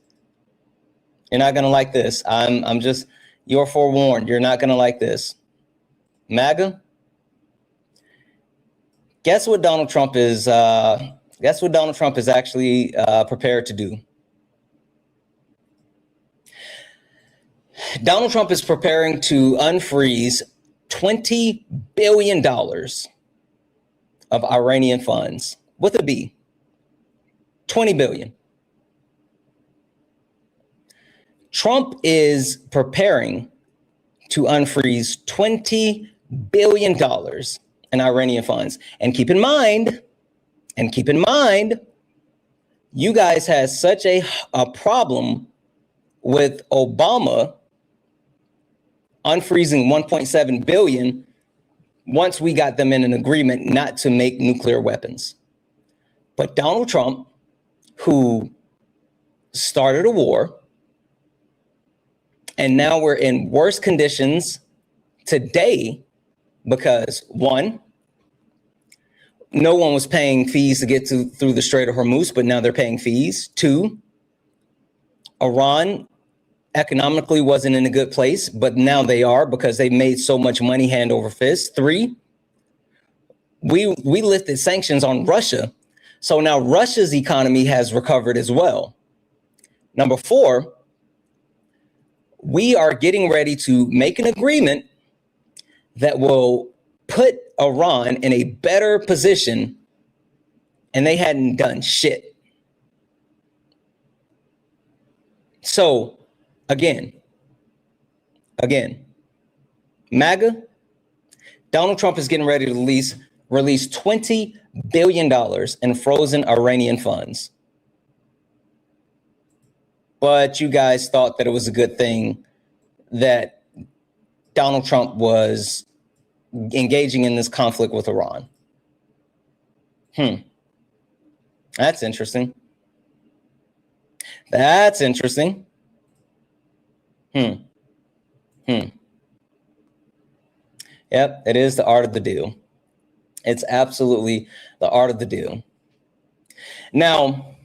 You're forewarned. You're not going to like this. MAGA, guess what Donald Trump is actually prepared to do. Donald Trump is preparing to unfreeze $20 billion of Iranian funds, with a B. 20 billion. Trump is preparing to unfreeze $20 billion in Iranian funds. And keep in mind, you guys had such a problem with Obama unfreezing 1.7 billion once we got them in an agreement not to make nuclear weapons. But Donald Trump, who started a war, and now we're in worse conditions today because, one, no one was paying fees to get through the Strait of Hormuz, but now they're paying fees. Two, Iran economically wasn't in a good place, but now they are, because they made so much money hand over fist. Three, we lifted sanctions on Russia, so now Russia's economy has recovered as well. Number four, we are getting ready to make an agreement that will put Iran in a better position, and they hadn't done shit. So again, MAGA, Donald Trump is getting ready to release $20 billion in frozen Iranian funds. But you guys thought that it was a good thing that Donald Trump was engaging in this conflict with Iran. That's interesting. Yep, it is the art of the deal. It's absolutely the art of the deal. Now,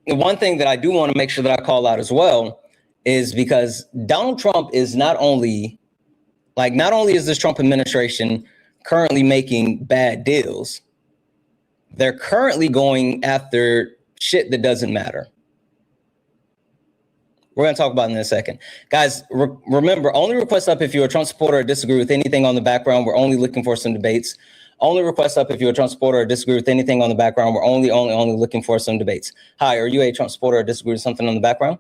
the one thing that I do want to make sure that I call out as well is because Donald Trump is not only is this Trump administration currently making bad deals, they're currently going after shit that doesn't matter. We're going to talk about it in a second. Guys, remember, only request up if you're a Trump supporter or disagree with anything on the background. We're only looking for some debates. Only request up if you're a Trump supporter or disagree with anything on the background. We're only looking for some debates. Hi, are you a Trump supporter or disagree with something on the background?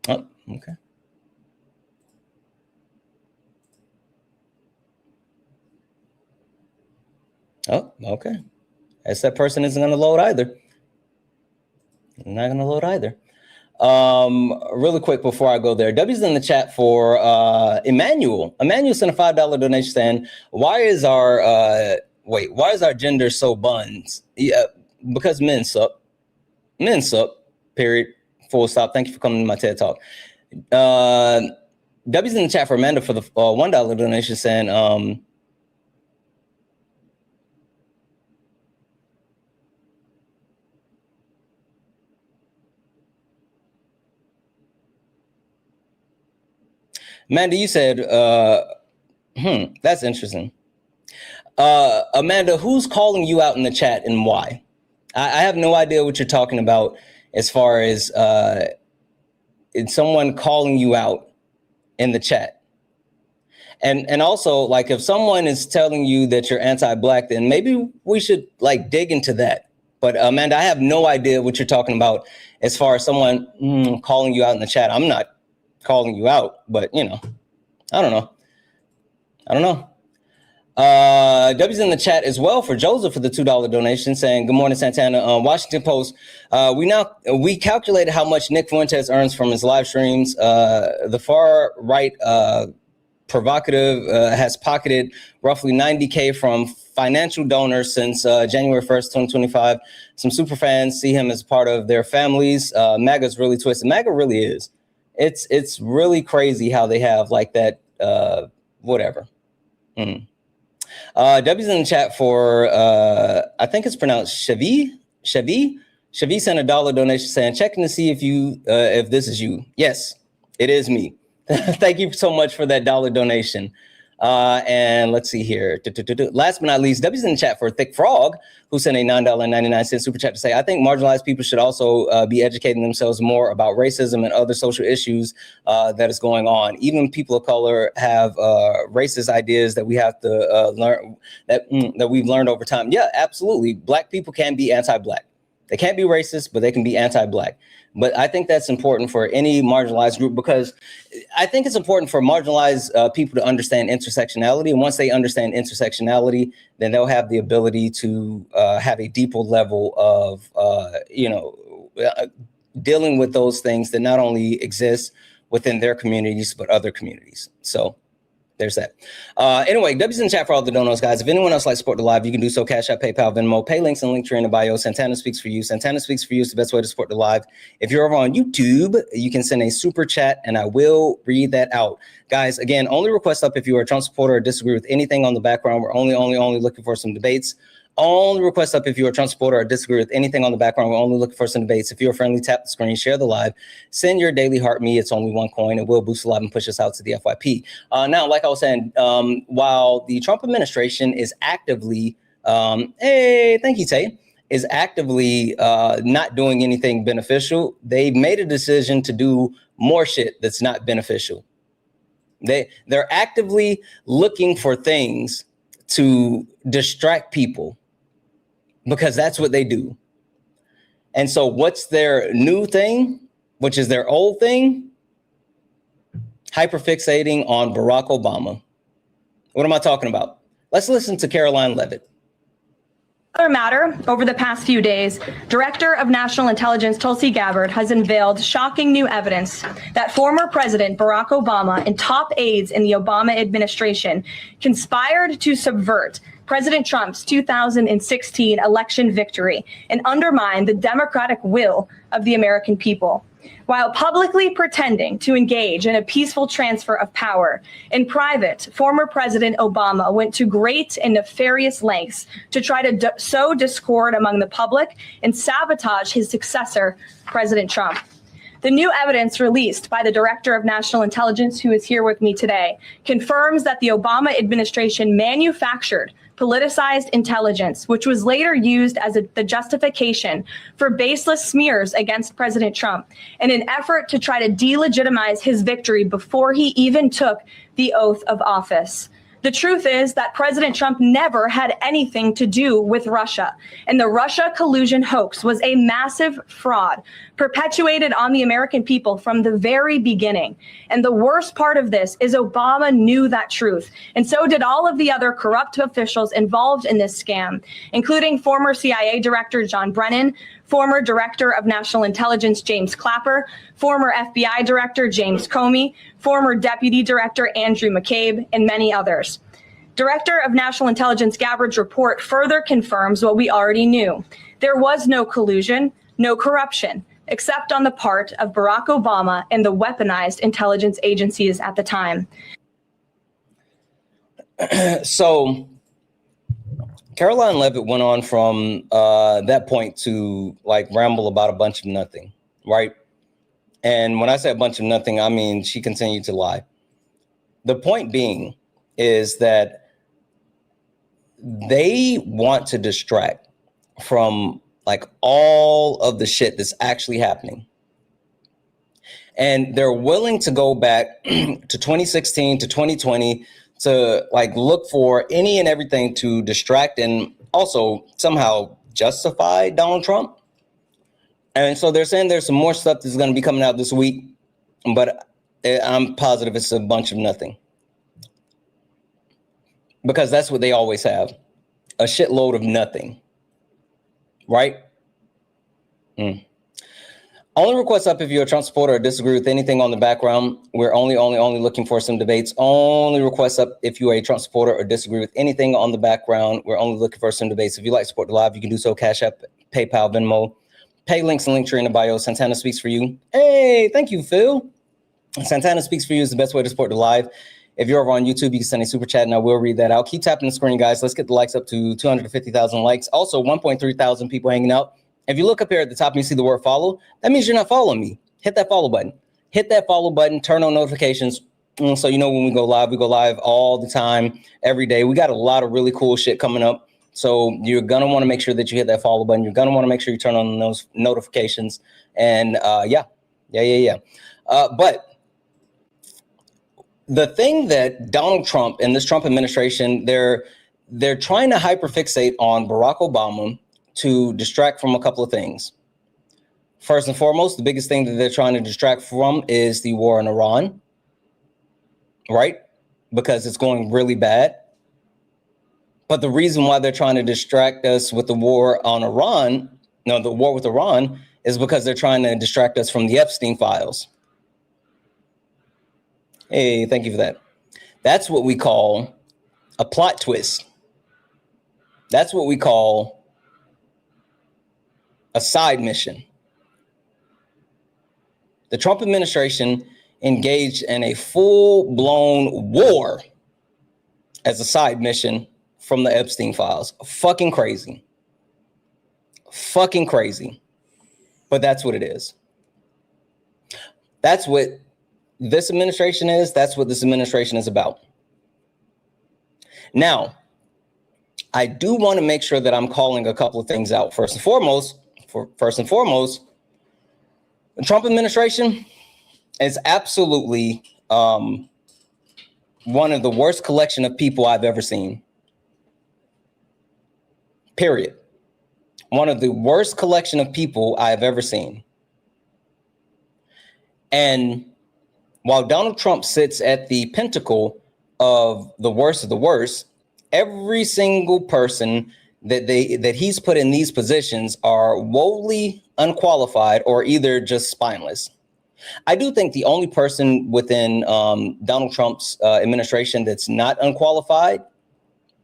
Oh, okay. Oh, okay. Guess that person isn't going to load either. Not going to load either. Really quick before I go there, W's in the chat for Emmanuel. Emmanuel sent a $5 donation saying, why is our gender so buns? Yeah, because men suck. Men suck, period, full stop. Thank you for coming to my TED Talk. W's in the chat for Amanda for the $1 donation saying, Amanda, you said, that's interesting. Amanda, who's calling you out in the chat and why? I have no idea what you're talking about as far as it's someone calling you out in the chat. And also, like, if someone is telling you that you're anti-Black, then maybe we should, like, dig into that. But Amanda, I have no idea what you're talking about as far as someone calling you out in the chat. I'm not calling you out, but I don't know. W's in the chat as well for Joseph for the $2 donation saying, good morning, Santana. Washington Post, we calculated how much Nick Fuentes earns from his live streams. The far right provocative has pocketed roughly $90K from financial donors since January 1st, 2025. Some super fans see him as part of their families. MAGA's really twisted. MAGA really is. It's really crazy how they have like that, whatever. W's in the chat for, I think it's pronounced Chevi. Chevi sent a $1 donation saying, checking to see if this is you. Yes, it is me. Thank you so much for that $1 donation. And let's see here. Last but not least, W's in the chat for Thick Frog, who sent a $9.99 super chat to say, I think marginalized people should also be educating themselves more about racism and other social issues that is going on. Even people of color have racist ideas that we have to learn, that we've learned over time. Yeah, absolutely. Black people can be anti-Black. They can't be racist, but they can be anti-Black. But I think that's important for any marginalized group, because I think it's important for marginalized people to understand intersectionality. And once they understand intersectionality, then they'll have the ability to have a deeper level of, dealing with those things that not only exist within their communities, but other communities. So there's that. Anyway, W's in the chat for all the donos, guys. If anyone else likes to support the live, you can do so. Cash App, PayPal, Venmo, pay links and Linktree in the bio. Santana Speaks for You. Santana Speaks for You is the best way to support the live. If you're over on YouTube, you can send a super chat and I will read that out. Guys, again, only request up if you are a Trump supporter or disagree with anything on the background. We're only looking for some debates. Only request up if you're a Trump supporter or disagree with anything on the background. We're only looking for some debates. If you're friendly, tap the screen, share the live, send your daily heart me. It's only one coin. It will boost the live and push us out to the FYP. Now, like I was saying, while the Trump administration is actively, hey, thank you, Tay, is actively not doing anything beneficial, they've made a decision to do more shit that's not beneficial. They're actively looking for things to distract people, because that's what they do. And so what's their new thing, which is their old thing? Hyperfixating on Barack Obama. What am I talking about? Let's listen to Caroline Levitt. Other matter, over the past few days, Director of National Intelligence Tulsi Gabbard has unveiled shocking new evidence that former President Barack Obama and top aides in the Obama administration conspired to subvert President Trump's 2016 election victory and undermine the democratic will of the American people. While publicly pretending to engage in a peaceful transfer of power, in private, former President Obama went to great and nefarious lengths to try to sow discord among the public and sabotage his successor, President Trump. The new evidence released by the Director of National Intelligence, who is here with me today, confirms that the Obama administration manufactured politicized intelligence, which was later used as the justification for baseless smears against President Trump in an effort to try to delegitimize his victory before he even took the oath of office. The truth is that President Trump never had anything to do with Russia, and the Russia collusion hoax was a massive fraud perpetuated on the American people from the very beginning. And the worst part of this is Obama knew that truth, and so did all of the other corrupt officials involved in this scam, including former CIA Director John Brennan, former Director of National Intelligence James Clapper, former FBI Director James Comey, former Deputy Director Andrew McCabe, and many others. Director of National Intelligence Gabbard's report further confirms what we already knew. There was no collusion, no corruption, except on the part of Barack Obama and the weaponized intelligence agencies at the time. So Caroline Levitt went on from that point to like ramble about a bunch of nothing, right? And when I say a bunch of nothing, I mean she continued to lie. The point being is that they want to distract from like all of the shit that's actually happening. And they're willing to go back to 2016 to 2020 to like look for any and everything to distract and also somehow justify Donald Trump. And so they're saying there's some more stuff that's going to be coming out this week, but I'm positive it's a bunch of nothing. Because that's what they always have, a shitload of nothing, right? Only request up if you're a Trump supporter or disagree with anything on the background. We're only looking for some debates. Only request up if you are a Trump supporter or disagree with anything on the background. We're only looking for some debates. If you like to support the live, you can do so. Cash App, PayPal, Venmo, pay links and Linktree in the bio. Santana speaks for you. Hey, thank you, Phil. Santana speaks for you is the best way to support the live. If you're over on YouTube, you can send a super chat and I will read that out. Keep tapping the screen, guys. Let's get the likes up to 250,000 likes. Also, 1.3 thousand people hanging out. If you look up here at the top and you see the word follow, that means you're not following me. Hit that follow button. Hit that follow button. Turn on notifications. So you know when we go live all the time, every day. We got a lot of really cool shit coming up. So you're going to want to make sure that you hit that follow button. You're going to want to make sure you turn on those notifications. And yeah. But the thing that Donald Trump and this Trump administration, they're trying to hyperfixate on Barack Obama to distract from a couple of things. First and foremost, the biggest thing that they're trying to distract from is the war in Iran, right? Because it's going really bad. But the reason why they're trying to distract us with the war on Iran, the war with Iran, is because they're trying to distract us from the Epstein files. Hey, thank you for that. That's what we call a plot twist. That's what we call a side mission. The Trump administration engaged in a full-blown war as a side mission from the Epstein files. Fucking crazy. Fucking crazy. But that's what it is. That's what this administration is. That's what this administration is about. Now, I do want to make sure that I'm calling a couple of things out. First and foremost, the Trump administration is absolutely one of the worst collection of people I've ever seen. Period. One of the worst collection of people I have ever seen. And while Donald Trump sits at the pinnacle of the worst, every single person that he's put in these positions are woefully unqualified or either just spineless. I do think the only person within Donald Trump's administration that's not unqualified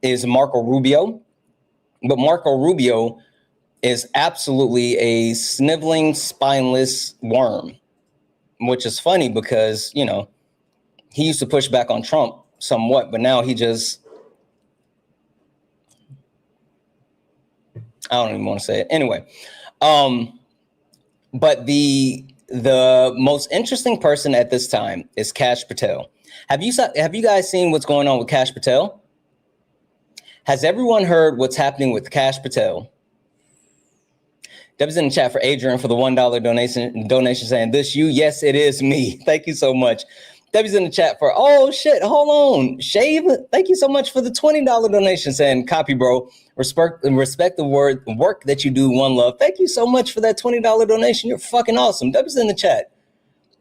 is Marco Rubio. But Marco Rubio is absolutely a sniveling, spineless worm. Which is funny because, you know, he used to push back on Trump somewhat, but now he just, I don't even want to say it. Anyway, but the most interesting person at this time is Kash Patel. Have you guys seen what's going on with Kash Patel? Has everyone heard what's happening with Kash Patel? Debbie's in the chat for Adrian for the $1 donation saying, this you? Yes, it is me. Thank you so much. Debbie's in the chat for, oh shit, hold on. Shave, thank you so much for the $20 donation saying, copy, bro. Respect the work that you do, one love. Thank you so much for that $20 donation. You're fucking awesome. Debbie's in the chat.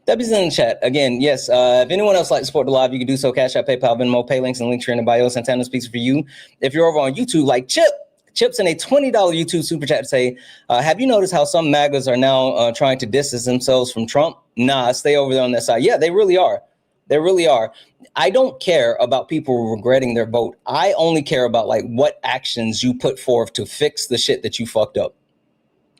Debbie's in the chat. Again, yes, if anyone else like to support the live, you can do so. Cash App, PayPal, Venmo, pay links, and links are in the bio. Santana speaks for you. If you're over on YouTube, like Chip's in a $20 YouTube super chat to say, have you noticed how some MAGAs are now trying to distance themselves from Trump? Nah, stay over there on that side. Yeah, they really are. They really are. I don't care about people regretting their vote. I only care about like what actions you put forth to fix the shit that you fucked up.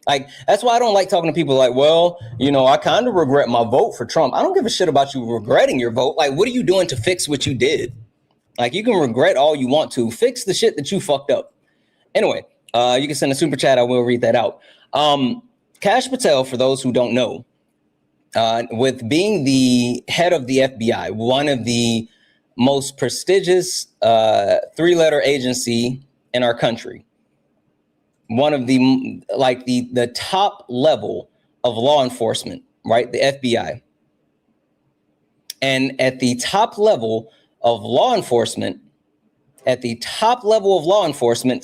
Like, that's why I don't like talking to people like, well, you know, I kind of regret my vote for Trump. I don't give a shit about you regretting your vote. Like, what are you doing to fix what you did? Like, you can regret all you want to. Fix the shit that you fucked up. Anyway, you can send a super chat. I will read that out. Kash Patel, for those who don't know, with being the head of the FBI, one of the most prestigious three-letter agency in our country, one of the top level of law enforcement, right? The FBI. And at the top level of law enforcement,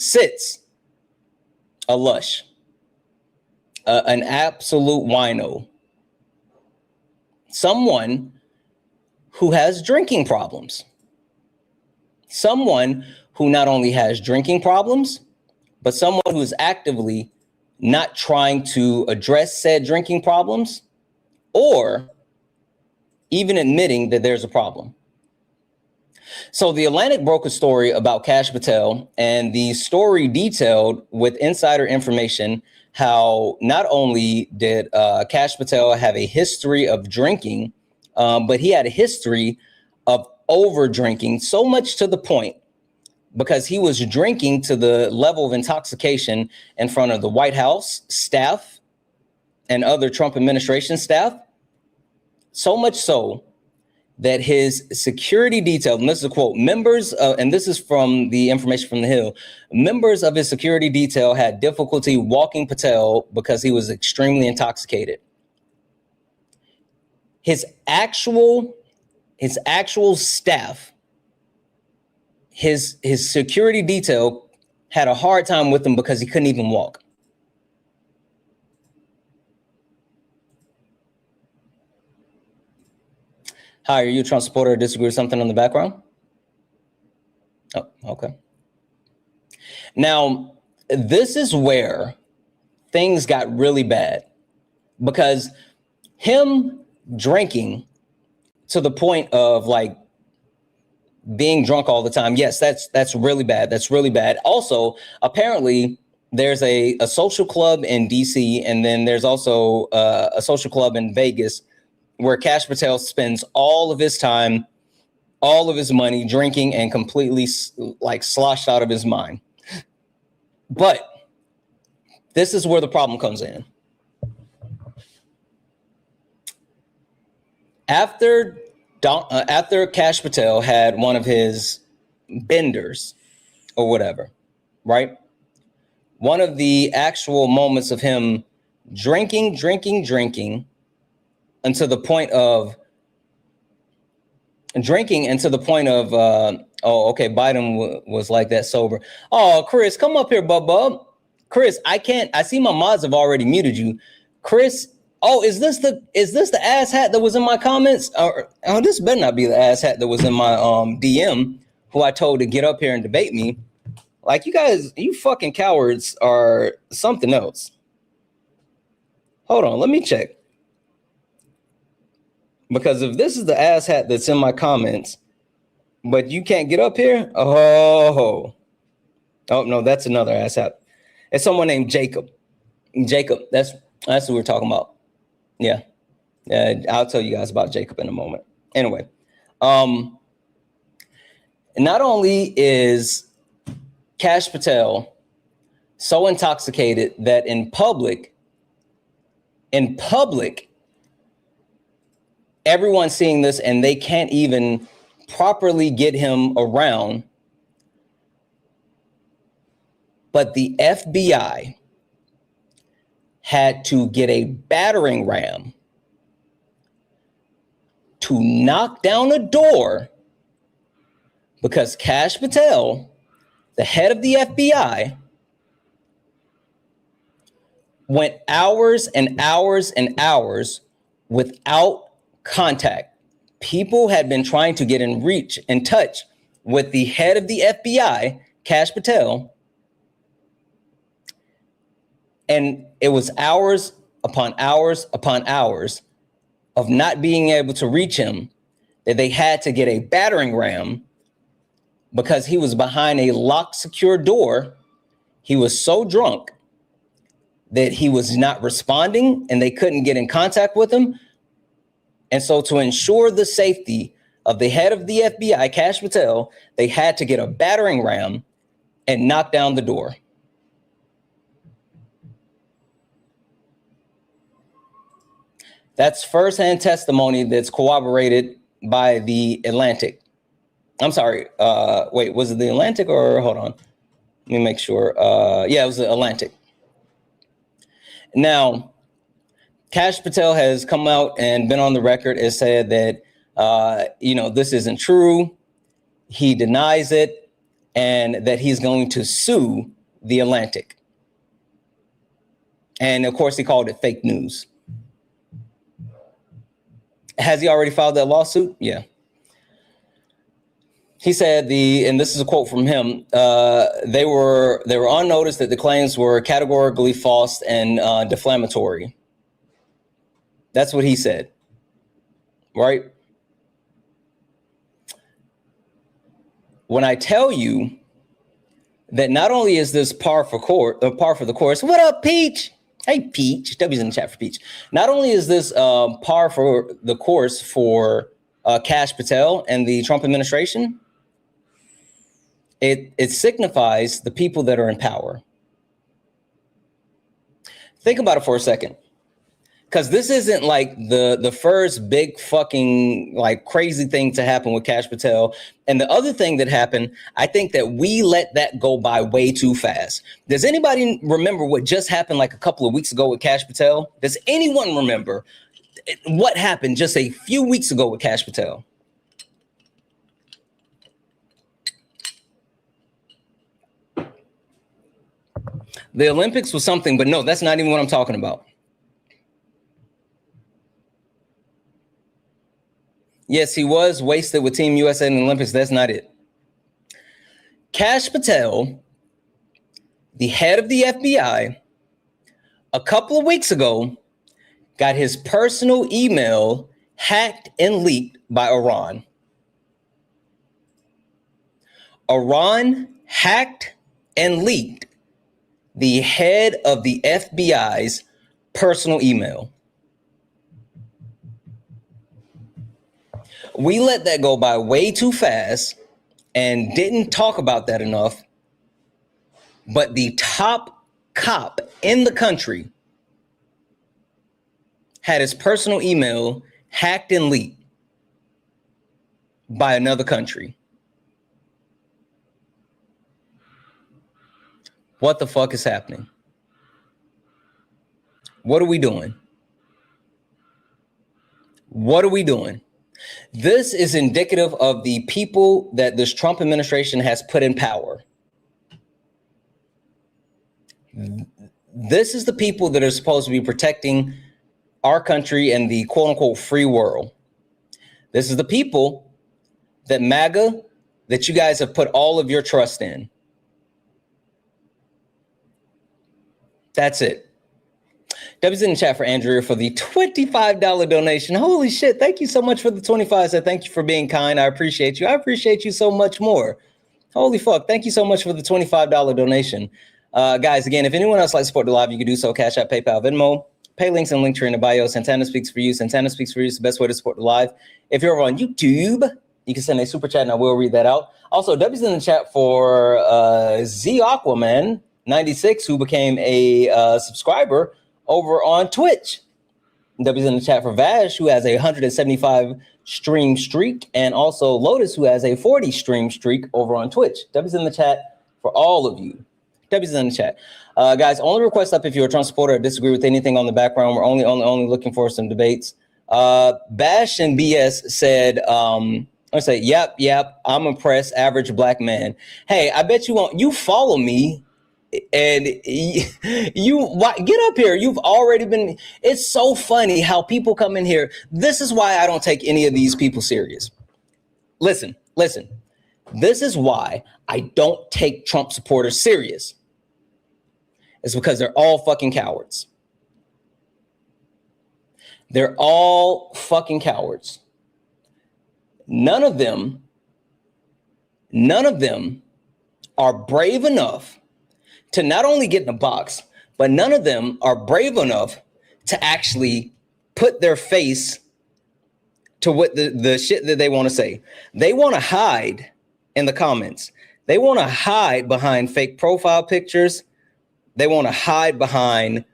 sits a lush, an absolute wino, someone who has drinking problems, someone who not only has drinking problems, but someone who is actively not trying to address said drinking problems or even admitting that there's a problem. So the Atlantic broke a story about Kash Patel, and the story detailed with insider information how not only did Kash Patel have a history of drinking, but he had a history of over drinking, so much to the point because he was drinking to the level of intoxication in front of the White House staff and other Trump administration staff. So much so that his security detail, and this is a quote, and this is from the information from the Hill, members of his security detail had difficulty walking Patel because he was extremely intoxicated. His actual staff, his security detail had a hard time with him because he couldn't even walk. Hi, are you a Trump supporter or disagree with something on the background? Oh, okay. Now, this is where things got really bad because him drinking to the point of like being drunk all the time. Yes, that's really bad. That's really bad. Also, apparently there's a social club in DC, and then there's also a social club in Vegas where Kash Patel spends all of his time, all of his money drinking and completely like sloshed out of his mind. But this is where the problem comes in. After Kash Patel had one of his benders or whatever, right? One of the actual moments of him drinking, and to the point of oh, okay, Biden was like that sober. Oh, Chris, come up here, bub. Chris, I see my mods have already muted you. Chris, oh, is this the ass hat that was in my comments? Oh, this better not be the ass hat that was in my DM, who I told to get up here and debate me. Like, you guys, you fucking cowards are something else. Hold on, let me check. Because if this is the ass hat that's in my comments, but you can't get up here, oh no, that's another ass hat. It's someone named Jacob. That's who we're talking about. Yeah, I'll tell you guys about Jacob in a moment. Anyway, not only is Kash Patel so intoxicated that in public, everyone's seeing this and they can't even properly get him around. But the FBI had to get a battering ram to knock down a door because Kash Patel, the head of the FBI, went hours and hours and hours without contact. People had been trying to get in touch with the head of the FBI, Kash Patel, and it was hours upon hours upon hours of not being able to reach him that they had to get a battering ram because he was behind a locked, secure door. He was so drunk that he was not responding and they couldn't get in contact with him. And so to ensure the safety of the head of the FBI, Kash Patel, they had to get a battering ram and knock down the door. That's firsthand testimony that's corroborated by the Atlantic. I'm sorry. Wait, was it the Atlantic or hold on? Let me make sure. Yeah, it was the Atlantic. Now, Kash Patel has come out and been on the record and said that, this isn't true. He denies it and that he's going to sue the Atlantic. And of course, he called it fake news. Has he already filed that lawsuit? Yeah. He said and this is a quote from him, they were on notice that the claims were categorically false and defamatory. That's what he said, right? When I tell you that not only is this par for the course, what up, Peach? Hey, Peach. W's in the chat for Peach. Not only is this par for the course for Kash Patel and the Trump administration, it signifies the people that are in power. Think about it for a second. Because this isn't like the first big fucking like crazy thing to happen with Kash Patel. And the other thing that happened, I think that we let that go by way too fast. Does anybody remember what just happened like a couple of weeks ago with Kash Patel? Does anyone remember what happened just a few weeks ago with Kash Patel? The Olympics was something, but no, that's not even what I'm talking about. Yes, he was wasted with Team USA in the Olympics. That's not it. Kash Patel, the head of the FBI, a couple of weeks ago, got his personal email hacked and leaked by Iran. Iran hacked and leaked the head of the FBI's personal email. We let that go by way too fast and didn't talk about that enough. But the top cop in the country had his personal email hacked and leaked by another country. What the fuck is happening? What are we doing? What are we doing? This is indicative of the people that this Trump administration has put in power. This is the people that are supposed to be protecting our country and the quote unquote free world. This is the people that MAGA, that you guys have put all of your trust in. That's it. W's in the chat for Andrea for the $25 donation. Holy shit. Thank you so much for the 25. So thank you for being kind. I appreciate you. I appreciate you so much more. Holy fuck. Thank you so much for the $25 donation. Guys, again, if anyone else likes to support the live, you can do so. Cash App, PayPal, Venmo. Pay links and link tree in the bio. Santana Speaks for You. Santana Speaks for You is the best way to support the live. If you're over on YouTube, you can send a super chat and I will read that out. Also, W's in the chat for Z Aquaman 96, who became a subscriber over on Twitch. W's in the chat for Vash, who has a 175 stream streak, and also Lotus, who has a 40 stream streak over on Twitch. W's in the chat for all of you. W's in the chat. Guys, only request up if you're a Trump supporter or disagree with anything on the background. We're only looking for some debates. Bash and BS said, I say, yep, I'm impressed, average black man. Hey, I bet you won't. You follow me, and you get up here. You've already been. It's so funny how people come in here. This is why I don't take any of these people serious. Listen. This is why I don't take Trump supporters serious. It's because they're all fucking cowards. They're all fucking cowards. None of them are brave enough to not only get in the box, but none of them are brave enough to actually put their face to what the shit that they want to say. They want to hide in the comments. They want to hide behind fake profile pictures. They want to hide behind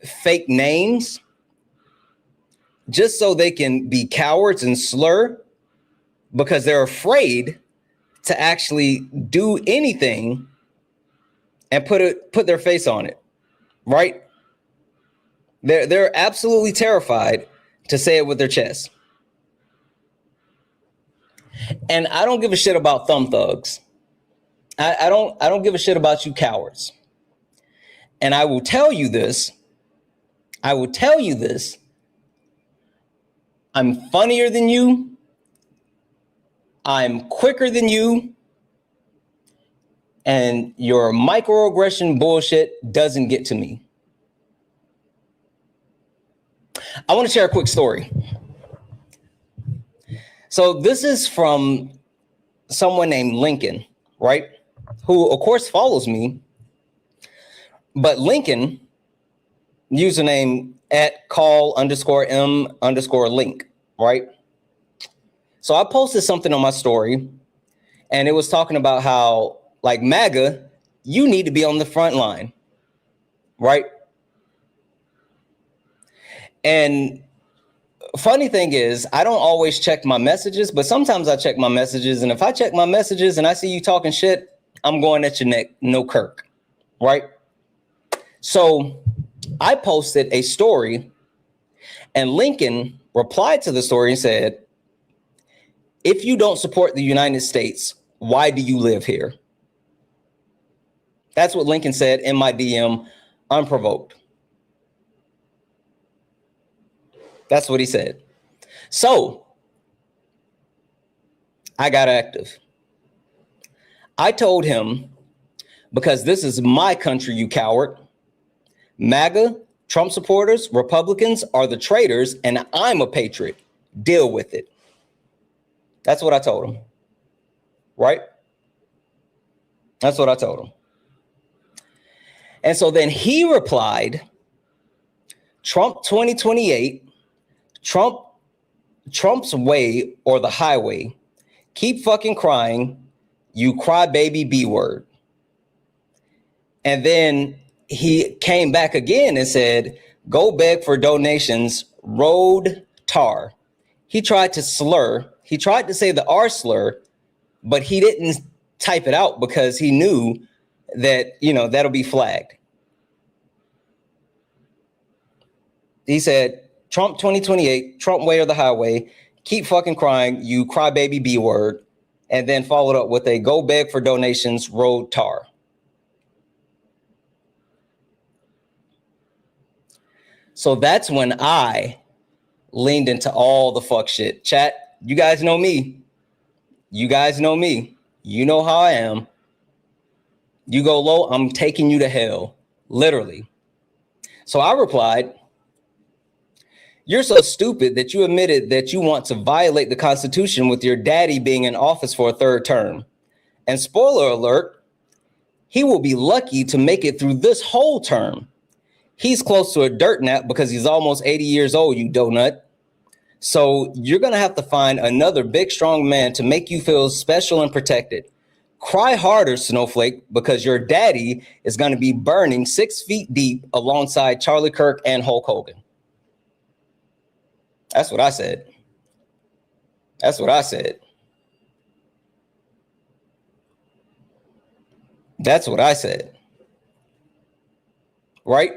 fake names just so they can be cowards and slur, because they're afraid to actually do anything and put their face on it, right? They're absolutely terrified to say it with their chest. And I don't give a shit about thumb thugs. I don't give a shit about you cowards. And I will tell you this. I'm funnier than you. I'm quicker than you. And your microaggression bullshit doesn't get to me. I want to share a quick story. So this is from someone named Lincoln, right? Who, of course, follows me. But Lincoln, username @call_m_link, right? So I posted something on my story, and it was talking about how, like, MAGA, you need to be on the front line, right? And funny thing is, I don't always check my messages, but sometimes I check my messages. And if I check my messages and I see you talking shit, I'm going at your neck, no Kirk, right? So I posted a story, and Lincoln replied to the story and said, if you don't support the United States, why do you live here? That's what Lincoln said in my DM, unprovoked. That's what he said. So I got active. I told him, because this is my country, you coward. MAGA, Trump supporters, Republicans are the traitors, and I'm a patriot. Deal with it. That's what I told him. Right? That's what I told him. And so then he replied, Trump 2028, Trump's way or the highway. Keep fucking crying, you crybaby B word. And then he came back again and said, go beg for donations, road tar. He tried to slur. He tried to say the R slur, but he didn't type it out because he knew that, that'll be flagged. He said, Trump 2028, Trump way or the highway, keep fucking crying, you crybaby B word, and then followed up with a go beg for donations, road tar. So that's when I leaned into all the fuck shit. Chat, you guys know me. You guys know me. You know how I am. You go low, I'm taking you to hell. Literally. So I replied, you're so stupid that you admitted that you want to violate the Constitution with your daddy being in office for a third term. And spoiler alert, he will be lucky to make it through this whole term. He's close to a dirt nap because he's almost 80 years old, you donut. So you're going to have to find another big, strong man to make you feel special and protected. Cry harder, Snowflake, because your daddy is going to be burning 6 feet deep alongside Charlie Kirk and Hulk Hogan. That's what I said. That's what I said. That's what I said. Right?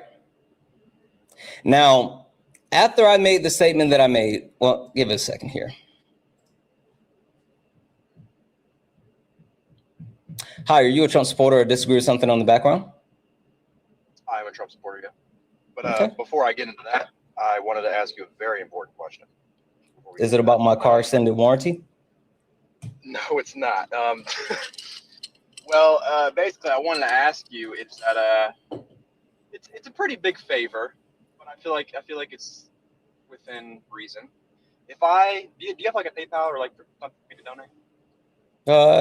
Now, After I made the statement that I made, well, give it a second here. Hi, are you a Trump supporter or disagree with something on the background? I'm a Trump supporter, yeah. But Okay. before I get into that, I wanted to ask you a very important question. Is it about my car extended warranty? No, it's not. Well, basically, I wanted to ask you. It's that it's a pretty big favor, but I feel like it's within reason. If do you have like a PayPal or like something for me to donate?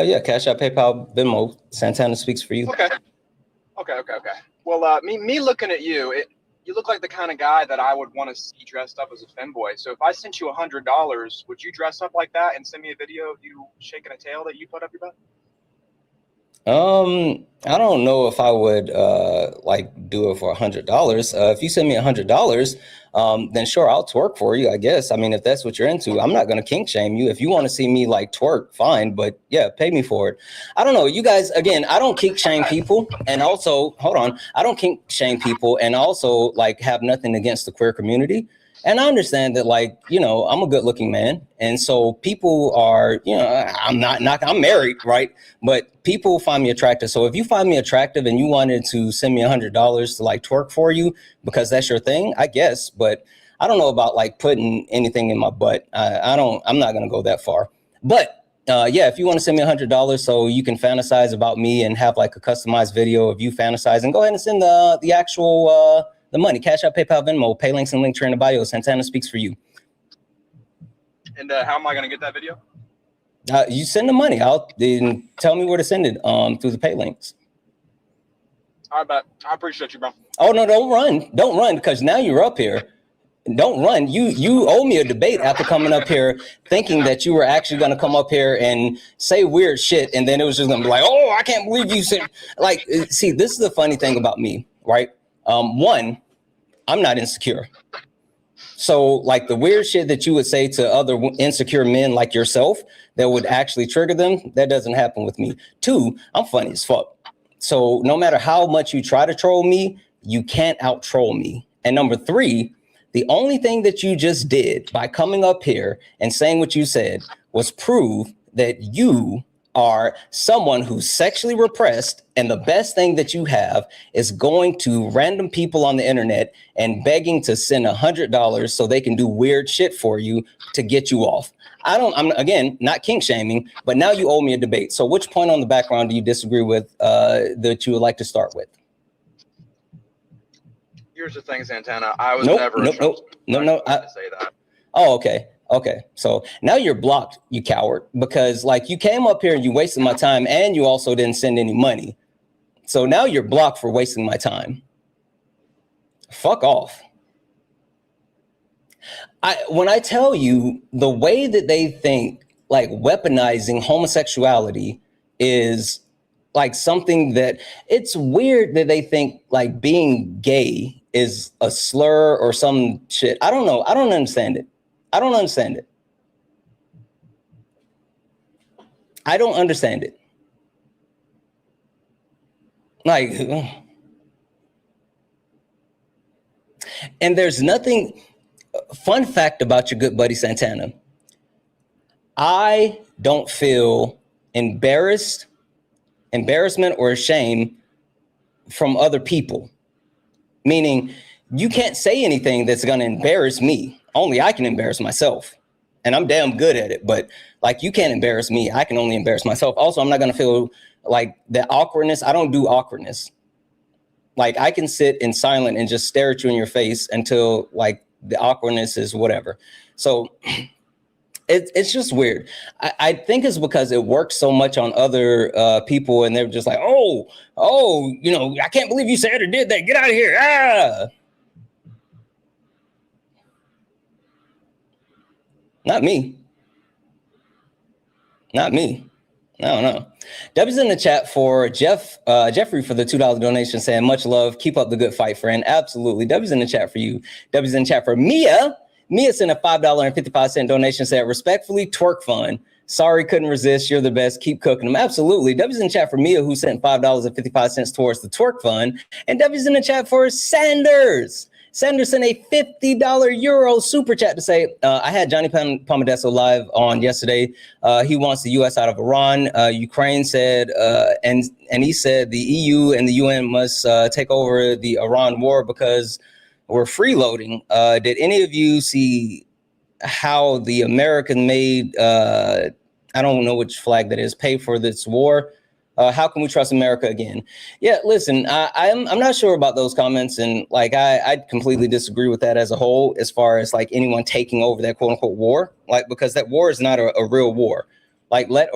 Yeah, Cash App, PayPal, Venmo. Santana speaks for you. Okay. Well, me looking at you, you look like the kind of guy that I would want to see dressed up as a femboy. So if I sent you $100, would you dress up like that and send me a video of you shaking a tail that you put up your butt? I don't know if I would like do it for $100. If you send me $100, then sure, I'll twerk for you, I guess. I mean, if that's what you're into, I'm not gonna kink shame you. If you want to see me like twerk, fine, but yeah, pay me for it. I don't know, you guys. Again, I don't kink shame people, and also I don't kink shame people, and also like have nothing against the queer community. And I understand that, like, you know, I'm a good looking man. And so people are, you know, I'm married, right? But people find me attractive. So if you find me attractive and you wanted to send me $100 to like twerk for you because that's your thing, I guess. But I don't know about like putting anything in my butt. I'm not going to go that far. But yeah, if you want to send me $100 so you can fantasize about me and have like a customized video of you fantasizing, go ahead and send the actual the money. Cash App, PayPal, Venmo, pay links and link in the bio. Santana speaks for you. And how am I going to get that video? You send the money. Then tell me where to send it through the pay links. All right, bet. I appreciate you, bro. Oh, no, don't run because now you're up here. Don't run. You owe me a debate after coming up here thinking that you were actually going to come up here and say weird shit. And then it was just going to be like, oh, I can't believe you said, like, see, this is the funny thing about me, right? One, I'm not insecure. So like the weird shit that you would say to other insecure men like yourself that would actually trigger them, that doesn't happen with me. Two, I'm funny as fuck. So no matter how much you try to troll me, you can't out troll me. And number three, the only thing that you just did by coming up here and saying what you said was prove that you are someone who's sexually repressed, and the best thing that you have is going to random people on the internet and begging to send $100 so they can do weird shit for you to get you off. I'm again not kink shaming, but now you owe me a debate. So which point on the background do you disagree with that you would like to start with? Here's the thing, Santana. I was never no. to say that. Oh, okay. So now you're blocked, you coward, because like you came up here and you wasted my time and you also didn't send any money. So now you're blocked for wasting my time. Fuck off. When I tell you the way that they think like weaponizing homosexuality is like something that it's weird that they think like being gay is a slur or some shit. I don't know. I don't understand it. I don't understand it. I don't understand it. Like, and there's nothing, fun fact about your good buddy Santana. I don't feel embarrassment or shame from other people. Meaning you can't say anything that's going to embarrass me. Only I can embarrass myself, and I'm damn good at it. But like, you can't embarrass me. I can only embarrass myself. Also, I'm not going to feel like the awkwardness. I don't do awkwardness. Like I can sit in silent and just stare at you in your face until like the awkwardness is whatever. So it's just weird. I think it's because it works so much on other people, and they're just like, oh, you know, I can't believe you said or did that. Get out of here. Ah. Not me. Not me. No. W's in the chat for Jeffrey for the $2 donation saying much love. Keep up the good fight, friend. Absolutely. W's in the chat for you. W's in the chat for Mia. Mia sent a $5.55 donation saying respectfully twerk fun. Sorry, couldn't resist. You're the best. Keep cooking them. Absolutely. W's in the chat for Mia who sent $5.55 towards the twerk fund. And W's in the chat for Sanders. Sanderson, a $50 Euro super chat to say, I had Johnny Pomadesso live on yesterday. He wants the U.S. out of Iran. Ukraine said, and he said the EU and the UN must take over the Iran war because we're freeloading. Did any of you see how the American made, I don't know which flag that is, pay for this war? How can we trust America again? Yeah, listen, I'm not sure about those comments, and like I completely disagree with that as a whole, as far as like anyone taking over that quote unquote war, like because that war is not a real war. Like let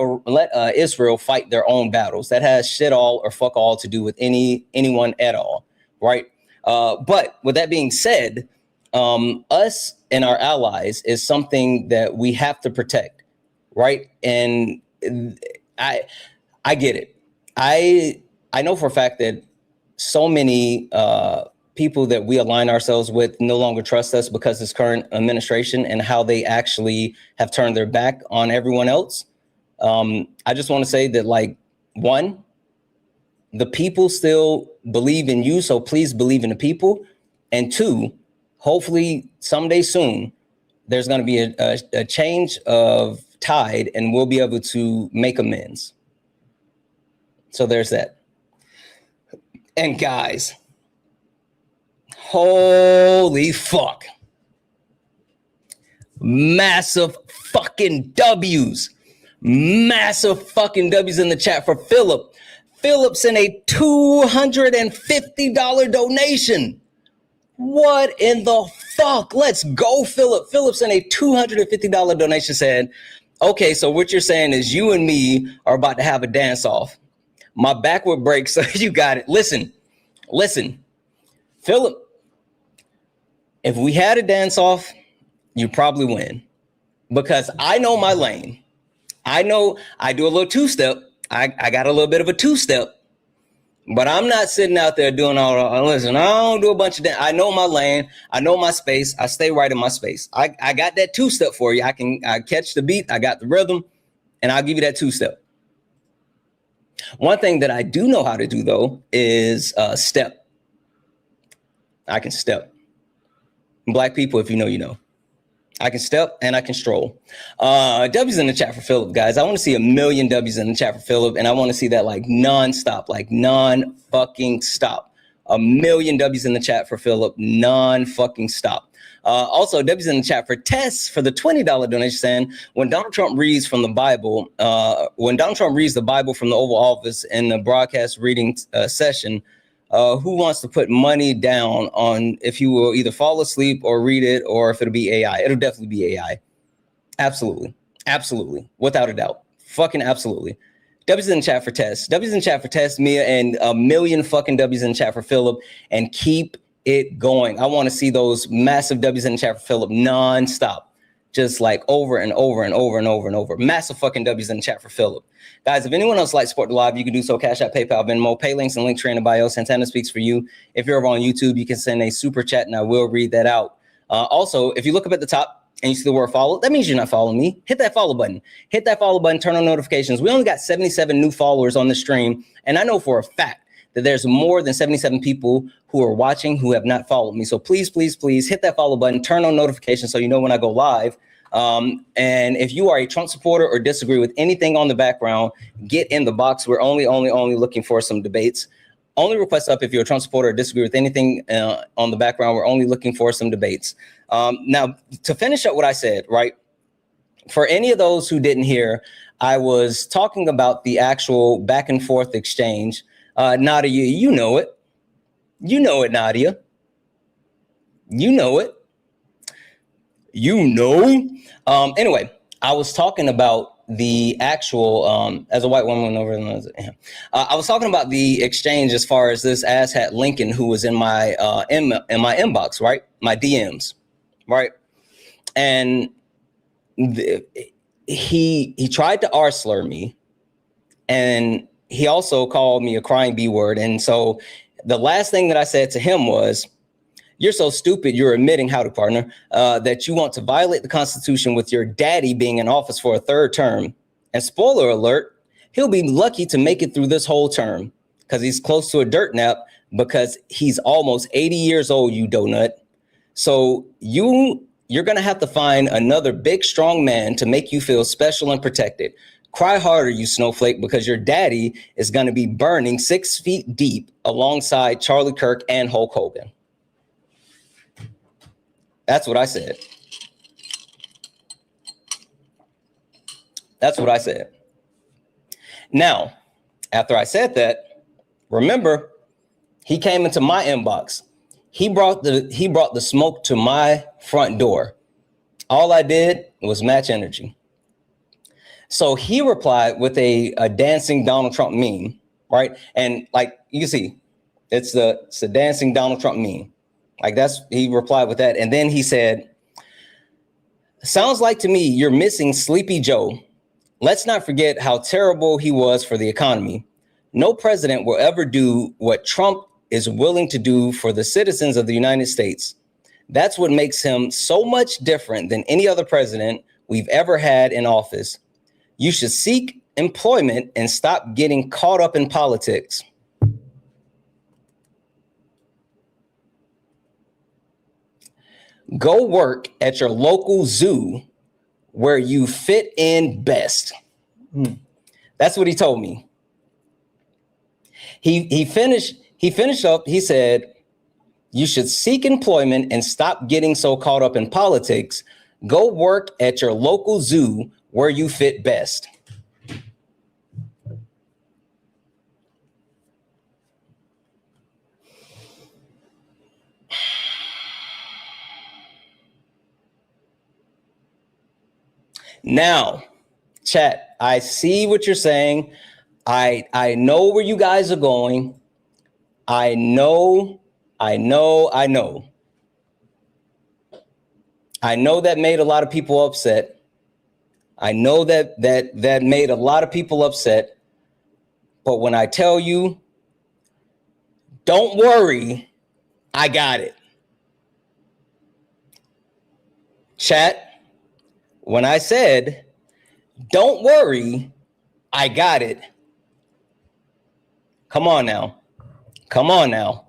Israel fight their own battles. That has shit all or fuck all to do with anyone at all, right? But with that being said, us and our allies is something that we have to protect, right? And I get it. I know for a fact that so many people that we align ourselves with no longer trust us because this current administration and how they actually have turned their back on everyone else. I just want to say that, like, one, the people still believe in you, so please believe in the people. And two, hopefully someday soon, there's going to be a change of tide and we'll be able to make amends. So there's that. And guys, holy fuck. Massive fucking W's. Massive fucking W's in the chat for Philip. Philip sent a $250 donation. What in the fuck? Let's go, Philip. Philip sent a $250 donation, said, okay, so what you're saying is you and me are about to have a dance off. My back would break, so you got it. Listen, Philip, if we had a dance off, you probably win, because I know my lane. I know I do a little two-step. I got a little bit of a two-step, but I'm not sitting out there doing all. Listen, I don't do a bunch of. I know my lane. I know my space. I stay right in my space. I got that two-step for you. I catch the beat. I got the rhythm, and I'll give you that two-step. One thing that I do know how to do, though, is step. I can step. Black people, if you know, you know. I can step and I can stroll. W's in the chat for Philip, guys. I want to see 1 million W's in the chat for Philip, and I want to see that like non-stop, like non-fucking stop. 1 million W's in the chat for Philip, non-fucking stop. Also, W's in the chat for Tess for the $20 donation, saying, when Donald Trump reads from the Bible, when Donald Trump reads the Bible from the Oval Office in the broadcast reading session, who wants to put money down on if he will either fall asleep or read it, or if it'll be AI? It'll definitely be AI. Absolutely. Absolutely. Without a doubt. Fucking absolutely. W's in the chat for Tess. W's in the chat for Tess, Mia, and 1 million fucking W's in the chat for Philip. And keep it going. I want to see those massive W's in the chat for Philip nonstop. Just like over and over and over and over and over. Massive fucking W's in the chat for Philip. Guys, if anyone else likes Support the Live, you can do so. Cash App, PayPal, Venmo, pay links and Linktree in the bio. Santana speaks for you. If you're over on YouTube, you can send a super chat and I will read that out. Also, if you look up at the top and you see the word follow, that means you're not following me. Hit that follow button. Hit that follow button, turn on notifications. We only got 77 new followers on the stream. And I know for a fact that there's more than 77 people who are watching who have not followed me. So please, please, please hit that follow button, turn on notifications so you know when I go live. And if you are a Trump supporter or disagree with anything on the background, get in the box. We're only looking for some debates. Only request up if you're a Trump supporter or disagree with anything on the background. We're only looking for some debates. Now, to finish up what I said, right? For any of those who didn't hear, I was talking about the actual back and forth exchange. Nadia, you know it. You know it, Nadia. You know it. You know. Anyway, I was talking about the actual, as a white woman over there, I was talking about the exchange as far as this asshat Lincoln who was in my inbox, right? My DMs, right? And he tried to r-slur me, and he also called me a crying B word. And so the last thing that I said to him was, you're so stupid, you're admitting, howdy partner, that you want to violate the Constitution with your daddy being in office for a third term. And spoiler alert, he'll be lucky to make it through this whole term because he's close to a dirt nap because he's almost 80 years old, you donut. So you're going to have to find another big, strong man to make you feel special and protected. Cry harder, you snowflake, because your daddy is going to be burning 6 feet deep alongside Charlie Kirk and Hulk Hogan. That's what I said. That's what I said. Now, after I said that, remember, he came into my inbox. He brought the smoke to my front door. All I did was match energy. So he replied with a dancing Donald Trump meme, right? And like you can see, it's the dancing Donald Trump meme. Like he replied with that. And then he said, sounds like to me you're missing Sleepy Joe. Let's not forget how terrible he was for the economy. No president will ever do what Trump is willing to do for the citizens of the United States. That's what makes him so much different than any other president we've ever had in office. You should seek employment and stop getting caught up in politics. Go work at your local zoo where you fit in best. That's what he told me. He finished up, he said, you should seek employment and stop getting so caught up in politics. Go work at your local zoo where you fit best. Now, chat, I see what you're saying. I know where you guys are going. I know. I know that made a lot of people upset. I know that made a lot of people upset. But when I tell you, don't worry, I got it. Chat, when I said, don't worry, I got it. Come on now. Come on now.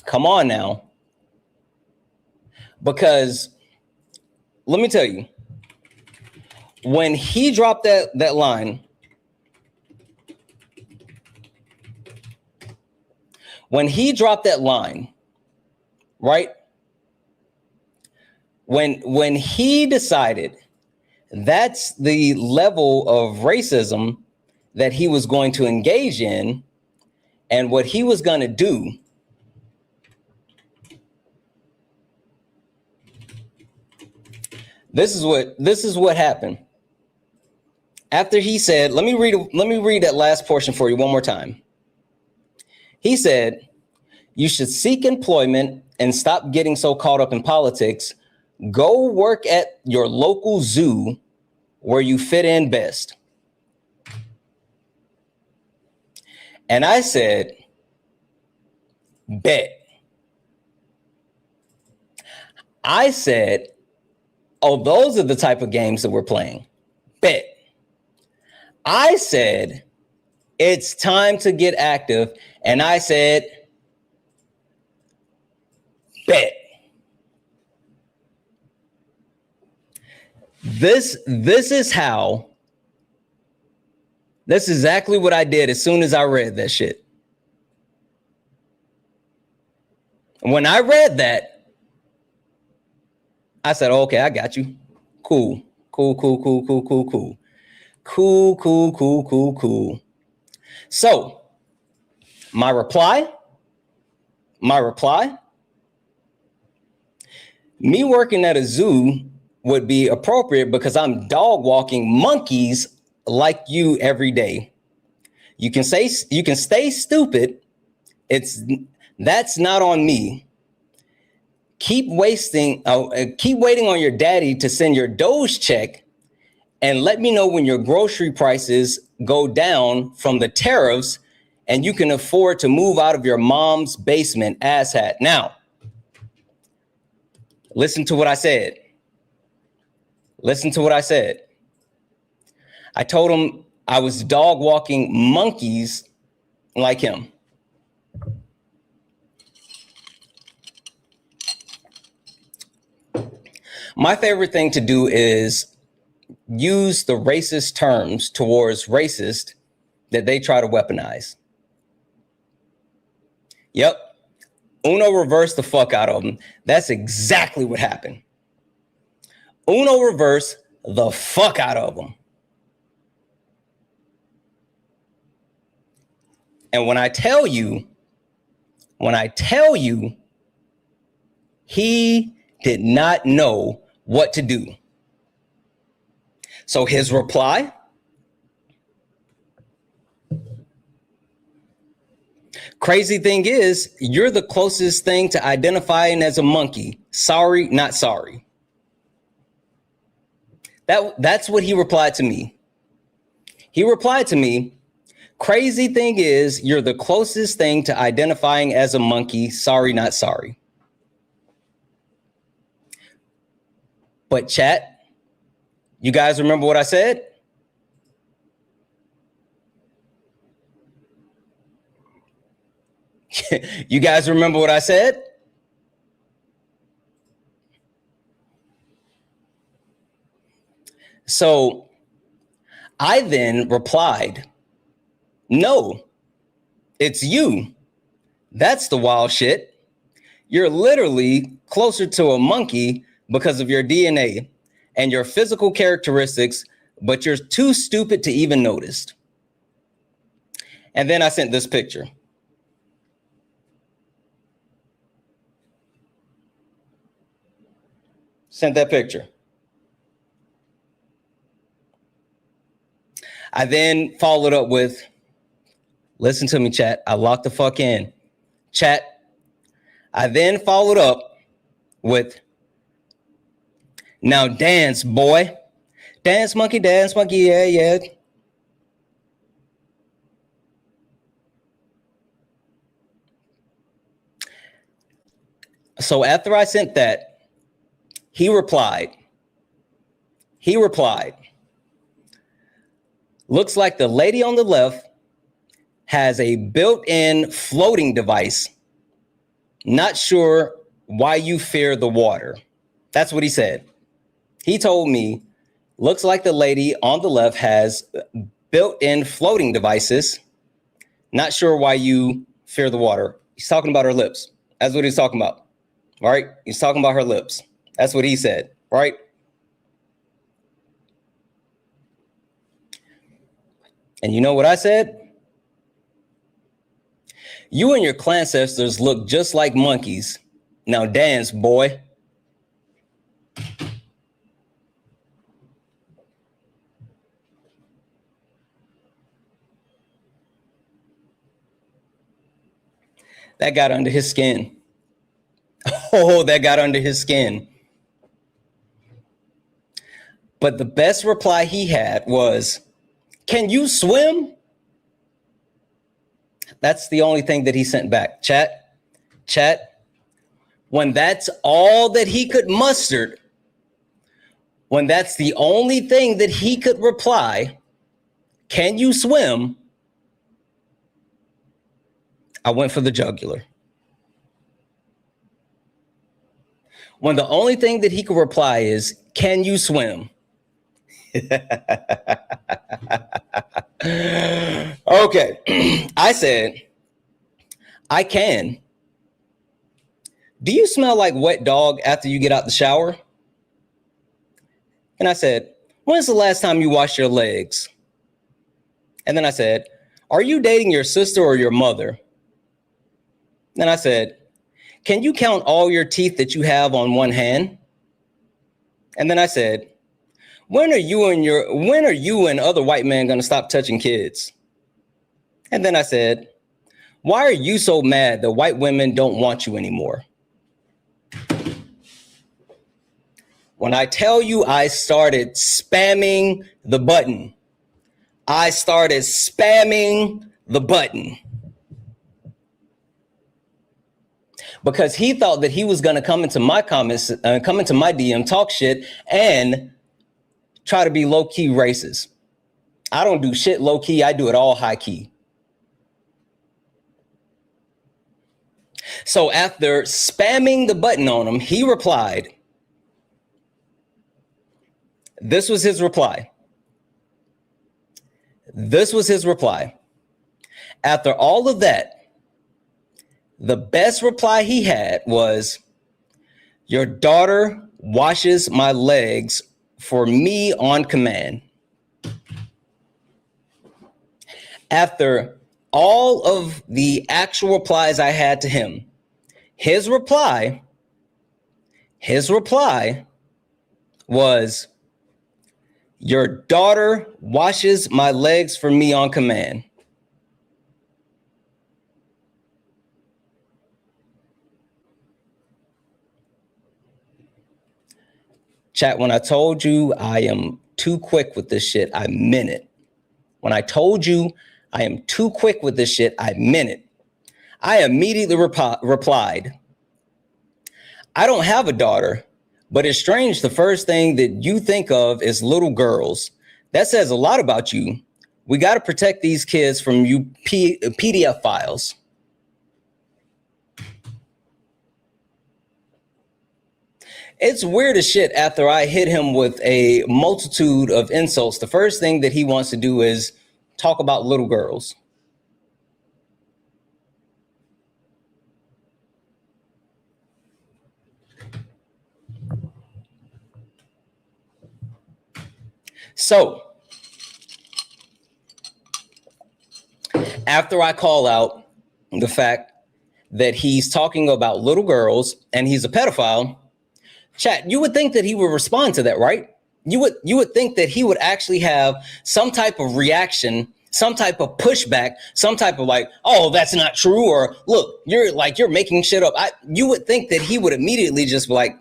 Come on now. Because let me tell you, when he dropped that line, right? When he decided that's the level of racism that he was going to engage in and what he was going to do, this is what happened. After he said, let me read that last portion for you one more time. He said, you should seek employment and stop getting so caught up in politics. Go work at your local zoo where you fit in best. And I said, bet. I said, oh, those are the type of games that we're playing. Bet. I said, it's time to get active. And I said, bet. This is exactly what I did as soon as I read that shit. When I read that, I said, okay, I got you. Cool. So my reply, me working at a zoo would be appropriate because I'm dog walking monkeys like you every day. You can stay stupid. That's not on me. Keep waiting on your daddy to send your Doge check and let me know when your grocery prices go down from the tariffs and you can afford to move out of your mom's basement, asshat. Now, listen to what I said. I told him I was dog walking monkeys like him. My favorite thing to do is use the racist terms towards racist that they try to weaponize. Yep. Uno reversed the fuck out of them. That's exactly what happened. Uno reversed the fuck out of them. And when I tell you, he did not know what to do. So his reply, crazy thing is, you're the closest thing to identifying as a monkey. Sorry, not sorry. That's what he replied to me. He replied to me, crazy thing is, you're the closest thing to identifying as a monkey. Sorry, not sorry. But chat, you guys remember what I said? You guys remember what I said? So I then replied, no, it's you. That's the wild shit. You're literally closer to a monkey because of your DNA and your physical characteristics, but you're too stupid to even notice. And then I sent this picture. Sent that picture. I then followed up with, listen to me, chat. I locked the fuck in. Chat. I then followed up with, now dance, boy. Dance, monkey, yeah, yeah. So after I sent that, he replied, looks like the lady on the left has a built-in floating device. Not sure why you fear the water. That's what he said. He told me, looks like the lady on the left has built-in floating devices. Not sure why you fear the water. He's talking about her lips. That's what he's talking about, right? He's talking about her lips. That's what he said, right? And you know what I said? You and your clan ancestors look just like monkeys. Now dance, boy. That got under his skin. Oh, that got under his skin. But the best reply he had was, can you swim? That's the only thing that he sent back. Chat. When that's all that he could muster, when that's the only thing that he could reply, can you swim? I went for the jugular. When the only thing that he could reply is, can you swim? Okay. I said, I can. Do you smell like wet dog after you get out the shower? And I said, when's the last time you washed your legs? And then I said, are you dating your sister or your mother? Then I said, can you count all your teeth that you have on one hand? And then I said, when are you and other white men going to stop touching kids? And then I said, why are you so mad that white women don't want you anymore? When I tell you I started spamming the button, because he thought that he was going to come into my comments, come into my DM, talk shit, and try to be low-key racist. I don't do shit low-key. I do it all high-key. So after spamming the button on him, he replied, This was his reply. This was his reply. After all of that, the best reply he had was, "Your daughter washes my legs for me on command." After all of the actual replies I had to him, his reply was, "Your daughter washes my legs for me on command." Chat, when I told you I am too quick with this shit, I meant it. When I told you I am too quick with this shit, I meant it. I immediately replied, "I don't have a daughter, but it's strange the first thing that you think of is little girls. That says a lot about you. We got to protect these kids from you PDF files." It's weird as shit. After I hit him with a multitude of insults, the first thing that he wants to do is talk about little girls. So, after I call out the fact that he's talking about little girls and he's a pedophile, chat, you would think that he would respond to that, right? You would think that he would actually have some type of reaction, some type of pushback, some type of like, "Oh, that's not true," or "Look, you're making shit up." You would think that he would immediately just be like,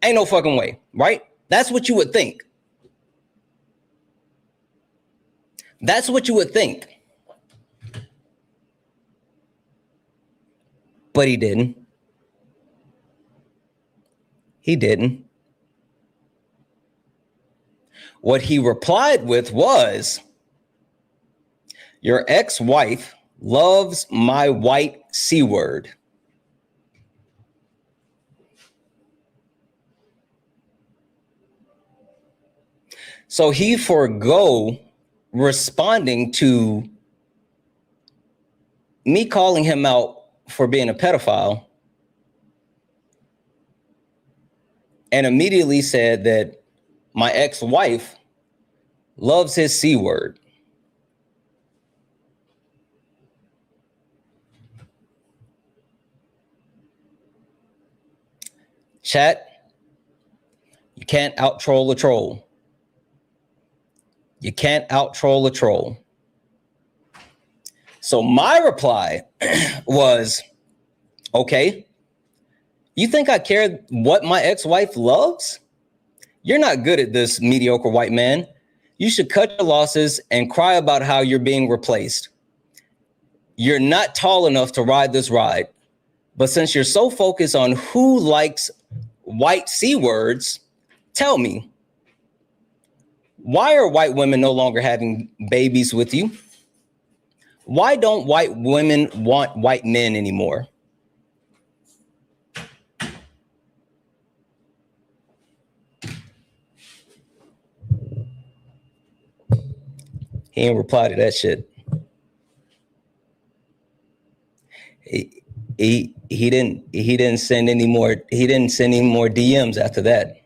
"Ain't no fucking way," right? That's what you would think. That's what you would think. But he didn't. He didn't. What he replied with was, "Your ex-wife loves my white C word." So he forgo responding to me calling him out for being a pedophile and immediately said that my ex-wife loves his C word. Chat, you can't out-troll a troll. You can't out-troll a troll. So my reply was, "Okay, you think I care what my ex-wife loves? You're not good at this, mediocre white man. You should cut your losses and cry about how you're being replaced. You're not tall enough to ride this ride. But since you're so focused on who likes white C words, tell me, why are white women no longer having babies with you? Why don't white women want white men anymore?" He didn't reply to that shit. He didn't send any more DMs after that.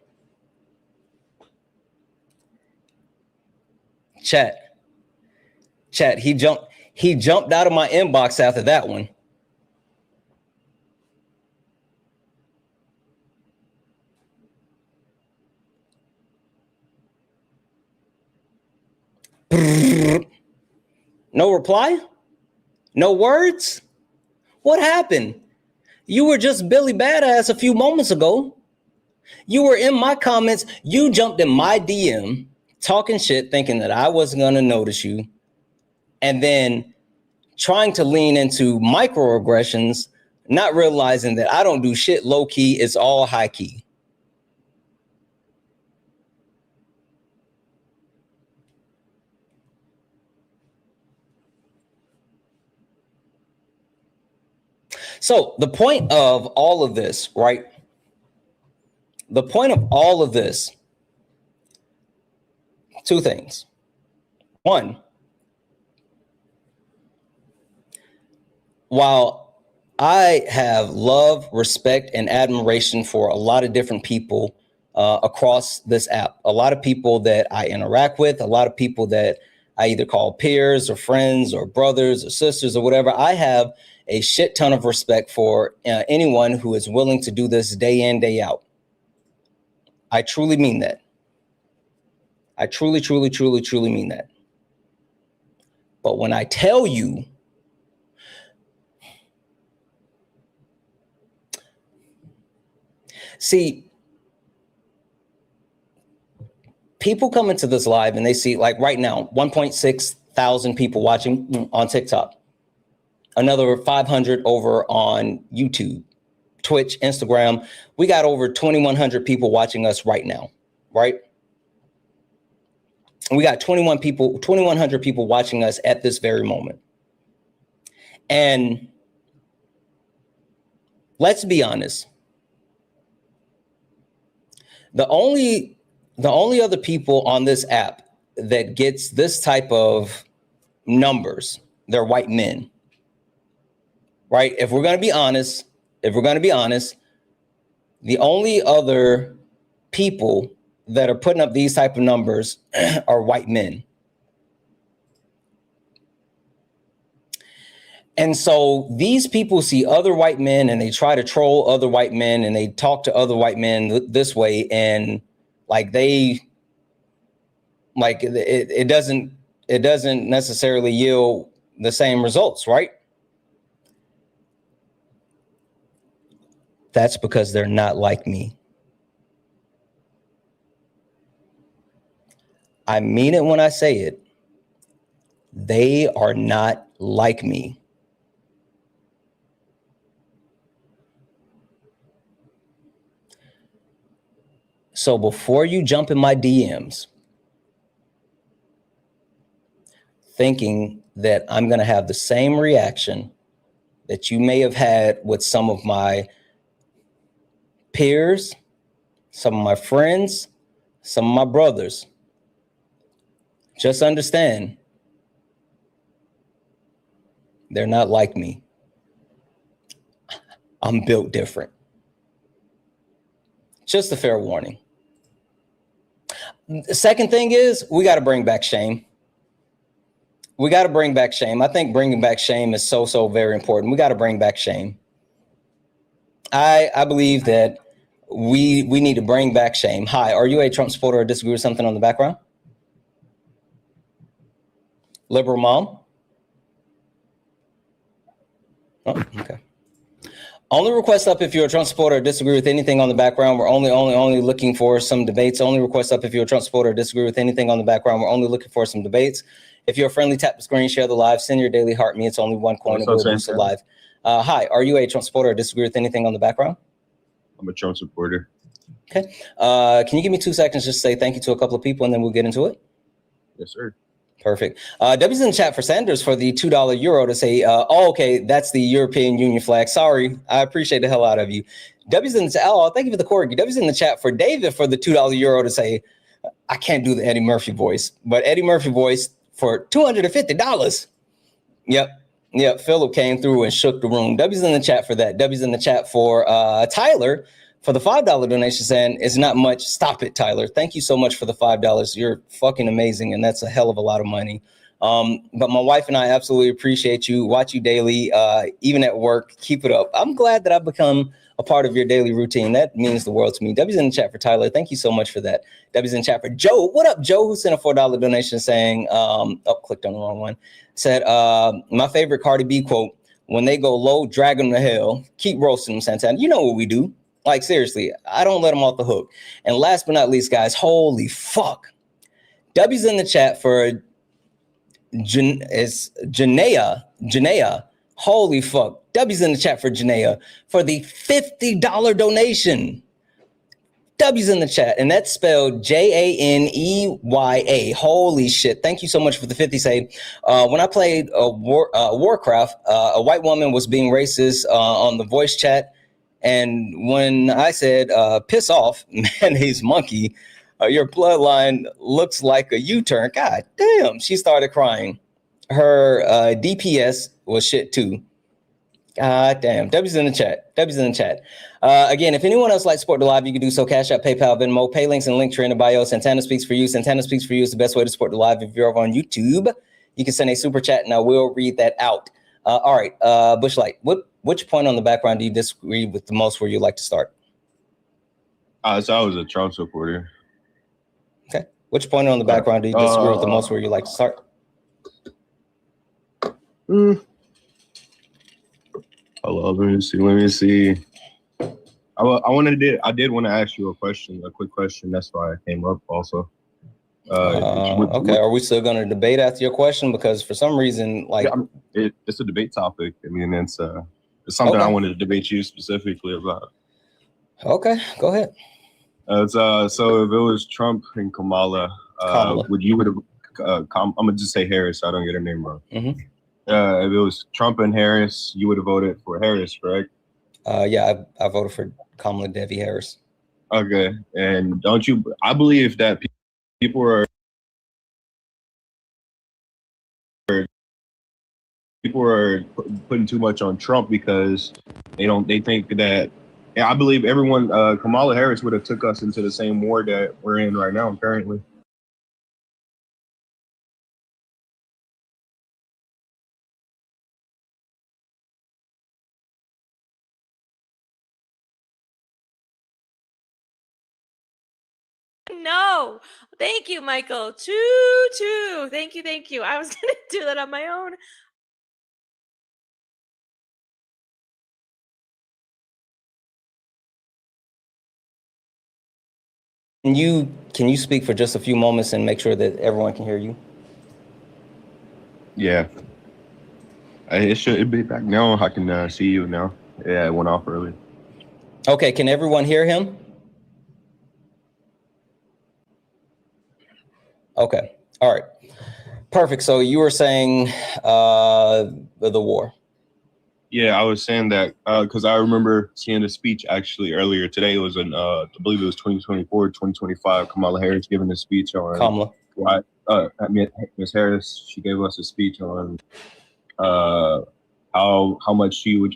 Chat, he jumped out of my inbox after that one. No reply? No words? What happened? You were just Billy Badass a few moments ago. You were in my comments. You jumped in my DM talking shit, thinking that I wasn't going to notice you. And then trying to lean into microaggressions, not realizing that I don't do shit low key. It's all high key. So the point of all of this, right? The point of all of this Two things. One, while I have love, respect, and admiration for a lot of different people across this app, a lot of people that I interact with, a lot of people that I either call peers or friends or brothers or sisters or whatever, I have a shit ton of respect for anyone who is willing to do this day in, day out. I truly mean that. I truly, truly, truly, truly mean that. But when I tell you, see, people come into this live and they see, like right now, 1.6 thousand people watching on TikTok, another 500 over on YouTube, Twitch, Instagram. We got over 2,100 people watching us right now, right? We got 2,100 people watching us at this very moment. And let's be honest. The only other people on this app that gets this type of numbers, they're white men, right? If we're going to be honest, the only other people that are putting up these type of numbers are white men. And so these people see other white men and they try to troll other white men and they talk to other white men this way, and it doesn't necessarily yield the same results, right? That's because they're not like me. I mean it when I say it. They are not like me. So before you jump in my DMs thinking that I'm going to have the same reaction that you may have had with some of my peers, some of my friends, some of my brothers, just understand, they're not like me. I'm built different. Just a fair warning. The second thing is, we got to bring back shame. We got to bring back shame. I think bringing back shame is so very important. We got to bring back shame. I believe that we need to bring back shame. Hi, are you a Trump supporter or disagree with something on the background? Liberal mom? Oh, okay. Only request up if you're a Trump supporter or disagree with anything on the background. We're only looking for some debates. Only request up if you're a Trump supporter or disagree with anything on the background. We're only looking for some debates. If you're friendly, tap the screen, share the live, send your daily heart me. It's only one coin. It will boost the live. Hi, are you a Trump supporter or disagree with anything on the background? I'm a Trump supporter. Okay. Can you give me 2 seconds just to say thank you to a couple of people and then we'll get into it? Yes, sir. Perfect. W's in the chat for Sanders for the $2 euro to say, oh, okay, that's the European Union flag. Sorry, I appreciate the hell out of you. W's in the chat. Oh, thank you for the corgi. W's in the chat for David for the $2 euro to say, I can't do the Eddie Murphy voice, but Eddie Murphy voice for $250. Yep. Philip came through and shook the room. W's in the chat for that. W's in the chat for Tyler for the $5 donation saying it's not much. Stop it, Tyler. Thank you so much for the $5. You're fucking amazing. And that's a hell of a lot of money. But my wife and I absolutely appreciate you. Watch you daily, even at work. Keep it up. I'm glad that I've become a part of your daily routine. That means the world to me. W's in the chat for Tyler. Thank you so much for that. W's in the chat for Joe. What up, Joe, who sent a $4 donation saying, clicked on the wrong one. Said, my favorite Cardi B quote, when they go low, drag them to hell. Keep roasting them, Santana. You know what we do. Like, seriously, I don't let them off the hook. And last but not least, guys, holy fuck. W's in the chat for Janaea. Holy fuck. W's in the chat for Janaea for the $50 donation. W's in the chat, and that's spelled Janeya. Holy shit. Thank you so much for the 50 say. When I played Warcraft, a white woman was being racist on the voice chat. And when I said, piss off, mayonnaise monkey, Your bloodline looks like a U-turn. God damn. She started crying. Her DPS was shit too. God damn. W's in the chat. W's in the chat. Again, if anyone else likes to support the live, you can do so. Cash App, PayPal, Venmo, pay links and link tree in the bio. Santana Speaks for You. Santana Speaks for You is the best way to support the live. If you're over on YouTube, you can send a super chat and I will read that out. All right. Bushlight, which point on the background do you disagree with the most where you'd like to start? So I was a Trump supporter. Okay. Which point on the background do you disagree with the most where you'd like to start? Hello, let me see. I did want to ask you a quick question. That's why I came up also. Okay, are we still going to debate after your question? Because for some reason, like it's a debate topic. I mean, it's something I wanted to debate you specifically about. Okay, go ahead. So if it was Trump and Kamala, I'm gonna just say Harris, so I don't get her name wrong. Mm-hmm. If it was Trump and Harris, you would have voted for Harris, correct? Yeah, I voted for Kamala Devi Harris. Okay, and don't you? I believe that people are putting too much on Trump because they think that. Yeah, I believe everyone. Kamala Harris would have took us into the same war that we're in right now currently. No, thank you, Michael. Two. Thank you. I was gonna do that on my own. Can you speak for just a few moments and make sure that everyone can hear you? Yeah, it should be back now. I can see you now. Yeah, it went off early. Okay, can everyone hear him? Okay, all right, perfect. So you were saying the war. Yeah, I was saying that because I remember seeing the speech actually earlier today. It was in, I believe it was 2024, 2025. Kamala Harris giving a speech on Kamala. Why? Ms. Harris, she gave us a speech on how much she would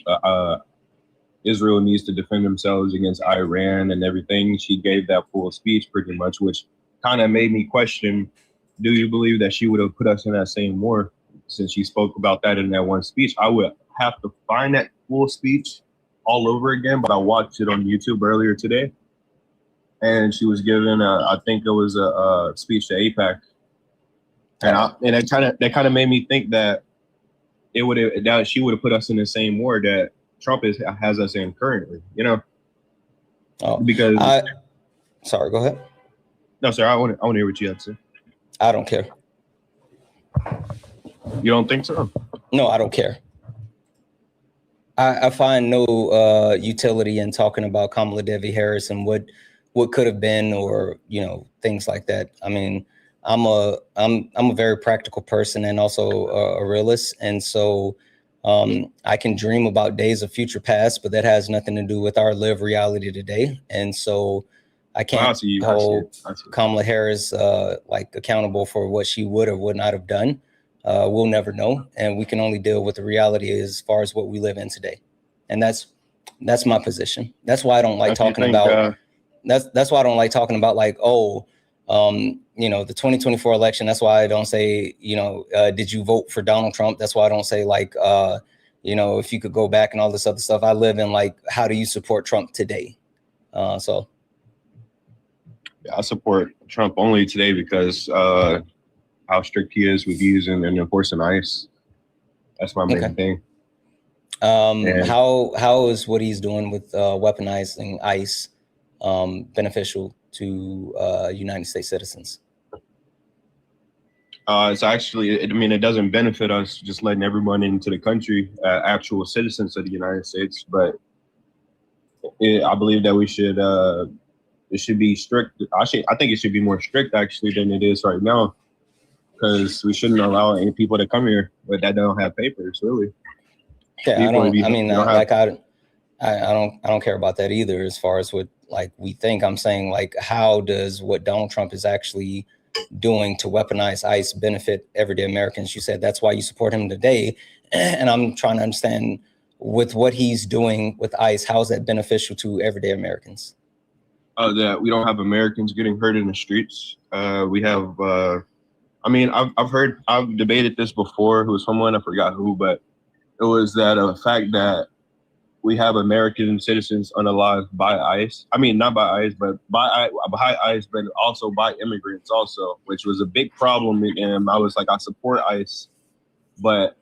Israel needs to defend themselves against Iran and everything. She gave that full speech pretty much, which kind of made me question: do you believe that she would have put us in that same war? Since she spoke about that in that one speech, I would have to find that full speech all over again, but I watched it on YouTube earlier today, and she was giving I think it was a speech to AIPAC, and that kind of made me think that she would have put us in the same war that Trump has us in currently, because sorry, go ahead. No, sir, I want to hear what you have to say. I don't care. You don't think so? No, I don't care. I find no utility in talking about Kamala Devi Harris and what could have been, or things like that. I mean, I'm a very practical person and also a realist, and so I can dream about days of future past, but that has nothing to do with our lived reality today. And so I can't hold Kamala Harris accountable for what she would or would not have done. We'll never know, and we can only deal with the reality as far as what we live in today. And that's my position. That's why I don't like talking about that's why I don't like talking about the 2024 election. That's why I don't say, did you vote for Donald Trump? That's why I don't say if you could go back and all this other stuff. I live in how do you support Trump today? Yeah, I support Trump only today because how strict he is with using and enforcing ICE. That's my main thing. How is what he's doing with weaponizing ICE beneficial to United States citizens? It's actually, it doesn't benefit us just letting everyone into the country, actual citizens of the United States, but I believe that we should, it should be strict. I think it should be more strict actually than it is right now, because we shouldn't allow any people to come here that don't have papers, really. Yeah, I don't care about that either, as far as what like we think. I'm saying, like, how does what Donald Trump is actually doing to weaponize ICE benefit everyday Americans? You said that's why you support him today. And I'm trying to understand, with what he's doing with ICE, how is that beneficial to everyday Americans? That we don't have Americans getting hurt in the streets. We have, I mean, I've debated this before. It was someone, I forgot who, but it was that fact that we have American citizens unalived by ICE. I mean, not by ICE, but by ICE, but also by immigrants also, which was a big problem. And I was like, I support ICE, but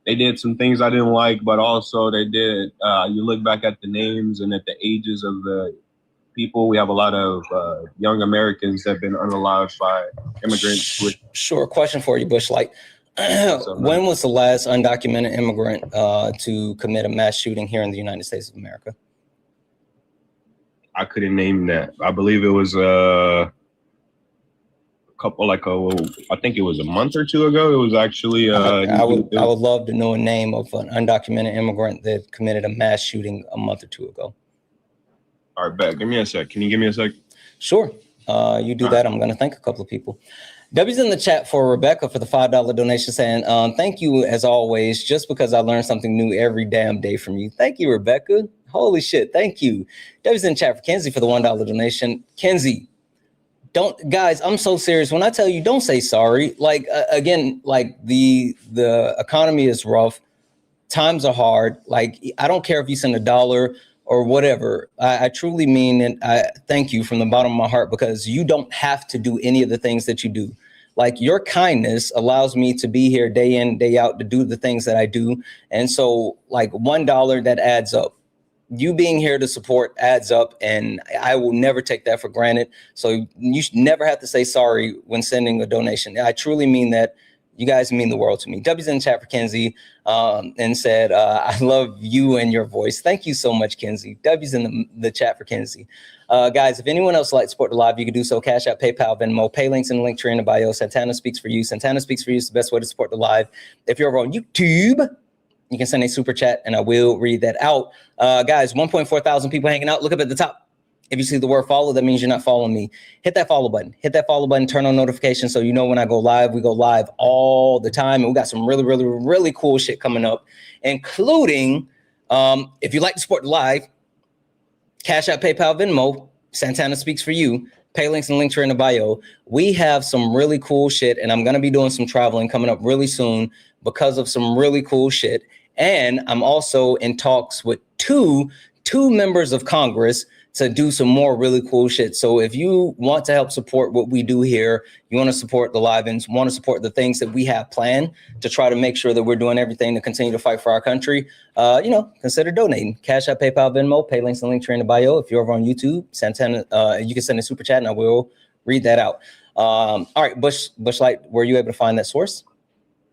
they did some things I didn't like, but also they did, you look back at the names and at the ages of the people, we have a lot of young Americans that have been unalived by immigrants. Sure. Question for you, Bushlight. When was the last undocumented immigrant to commit a mass shooting here in the United States of America? I couldn't name that. I believe it was a couple, I think it was a month or two ago. It was actually. I would love to know a name of an undocumented immigrant that committed a mass shooting a month or two ago. All right, bet. Give me a sec. Can you give me a sec? Sure. You do that. I'm going to thank a couple of people. W's in the chat for Rebecca for the $5 donation, saying, thank you as always, just because I learn something new every damn day from you. Thank you, Rebecca. Holy shit. Thank you. W's in the chat for Kenzie for the $1 donation. Kenzie, guys, I'm so serious. When I tell you, don't say sorry. Like, again, like the economy is rough. Times are hard. Like, I don't care if you send $1 or whatever. I truly mean it. I thank you from the bottom of my heart, because you don't have to do any of the things that you do. Like, your kindness allows me to be here day in, day out to do the things that I do. And so, like, $1 that adds up. You being here to support adds up, and I will never take that for granted. So you should never have to say sorry when sending a donation. I truly mean that. You guys mean the world to me. W's in the chat for Kenzie and said, I love you and your voice. Thank you so much, Kenzie. W's in the chat for Kenzie. Guys, if anyone else would like to support the live, you can do so. Cash App, PayPal, Venmo, pay links in the link tree in the bio. Santana Speaks for You. Santana Speaks for You is the best way to support the live. If you're over on YouTube, you can send a super chat and I will read that out. Guys, 1.4 thousand people hanging out. Look up at the top. If you see the word follow, that means you're not following me. Hit that follow button. Hit that follow button. Turn on notifications so you know when I go live. We go live all the time. And we got some really, really, really cool shit coming up, including if you like to support the live, Cash App, PayPal, Venmo, Santana Speaks for You. Pay links and links are in the bio. We have some really cool shit, and I'm going to be doing some traveling coming up really soon because of some really cool shit. And I'm also in talks with two members of Congress to do some more really cool shit. So if you want to help support what we do here, you want to support the live-ins, want to support the things that we have planned to try to make sure that we're doing everything to continue to fight for our country, consider donating. Cash App, PayPal, Venmo, pay links and link tree in the bio. If you're over on YouTube, Santana, you can send a super chat and I will read that out. All right, Bushlight, were you able to find that source?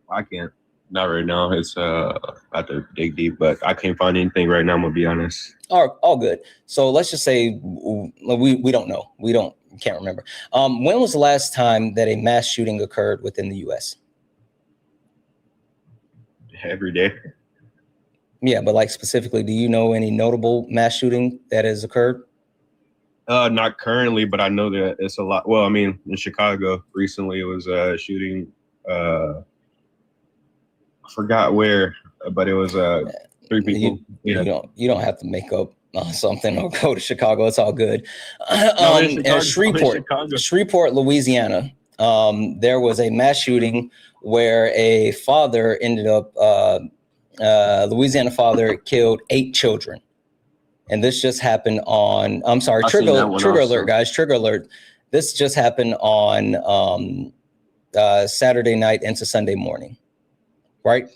I can't. Not right now. It's I have to dig deep, but I can't find anything right now. I'm gonna be honest. All good. So let's just say we don't know. Can't remember. When was the last time that a mass shooting occurred within the U.S.? Every day. Yeah, but like specifically, do you know any notable mass shooting that has occurred? Not currently, but I know that it's a lot. Well, I mean, in Chicago recently, it was a shooting. I forgot where, but it was 3 people. You don't have to make up something or go to Chicago. It's all good. Shreveport, Louisiana. There was a mass shooting where a father ended up. Louisiana father killed 8 children, and this just happened on. I'm sorry, trigger alert, guys. Trigger alert. This just happened on Saturday night into Sunday morning. Right.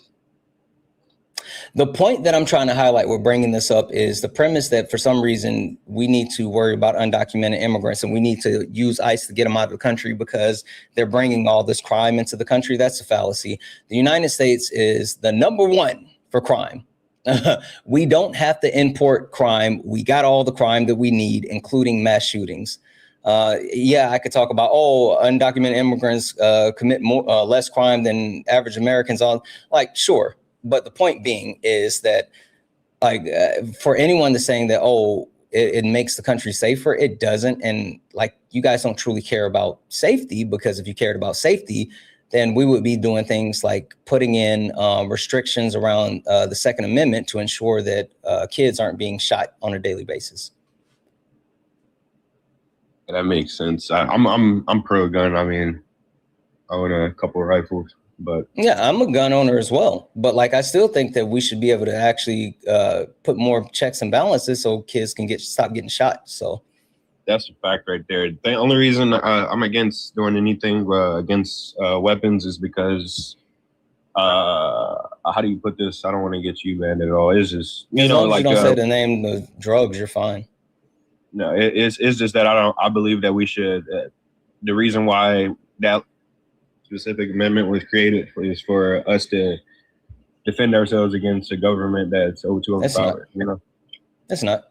The point that I'm trying to highlight, we're bringing this up, is the premise that for some reason we need to worry about undocumented immigrants and we need to use ICE to get them out of the country because they're bringing all this crime into the country. That's a fallacy. The United States is the #1 for crime. We don't have to import crime. We got all the crime that we need, including mass shootings. I could talk about, undocumented immigrants commit less crime than average Americans. Sure. But the point being is that, for anyone that's saying that, it makes the country safer. It doesn't. And like, you guys don't truly care about safety, because if you cared about safety, then we would be doing things like putting in restrictions around the Second Amendment to ensure that kids aren't being shot on a daily basis. That makes sense. I'm pro gun. I mean, I own a couple of rifles, but yeah, I'm a gun owner as well. But like, I still think that we should be able to actually put more checks and balances so kids can stop getting shot. So that's a fact right there. The only reason I'm against doing anything against weapons is because how do you put this? I don't want to get you banned at all. It's just, as long as you don't say the name of the drugs, you're fine. No, it's just that I believe that we should. The reason why that specific amendment was created is for us to defend ourselves against a government that's too overpowered. You know, it's not.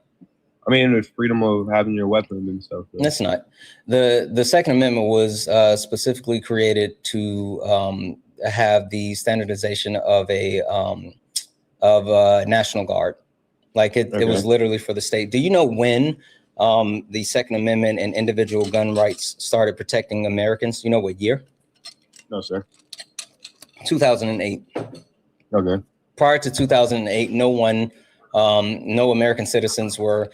I mean, it's freedom of having your weapon and stuff. So. That's not. The Second Amendment was specifically created to have the standardization of a National Guard. Like it was literally for the state. Do you know when the Second Amendment and individual gun rights started protecting Americans? You know what year? No, sir. 2008. Okay. Prior to 2008, no American citizens were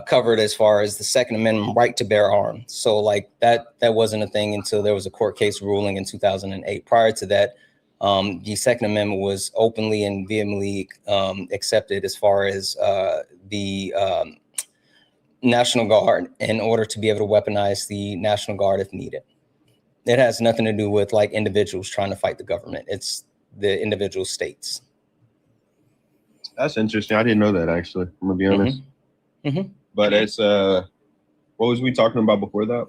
covered as far as the Second Amendment right to bear arms. So like that wasn't a thing until there was a court case ruling in 2008. Prior to that, the Second Amendment was openly and vehemently accepted as far as the National Guard, in order to be able to weaponize the National Guard if needed. It has nothing to do with like individuals trying to fight the government. It's the individual states. That's interesting. I didn't know that, actually. I'm gonna be honest. But it's what was we talking about before that?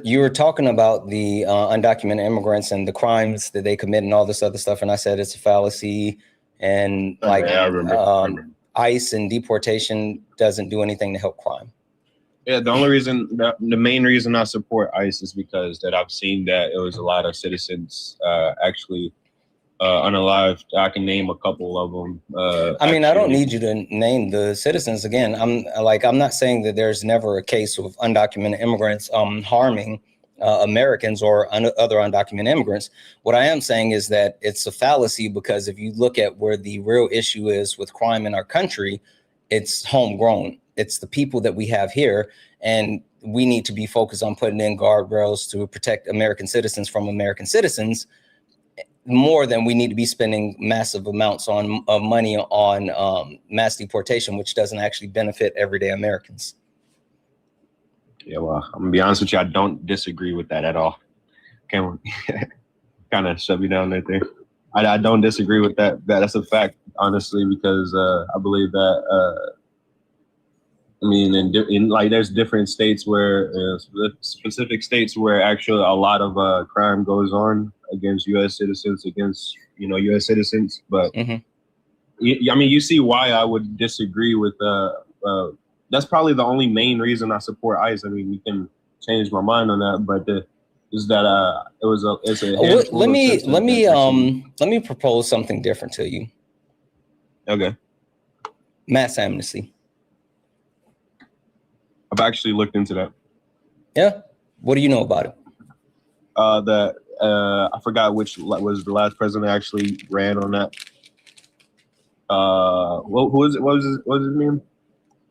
You were talking about the undocumented immigrants and the crimes that they commit and all this other stuff, and I said it's a fallacy, and like I remember. ICE and deportation doesn't do anything to help crime. Yeah, the main reason I support ICE is because that I've seen that it was a lot of citizens actually unalived. I can name a couple of them. I mean, I don't need you to name the citizens again. I'm not saying that there's never a case of undocumented immigrants harming Americans or other undocumented immigrants. What I am saying is that it's a fallacy, because if you look at where the real issue is with crime in our country, it's homegrown. It's the people that we have here, and we need to be focused on putting in guardrails to protect American citizens from American citizens, more than we need to be spending massive amounts of money on mass deportation, which doesn't actually benefit everyday Americans. Yeah, well, I'm gonna be honest with you, I don't disagree with that at all. Can't kind of shove you down right there. I don't disagree with that. That's a fact, honestly, because I believe that. I mean, in like, there's different states where specific states where actually a lot of crime goes on against U.S. citizens, U.S. citizens. But I mean, you see why I would disagree with. That's probably the only main reason I support ICE. I mean, we can change my mind on that, but is that it's a. Let me propose something different to you. Okay. Mass amnesty. I've actually looked into that. Yeah. What do you know about it? I forgot which was the last president that actually ran on that. Who was it? What was his name?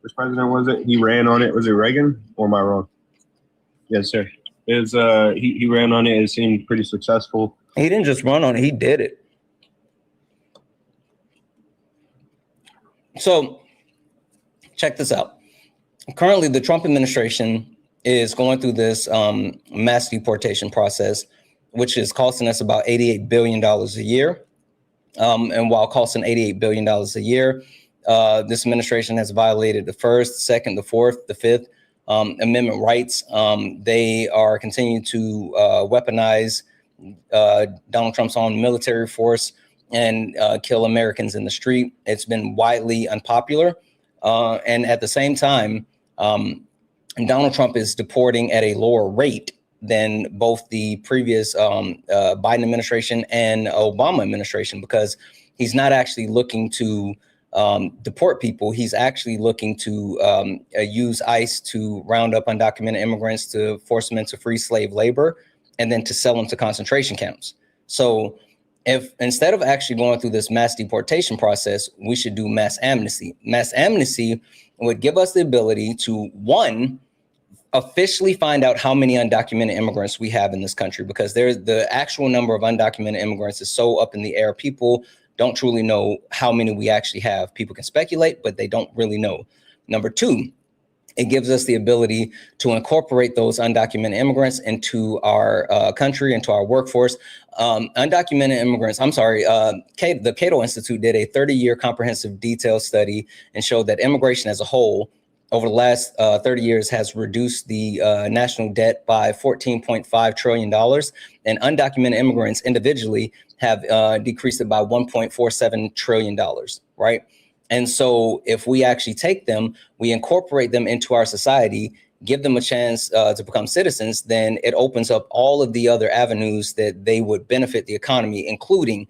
Which president was it? He ran on it. Was it Reagan? Or am I wrong? Yes, sir. He ran on it. It seemed pretty successful. He didn't just run on it. He did it. So check this out. Currently, the Trump administration is going through this mass deportation process, which is costing us about $88 billion a year. And while costing $88 billion a year, this administration has violated the First, Second, the Fourth, the Fifth Amendment rights. They are continuing to weaponize Donald Trump's own military force and kill Americans in the street. It's been widely unpopular. And at the same time, Donald Trump is deporting at a lower rate than both the previous Biden administration and Obama administration, because he's not actually looking to deport people. He's actually looking to use ICE to round up undocumented immigrants, to force them into free slave labor, and then to sell them to concentration camps. So if instead of actually going through this mass deportation process, we should do mass amnesty. Mass amnesty would give us the ability to, one, officially find out how many undocumented immigrants we have in this country, because there's the actual number of undocumented immigrants is so up in the air. People don't truly know how many we actually have. People can speculate, but they don't really know. Number two, it gives us the ability to incorporate those undocumented immigrants into our country, into our workforce. Undocumented immigrants, the Cato Institute did a 30-year comprehensive detailed study and showed that immigration as a whole over the last 30 years has reduced the national debt by $14.5 trillion, and undocumented immigrants individually have decreased it by $1.47 trillion, right? And so if we actually take them, we incorporate them into our society, give them a chance to become citizens, then it opens up all of the other avenues that they would benefit the economy, including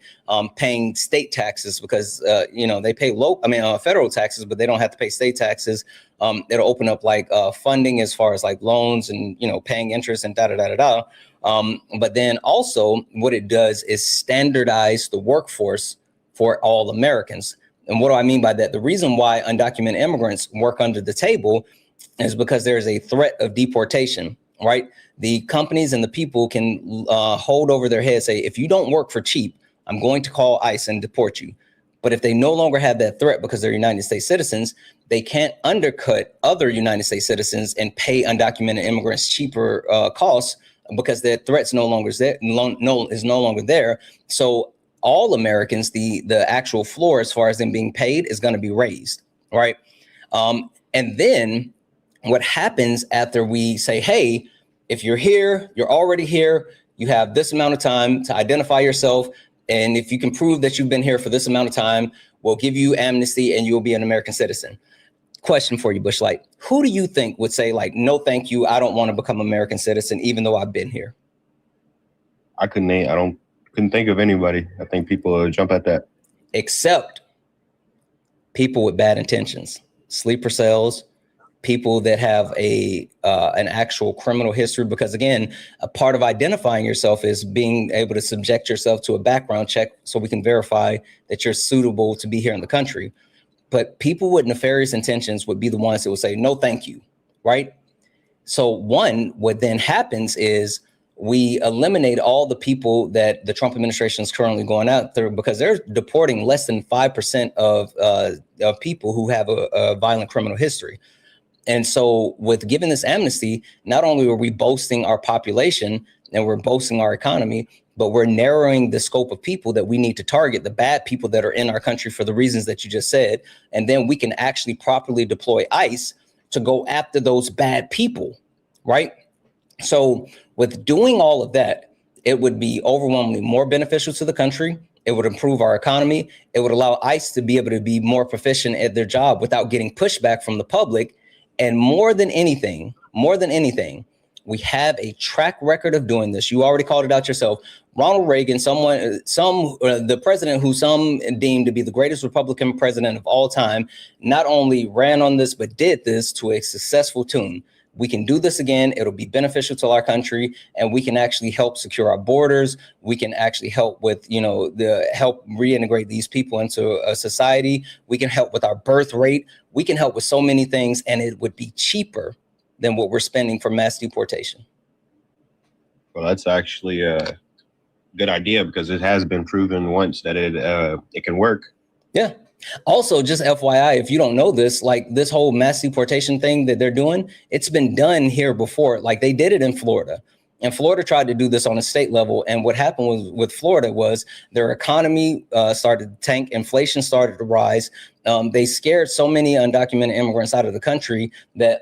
paying state taxes, because they pay federal taxes, but they don't have to pay state taxes. It'll open up like funding as far as like loans and paying interest and but then also what it does is standardize the workforce for all Americans. And what do I mean by that? The reason why undocumented immigrants work under the table is because there is a threat of deportation, right? The companies and the people can hold over their head, say, if you don't work for cheap, I'm going to call ICE and deport you. But if they no longer have that threat because they're United States citizens, they can't undercut other United States citizens and pay undocumented immigrants cheaper costs because their threat's no longer there. So all Americans, the actual floor as far as them being paid is going to be raised, right? And then what happens after we say, hey, if you're here, you're already here, you have this amount of time to identify yourself, and if you can prove that you've been here for this amount of time, we'll give you amnesty and you'll be an American citizen. Question for you, Bushlight. Who do you think would say like, no, thank you, I don't want to become an American citizen, even though I've been here? I couldn't think of anybody. I think people jump at that. Except people with bad intentions, sleeper cells, people that have an actual criminal history, because again, a part of identifying yourself is being able to subject yourself to a background check so we can verify that you're suitable to be here in the country. But people with nefarious intentions would be the ones that would say, no, thank you, right? So what then happens is we eliminate all the people that the Trump administration is currently going out there, because they're deporting less than 5% of people who have a violent criminal history. And so with giving this amnesty, not only are we boosting our population and we're boosting our economy, but we're narrowing the scope of people that we need to target, the bad people that are in our country for the reasons that you just said. And then we can actually properly deploy ICE to go after those bad people, right? So with doing all of that, it would be overwhelmingly more beneficial to the country. It would improve our economy. It would allow ICE to be able to be more proficient at their job without getting pushback from the public. And more than anything, we have a track record of doing this. You already called it out yourself. Ronald Reagan, the president who some deemed to be the greatest Republican president of all time, not only ran on this, but did this to a successful tune. We can do this again. It'll be beneficial to our country, and we can actually help secure our borders. We can actually help with, help reintegrate these people into a society. We can help with our birth rate. We can help with so many things, and it would be cheaper than what we're spending for mass deportation. Well, that's actually a good idea, because it has been proven once that it can work. Yeah. Also, just FYI, if you don't know this, like this whole mass deportation thing that they're doing, it's been done here before. Like they did it in Florida, and Florida tried to do this on a state level. And what happened with Florida was their economy started to tank. Inflation started to rise. They scared so many undocumented immigrants out of the country that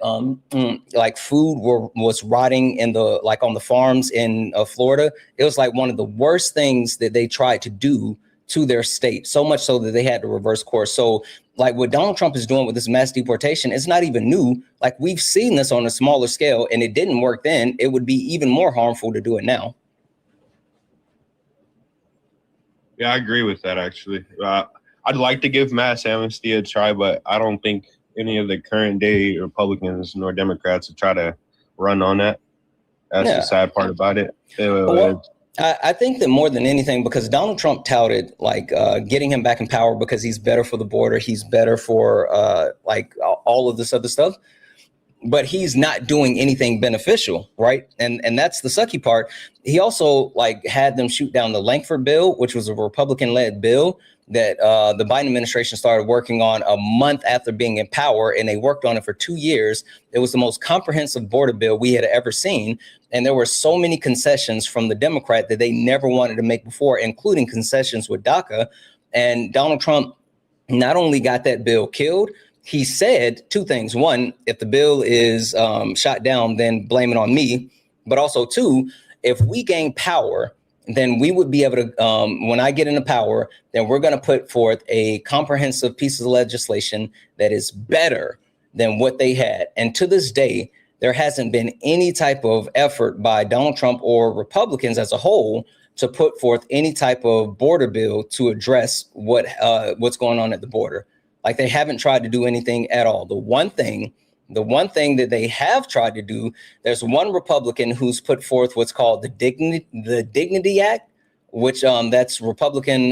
like food was rotting on the farms in Florida. It was like one of the worst things that they tried to do to their state, so much so that they had to reverse course. So like what Donald Trump is doing with this mass deportation, it's not even new. Like we've seen this on a smaller scale, and it didn't work then. It would be even more harmful to do it now. Yeah, I agree with that, actually. I I'd like to give mass amnesty a try, but I don't think any of the current day Republicans nor Democrats would try to run on that. That's the sad part about it. Well, I think that more than anything, because Donald Trump touted like getting him back in power because he's better for the border, he's better for like all of this other stuff, but he's not doing anything beneficial, right? And that's the sucky part. He also like had them shoot down the Langford bill, which was a Republican-led bill that the Biden administration started working on a month after being in power, and they worked on it for 2 years. It was the most comprehensive border bill we had ever seen. And there were so many concessions from the Democrat that they never wanted to make before, including concessions with DACA. And Donald Trump not only got that bill killed, he said two things. One, if the bill is shot down, then blame it on me. But also, two, if we gain power, then we would be able to, when I get into power, then we're going to put forth a comprehensive piece of legislation that is better than what they had. And to this day, there hasn't been any type of effort by Donald Trump or Republicans as a whole to put forth any type of border bill to address what's going on at the border. Like, they haven't tried to do anything at all. The one thing that they have tried to do, there's one Republican who's put forth what's called the Dignity Act, which that's Republican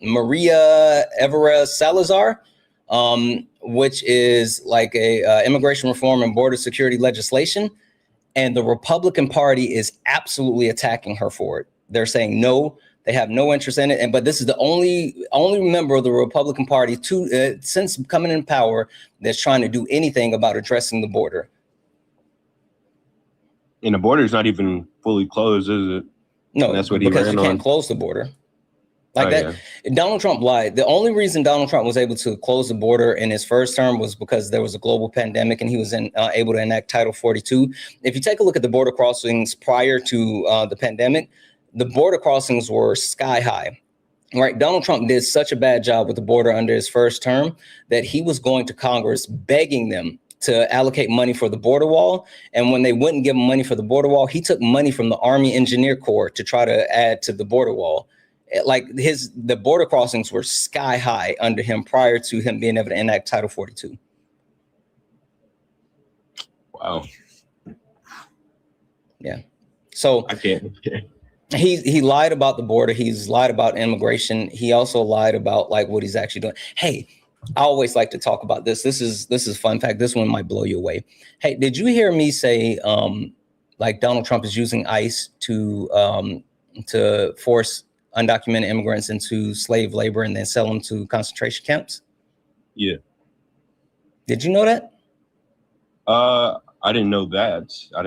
Maria Evera Salazar, which is like a immigration reform and border security legislation. And the Republican Party is absolutely attacking her for it. They're saying no, they have no interest in it. But this is the only member of the Republican Party since coming in power that's trying to do anything about addressing the border. And the border is not even fully closed, is it? No, that's what he because ran you can't on. close the border. Like that. Yeah. Donald Trump lied. The only reason Donald Trump was able to close the border in his first term was because there was a global pandemic and he was able to enact Title 42. If you take a look at the border crossings prior to the pandemic, the border crossings were sky high. Right. Donald Trump did such a bad job with the border under his first term that he was going to Congress begging them to allocate money for the border wall. And when they wouldn't give him money for the border wall, he took money from the Army Engineer Corps to try to add to the border wall. Like the border crossings were sky high under him prior to him being able to enact Title 42. Wow. Yeah. So I can't. He lied about the border. He's lied about immigration. He also lied about like what he's actually doing. Hey, I always like to talk about this. This is a fun fact. This one might blow you away. Hey, did you hear me say like Donald Trump is using ICE to force undocumented immigrants into slave labor and then sell them to concentration camps? Yeah. Did you know that? I didn't know that. I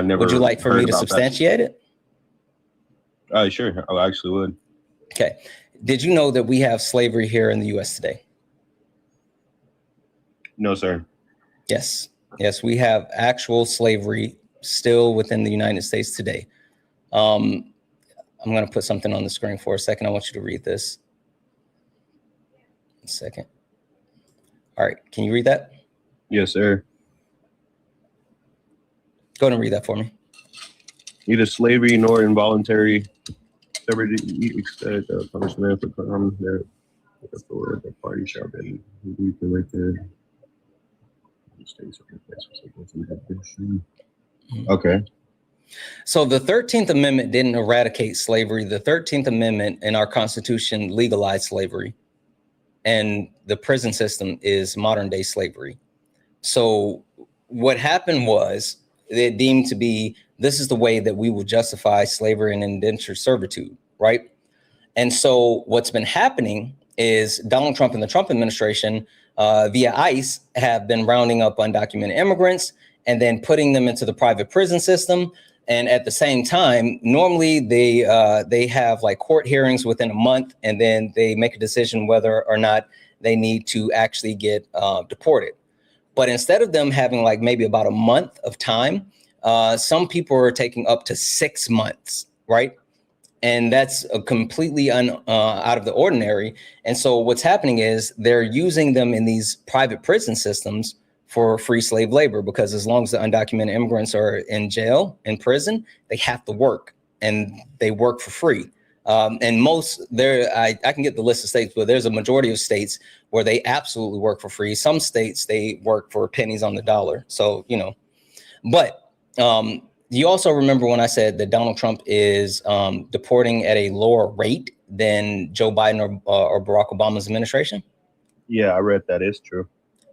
never. Would you like for me to substantiate it? Sure. I actually would. Okay. Did you know that we have slavery here in the U.S. today? No, sir. Yes. Yes, we have actual slavery still within the United States today. I'm going to put something on the screen for a second. I want you to read this. A second. All right. Can you read that? Yes, sir. Go ahead and read that for me. Neither slavery nor involuntary punishment for crime that the party shall be convicted. Okay. So the 13th Amendment didn't eradicate slavery. The 13th Amendment in our Constitution legalized slavery. And the prison system is modern day slavery. So what happened was they deemed to be, this is the way that we will justify slavery and indentured servitude, right? And so what's been happening is Donald Trump and the Trump administration via ICE have been rounding up undocumented immigrants and then putting them into the private prison system. And at the same time, normally they have like court hearings within a month, and then they make a decision whether or not they need to actually get deported. But instead of them having like maybe about a month of time, some people are taking up to 6 months, right? And that's completely out of the ordinary. And so what's happening is they're using them in these private prison systems for free slave labor, because as long as the undocumented immigrants are in jail, in prison, they have to work, and they work for free. And most there, I can get the list of states, but there's a majority of states where they absolutely work for free. Some states they work for pennies on the dollar. So, you know, but you also remember when I said that Donald Trump is deporting at a lower rate than Joe Biden or Barack Obama's administration? Yeah, I read that. It's true.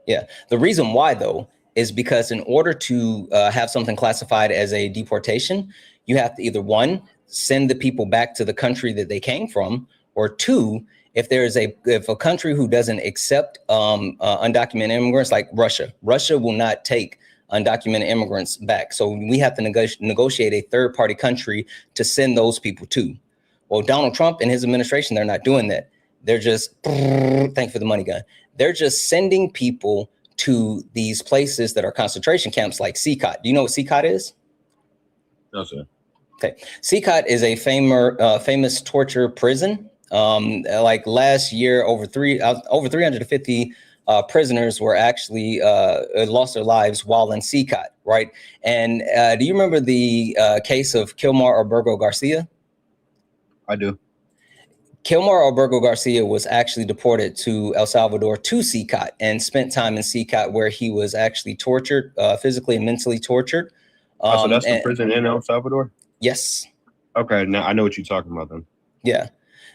Yeah. The reason why, though, is because in order to have something classified as a deportation, you have to either, one, send the people back to the country that they came from, or two, if a country who doesn't accept undocumented immigrants, like Russia will not take undocumented immigrants back. So we have to negotiate a third party country to send those people to. Well, Donald Trump and his administration, they're not doing that. They're just, thank you for the money gun. They're just sending people to these places that are concentration camps like CCOT. Do you know what CCOT is? No, sir. Okay. CCOT is a famous torture prison. Like last year, over 350 prisoners were actually lost their lives while in CCOT, right? And do you remember the case of Kilmar Albergo Garcia? I do. Kilmar Albergo Garcia was actually deported to El Salvador to CCOT and spent time in CCOT where he was actually tortured, physically and mentally tortured. So that's the prison in El Salvador? Yes. Okay, now I know what you're talking about then. Yeah.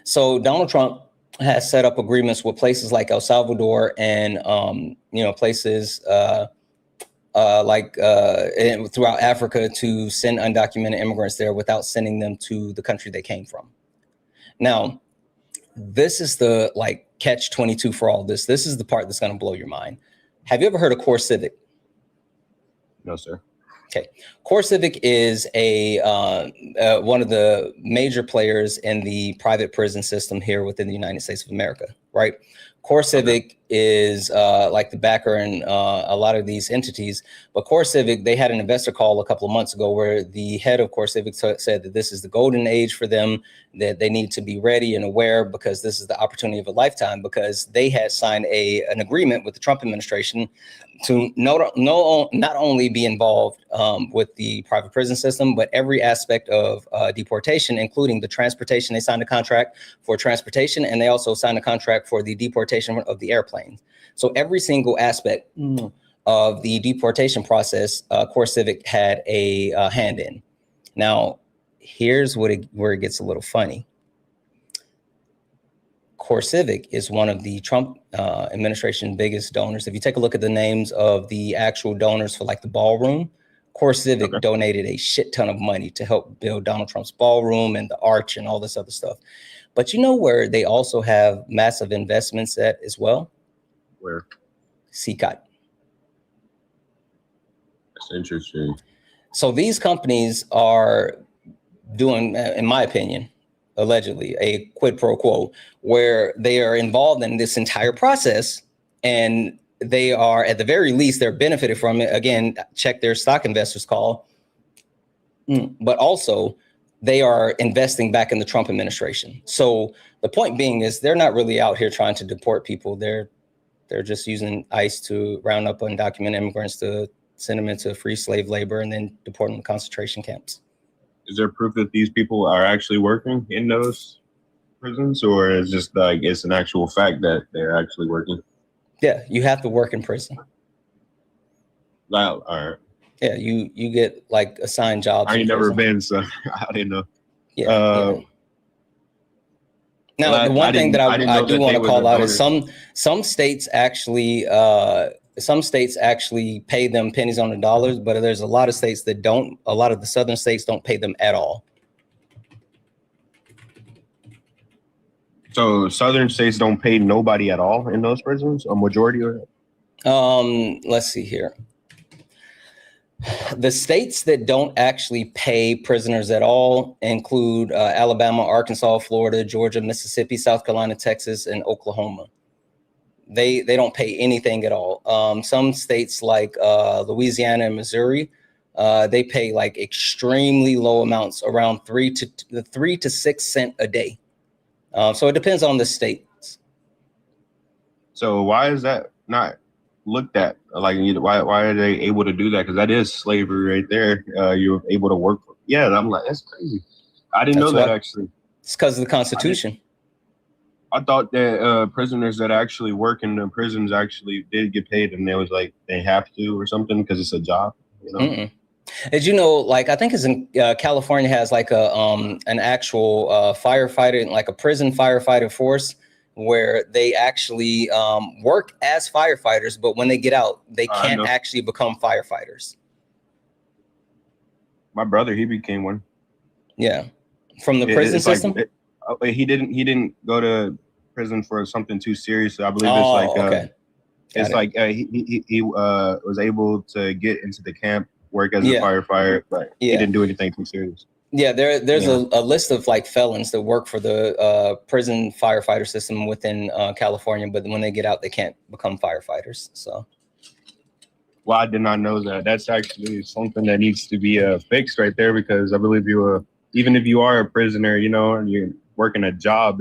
So Donald Trump has set up agreements with places like El Salvador and places throughout Africa to send undocumented immigrants there without sending them to the country they came from. Now, this is the catch-22 for all this. This is the part that's going to blow your mind. Have you ever heard of Core Civic? No, sir. Okay. Core Civic is one of the major players in the private prison system here within the United States of America, right? Core Civic is like the backer in a lot of these entities, but Core Civic, they had an investor call a couple of months ago where the head of Core Civic said that this is the golden age for them, that they need to be ready and aware because this is the opportunity of a lifetime, because they had signed an agreement with the Trump administration to not only be involved with the private prison system, but every aspect of deportation, including the transportation. They signed a contract for transportation, and they also signed a contract for the deportation of the airplanes. So every single aspect of the deportation process, Core Civic had a hand in. Now, here's where it gets a little funny. Core Civic is one of the Trump administration's biggest donors. If you take a look at the names of the actual donors for like the ballroom, Core Civic donated a shit ton of money to help build Donald Trump's ballroom and the arch and all this other stuff. But you know where they also have massive investments at as well? Where? CCOT. That's interesting. So these companies are doing, in my opinion, allegedly a quid pro quo, where they are involved in this entire process, and they are, at the very least, they're benefited from it. Again, check their stock investors call, but also they are investing back in the Trump administration. So the point being is they're not really out here trying to deport people. They're just using ICE to round up undocumented immigrants to send them into free slave labor and then deport them to concentration camps. Is there proof that these people are actually working in those prisons, or is just like it's an actual fact that they're actually working? Yeah, you have to work in prison. All right. Yeah, you get like assigned jobs. I ain't never been, so I didn't know. Yeah. Now, the one thing that I do want to call out is some states actually pay them pennies on the dollars, but there's a lot of states that don't. A lot of the southern states don't pay them at all. So southern states don't pay nobody at all in those prisons, a majority of it? Let's see here. The states that don't actually pay prisoners at all include Alabama, Arkansas, Florida, Georgia, Mississippi, South Carolina, Texas, and Oklahoma. They don't pay anything at all. Some states like Louisiana and Missouri, they pay like extremely low amounts, around 3 to 6 cents a day. So it depends on the states. So why is that not looked at? Like, why are they able to do that? Because that is slavery right there. You're able to work. Yeah, I'm like, that's crazy. I didn't know that actually. It's because of the Constitution. I thought that prisoners that actually work in the prisons actually did get paid, and they was like they have to or something because it's a job. You know? Mm-mm. Did you know, like, I think it's in California has like a an actual firefighter, like a prison firefighter force, where they actually work as firefighters, but when they get out, they can't actually become firefighters. My brother, he became one. Yeah, from the prison system. Like, he didn't go to prison for something too serious. I believe it's like okay. It's like he was able to get into the camp, work as a firefighter, but he didn't do anything too serious. Yeah, there's a list of like felons that work for the prison firefighter system within California, but when they get out, they can't become firefighters. So, well, I did not know that. That's actually something that needs to be fixed right there, because I believe even if you are a prisoner, you know, and you're working a job,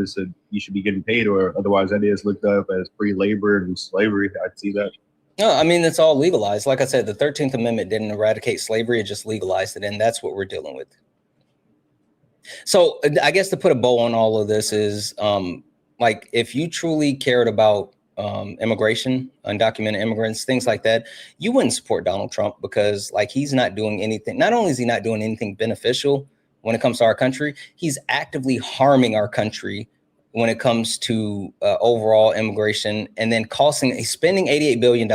you should be getting paid, or otherwise that is looked up as free labor and slavery. I'd see that. No, I mean, it's all legalized. Like I said, the 13th Amendment didn't eradicate slavery, it just legalized it, and that's what we're dealing with. So I guess to put a bow on all of this is, like, if you truly cared about immigration, undocumented immigrants, things like that, you wouldn't support Donald Trump, because like he's not doing anything. Not only is he not doing anything beneficial when it comes to our country, he's actively harming our country when it comes to overall immigration, and then he's spending $88 billion,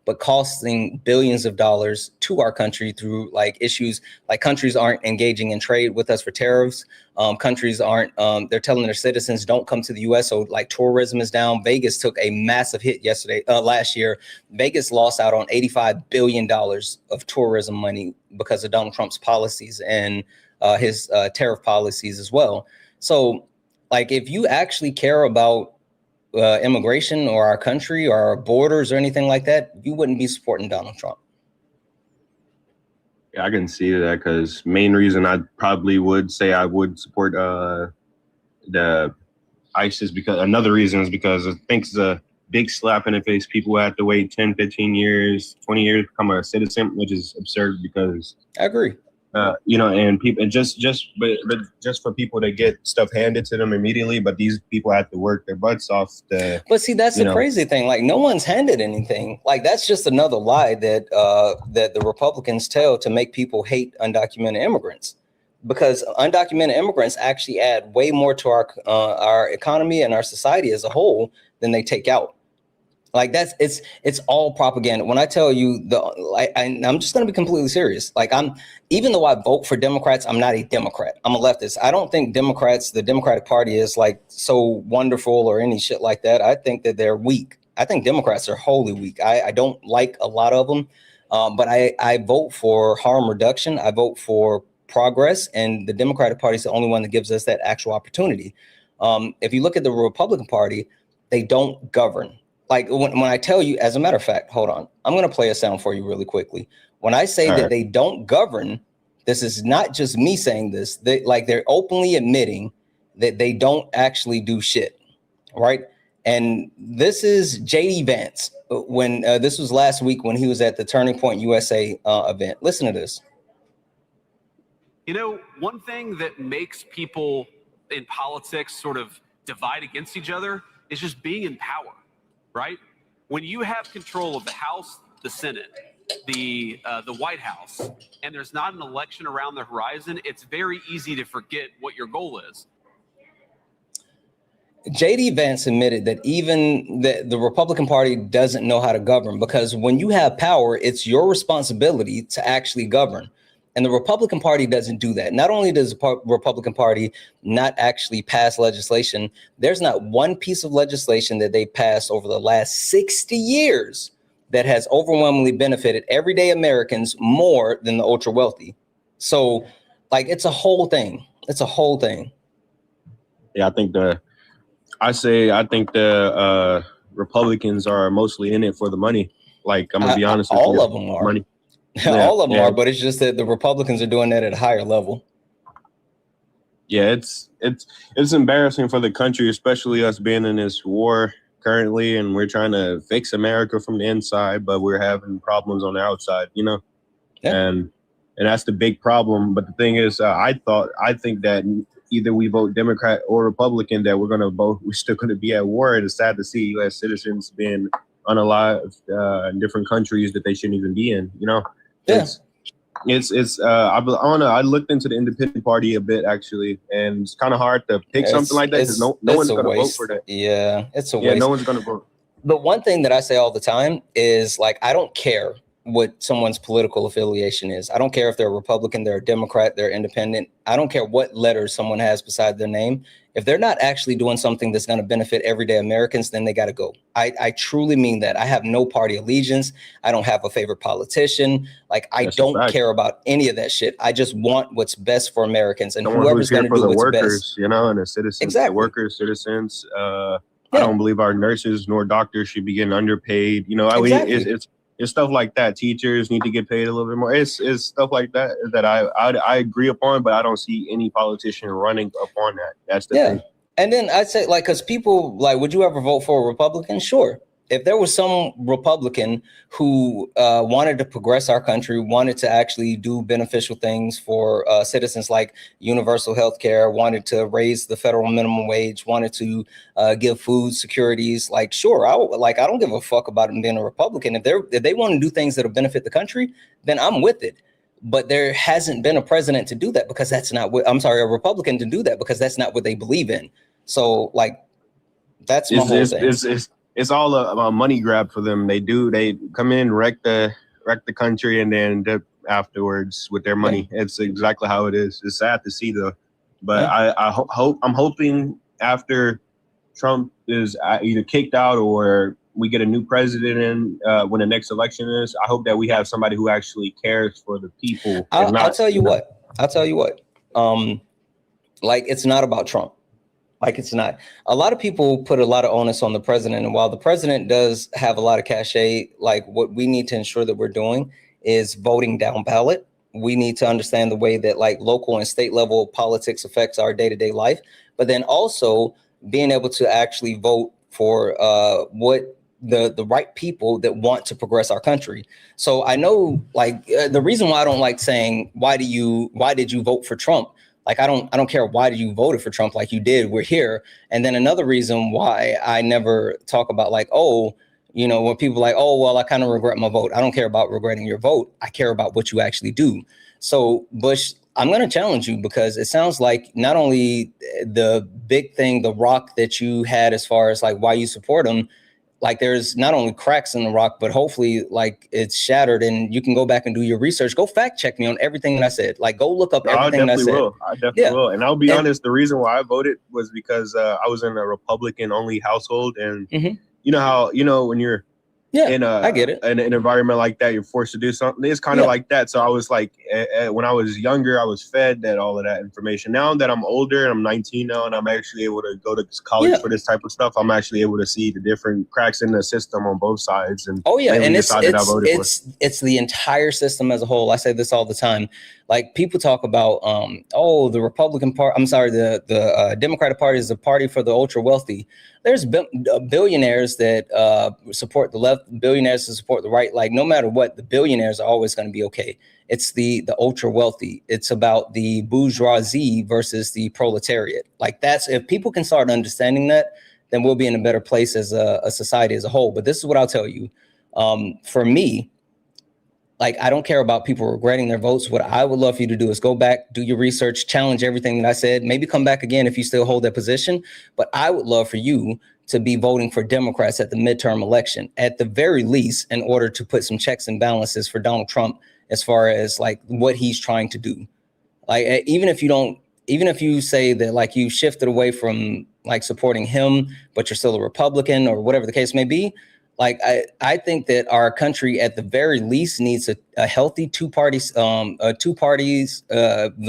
but costing billions of dollars to our country through like issues like countries aren't engaging in trade with us for tariffs. Countries aren't, they're telling their citizens don't come to the US. So like tourism is down. Vegas took a massive hit last year. Vegas lost out on $85 billion of tourism money because of Donald Trump's policies and his tariff policies as well. So like, if you actually care about immigration or our country or our borders or anything like that, you wouldn't be supporting Donald Trump. Yeah, I can see that, because main reason I probably would say I would support the ISIS, because another reason is because I think it's a big slap in the face. People have to wait 10, 15 years, 20 years to become a citizen, which is absurd, because I agree. You know, and people, and just for people to get stuff handed to them immediately, but these people have to work their butts off. But see, that's the crazy thing. Like, no one's handed anything. Like, that's just another lie that that the Republicans tell to make people hate undocumented immigrants, because undocumented immigrants actually add way more to our economy and our society as a whole than they take out. Like, it's all propaganda. When I tell you I'm just going to be completely serious. Like, even though I vote for Democrats, I'm not a Democrat. I'm a leftist. I don't think the Democratic Party is like so wonderful or any shit like that. I think that they're weak. I think Democrats are wholly weak. I don't like a lot of them, but I vote for harm reduction. I vote for progress, and the Democratic Party is the only one that gives us that actual opportunity. If you look at the Republican Party, they don't govern. Like, when I tell you, as a matter of fact, hold on, I'm going to play a sound for you really quickly. When I say that they don't govern, this is not just me saying this. They're openly admitting that they don't actually do shit, right? And this is J.D. Vance when this was last week when he was at the Turning Point USA event. Listen to this. You know, one thing that makes people in politics sort of divide against each other is just being in power. Right? When you have control of the House, the Senate, the White House, and there's not an election around the horizon, it's very easy to forget what your goal is. J.D. Vance admitted that even the Republican Party doesn't know how to govern, because when you have power, it's your responsibility to actually govern. And the Republican Party doesn't do that. Not only does the Republican Party not actually pass legislation, there's not one piece of legislation that they passed over the last 60 years that has overwhelmingly benefited everyday Americans more than the ultra wealthy. So, like, it's a whole thing. It's a whole thing. Yeah, I think the Republicans are mostly in it for the money. Like, I'm gonna be honest with you. All of them are. Money. All of them are, but it's just that the Republicans are doing that at a higher level. Yeah, it's embarrassing for the country, especially us being in this war currently, and we're trying to fix America from the inside, but we're having problems on the outside, you know? Yeah. And that's the big problem. But the thing is, I think that either we vote Democrat or Republican, that we're still going to be at war. It is sad to see U.S. citizens being unalived in different countries that they shouldn't even be in. You know, Yeah. I don't know. I looked into the independent party a bit actually, and it's kind of hard to pick something like that because no one's going to vote for that. Yeah, it's a Yeah, waste. no one's going to vote. But one thing that I say all the time is, like, I don't care what someone's political affiliation is. I don't care if they're a Republican, they're a Democrat, they're independent. I don't care what letters someone has beside their name. If they're not actually doing something that's going to benefit everyday Americans, then they got to go. I truly mean that. I have no party allegiance. I don't have a favorite politician. Like, I don't care about any of that shit. I just want what's best for Americans, and whoever's going to do what's best. You know, and the citizens, exactly. The workers, citizens. I don't believe our nurses nor doctors should be getting underpaid. You know, it's stuff like that. Teachers need to get paid a little bit more. It's stuff like that that I agree upon, but I don't see any politician running upon that. That's the thing. And then I'd say, like, because people, like, would you ever vote for a Republican? Sure. If there was some Republican who wanted to progress our country, wanted to actually do beneficial things for citizens, like universal health care, wanted to raise the federal minimum wage, wanted to give food securities, like, sure, I don't give a fuck about them being a Republican. If they want to do things that'll benefit the country, then I'm with it. But there hasn't been a president to do that because that's not what, a Republican to do that because that's not what they believe in. So, like, that's my whole thing. It's all a money grab for them. They come in, wreck the country, and then dip afterwards with their money. Yeah. It's exactly how it is. It's sad to see though, but I'm hoping after Trump is either kicked out or we get a new president in when the next election is, I hope that we have somebody who actually cares for the people. I'll tell you what. Like, it's not about Trump. Like, it's not. A lot of people put a lot of onus on the president. And while the president does have a lot of cachet, like, what we need to ensure that we're doing is voting down ballot. We need to understand the way that, like, local and state level politics affects our day-to-day life. But then also being able to actually vote for what the right people that want to progress our country. So I know, like, the reason why I don't like saying, why did you vote for Trump? Like, I don't care why did you voted for Trump, like you did, we're here. And then another reason why I never talk about, like, oh, you know, when people are like, oh, well, I kind of regret my vote. I don't care about regretting your vote. I care about what you actually do. So, Bush, I'm going to challenge you because it sounds like not only the big thing, the rock that you had as far as, like, why you support him, like, there's not only cracks in the rock, but hopefully, like, it's shattered and you can go back and do your research. Go fact check me on everything that I said. Like, go look up everything that I said. I definitely will. And I'll be honest, the reason why I voted was because I was in a Republican only household. And you know how, when you're in I get it. In an environment like that, you're forced to do something. It's kind of like that. So I was like, when I was younger, I was fed all of that information. Now that I'm older and I'm 19 now, and I'm actually able to go to college for this type of stuff, I'm actually able to see the different cracks in the system on both sides. And and it's the entire system as a whole. I say this all the time. Like, people talk about, the Republican Party. I'm sorry, the Democratic Party is a party for the ultra wealthy. There's billionaires that support the left, billionaires that support the right. Like, no matter what, the billionaires are always going to be okay. It's the ultra wealthy. It's about the bourgeoisie versus the proletariat. Like, if people can start understanding that, then we'll be in a better place as a society as a whole. But this is what I'll tell you. For me, like, I don't care about people regretting their votes. What I would love for you to do is go back, do your research, challenge everything that I said, maybe come back again if you still hold that position. But I would love for you to be voting for Democrats at the midterm election, at the very least, in order to put some checks and balances for Donald Trump as far as, like, what he's trying to do. Like, even if you say that, like, you shifted away from, like, supporting him, but you're still a Republican or whatever the case may be, like, I think that our country at the very least needs a healthy two parties, the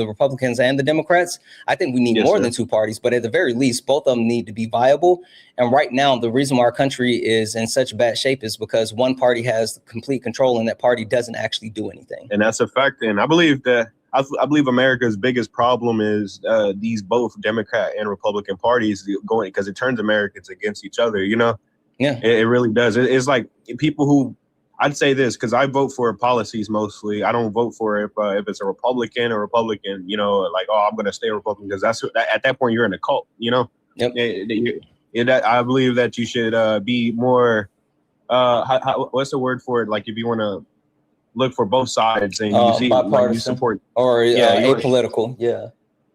Republicans and the Democrats. I think we need more than two parties, but at the very least, both of them need to be viable. And right now, the reason why our country is in such bad shape is because one party has complete control and that party doesn't actually do anything. And that's a fact. And I believe that I believe America's biggest problem is these both Democrat and Republican parties going, because it turns Americans against each other, you know? Yeah, it really does. It's like people who I'd say this because I vote for policies mostly. I don't vote for if it's a Republican, you know, like, oh, I'm going to stay a Republican because at that point you're in a cult, you know? Yep. I believe that you should be more, what's the word for it? Like if you want to look for both sides and you see like, you support. Or apolitical. Yeah.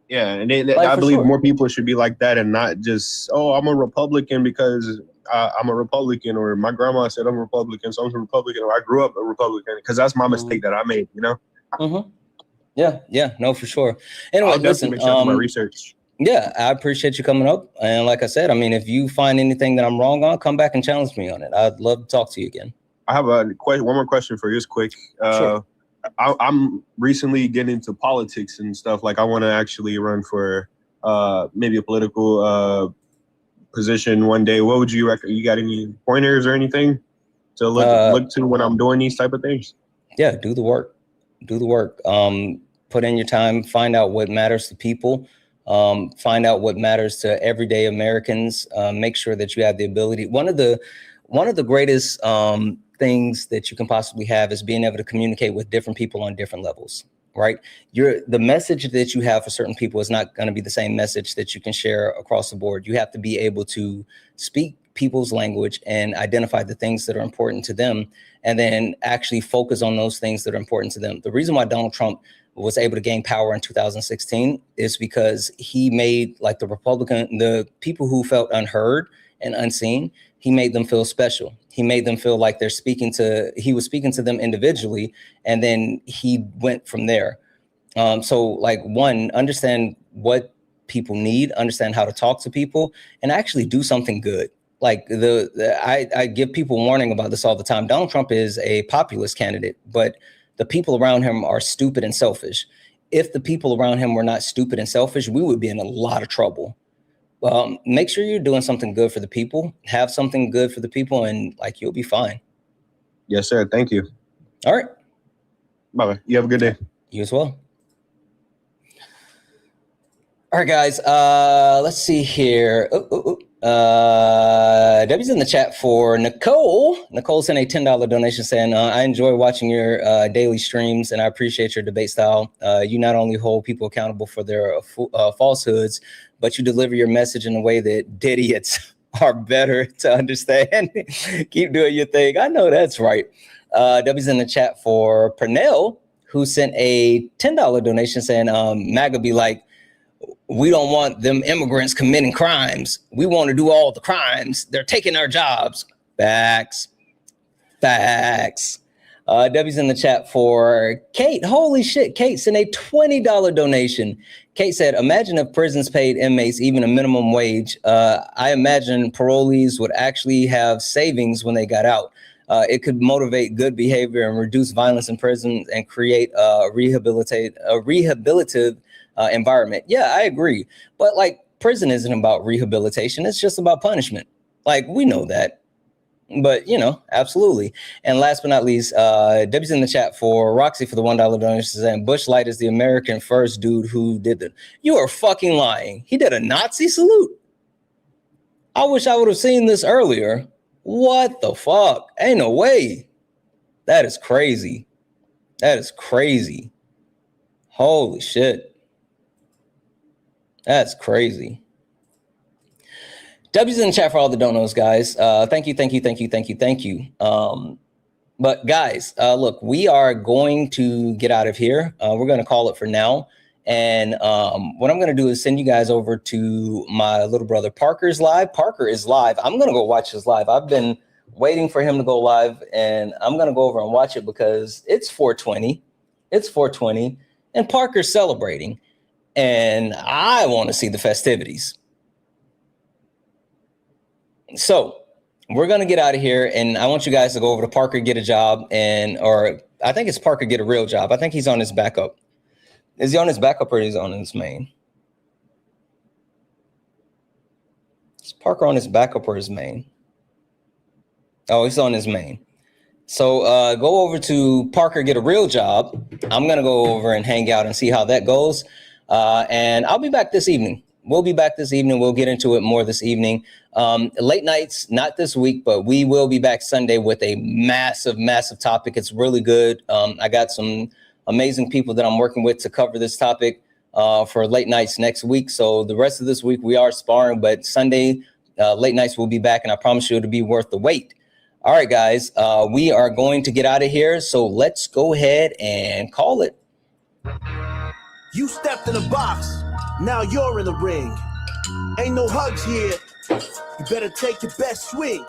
Yeah. And I believe more people should be like that and not just, oh, I'm a Republican because I'm a Republican, or my grandma said I'm a Republican, so I'm a Republican, or I grew up a Republican, because that's my mistake that I made, you know? Mm-hmm. Yeah, no, for sure. Anyway, I'll definitely make sure I do my research. Yeah, I appreciate you coming up. And like I said, I mean, if you find anything that I'm wrong on, come back and challenge me on it. I'd love to talk to you again. I have one more question for you. It's quick. Sure. I'm recently getting into politics and stuff. Like I want to actually run for maybe a political position one day. What would you recommend? You got any pointers or anything to look to when I'm doing these type of things? Yeah, do the work. Put in your time, find out what matters to people, find out what matters to everyday Americans, make sure that you have the ability. One of the greatest things that you can possibly have is being able to communicate with different people on different levels. Right? The message that you have for certain people is not going to be the same message that you can share across the board. You have to be able to speak people's language and identify the things that are important to them, and then actually focus on those things that are important to them. The reason why Donald Trump was able to gain power in 2016 is because he made like the people who felt unheard and unseen, he made them feel special. He made them feel like he was speaking to them individually, and then he went from there. So like, one, understand what people need, understand how to talk to people, and actually do something good. Like I give people warning about this all the time. Donald Trump is a populist candidate, but the people around him are stupid and selfish. If the people around him were not stupid and selfish, we would be in a lot of trouble. Make sure you're doing something good for the people, have something good for the people, and like, you'll be fine. Yes, sir. Thank you. All right. Bye-bye. You have a good day. You as well. All right, guys. Let's see here. Debbie's in the chat for Nicole. Nicole sent a $10 donation saying, I enjoy watching your daily streams and I appreciate your debate style. You not only hold people accountable for their falsehoods, but you deliver your message in a way that idiots are better to understand. Keep doing your thing. I know that's right. Debbie's in the chat for Pernell, who sent a $10 donation saying, MAGA be like, we don't want them immigrants committing crimes. We want to do all the crimes. They're taking our jobs. Facts. Debbie's in the chat for Kate. Holy shit. Kate sent a $20 donation. Kate said, imagine if prisons paid inmates even a minimum wage. I imagine parolees would actually have savings when they got out. It could motivate good behavior and reduce violence in prison and create a rehabilitative environment. Yeah, I agree. But like, prison isn't about rehabilitation. It's just about punishment. Like, we know that. But, you know, absolutely. And last but not least, Debbie's in the chat for Roxy for the $1 donation saying Bush Light is the American first dude who did it. You are fucking lying. He did a Nazi salute. I wish I would have seen this earlier. What the fuck? Ain't no way. That is crazy. Holy shit. That's crazy. W's in the chat for all the don't knows, guys. Thank you. But guys, look, we are going to get out of here. We're going to call it for now. And what I'm going to do is send you guys over to my little brother Parker's live. Parker is live. I'm going to go watch his live. I've been waiting for him to go live, and I'm going to go over and watch it because it's 420. And Parker's celebrating. And I want to see the festivities. So we're going to get out of here, and I want you guys to go over to Parker Get a Job, or I think it's Parker Get a Real Job. I think he's on his backup. Is he on his backup or is he on his main? Is Parker on his backup or his main? Oh, he's on his main. So go over to Parker Get a Real Job. I'm going to go over and hang out and see how that goes. And I'll be back this evening. we'll be back this evening. We'll get into it more this evening. Late nights, not this week, but we will be back Sunday with a massive, massive topic. It's really good. I got some amazing people that I'm working with to cover this topic for late nights next week. So the rest of this week we are sparring, but Sunday late nights will be back, and I promise you it'll be worth the wait. All right, guys, we are going to get out of here. So let's go ahead and call it. You stepped in a box, now you're in the ring. Ain't no hugs here, you better take your best swing.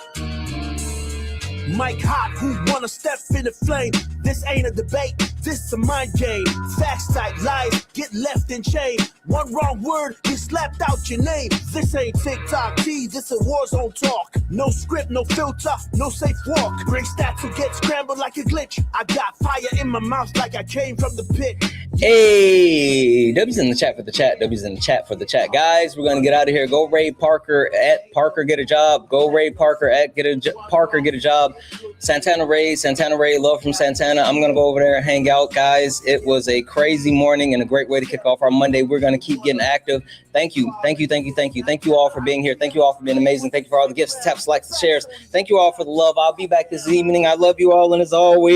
Mike Hot, who wanna step in the flame? This ain't a debate, this a mind game. Facts type lies, get left in chain. One wrong word, you slapped out your name. This ain't TikTok T, this a war zone talk. No script, no filter, no safe walk. Bring stats will get scrambled like a glitch. I got fire in my mouth like I came from the pit. Hey, W's in the chat for the chat. W's in the chat for the chat. Guys, we're going to get out of here. Go raid Parker at Parker Get a Job. Go raid Parker at Parker Get a Job. Santana raid, love from Santana. I'm going to go over there and hang out. Guys, it was a crazy morning and a great way to kick off our Monday. We're going to keep getting active. Thank you. Thank you all for being here. Thank you all for being amazing. Thank you for all the gifts, taps, likes, and shares. Thank you all for the love. I'll be back this evening. I love you all. And as always,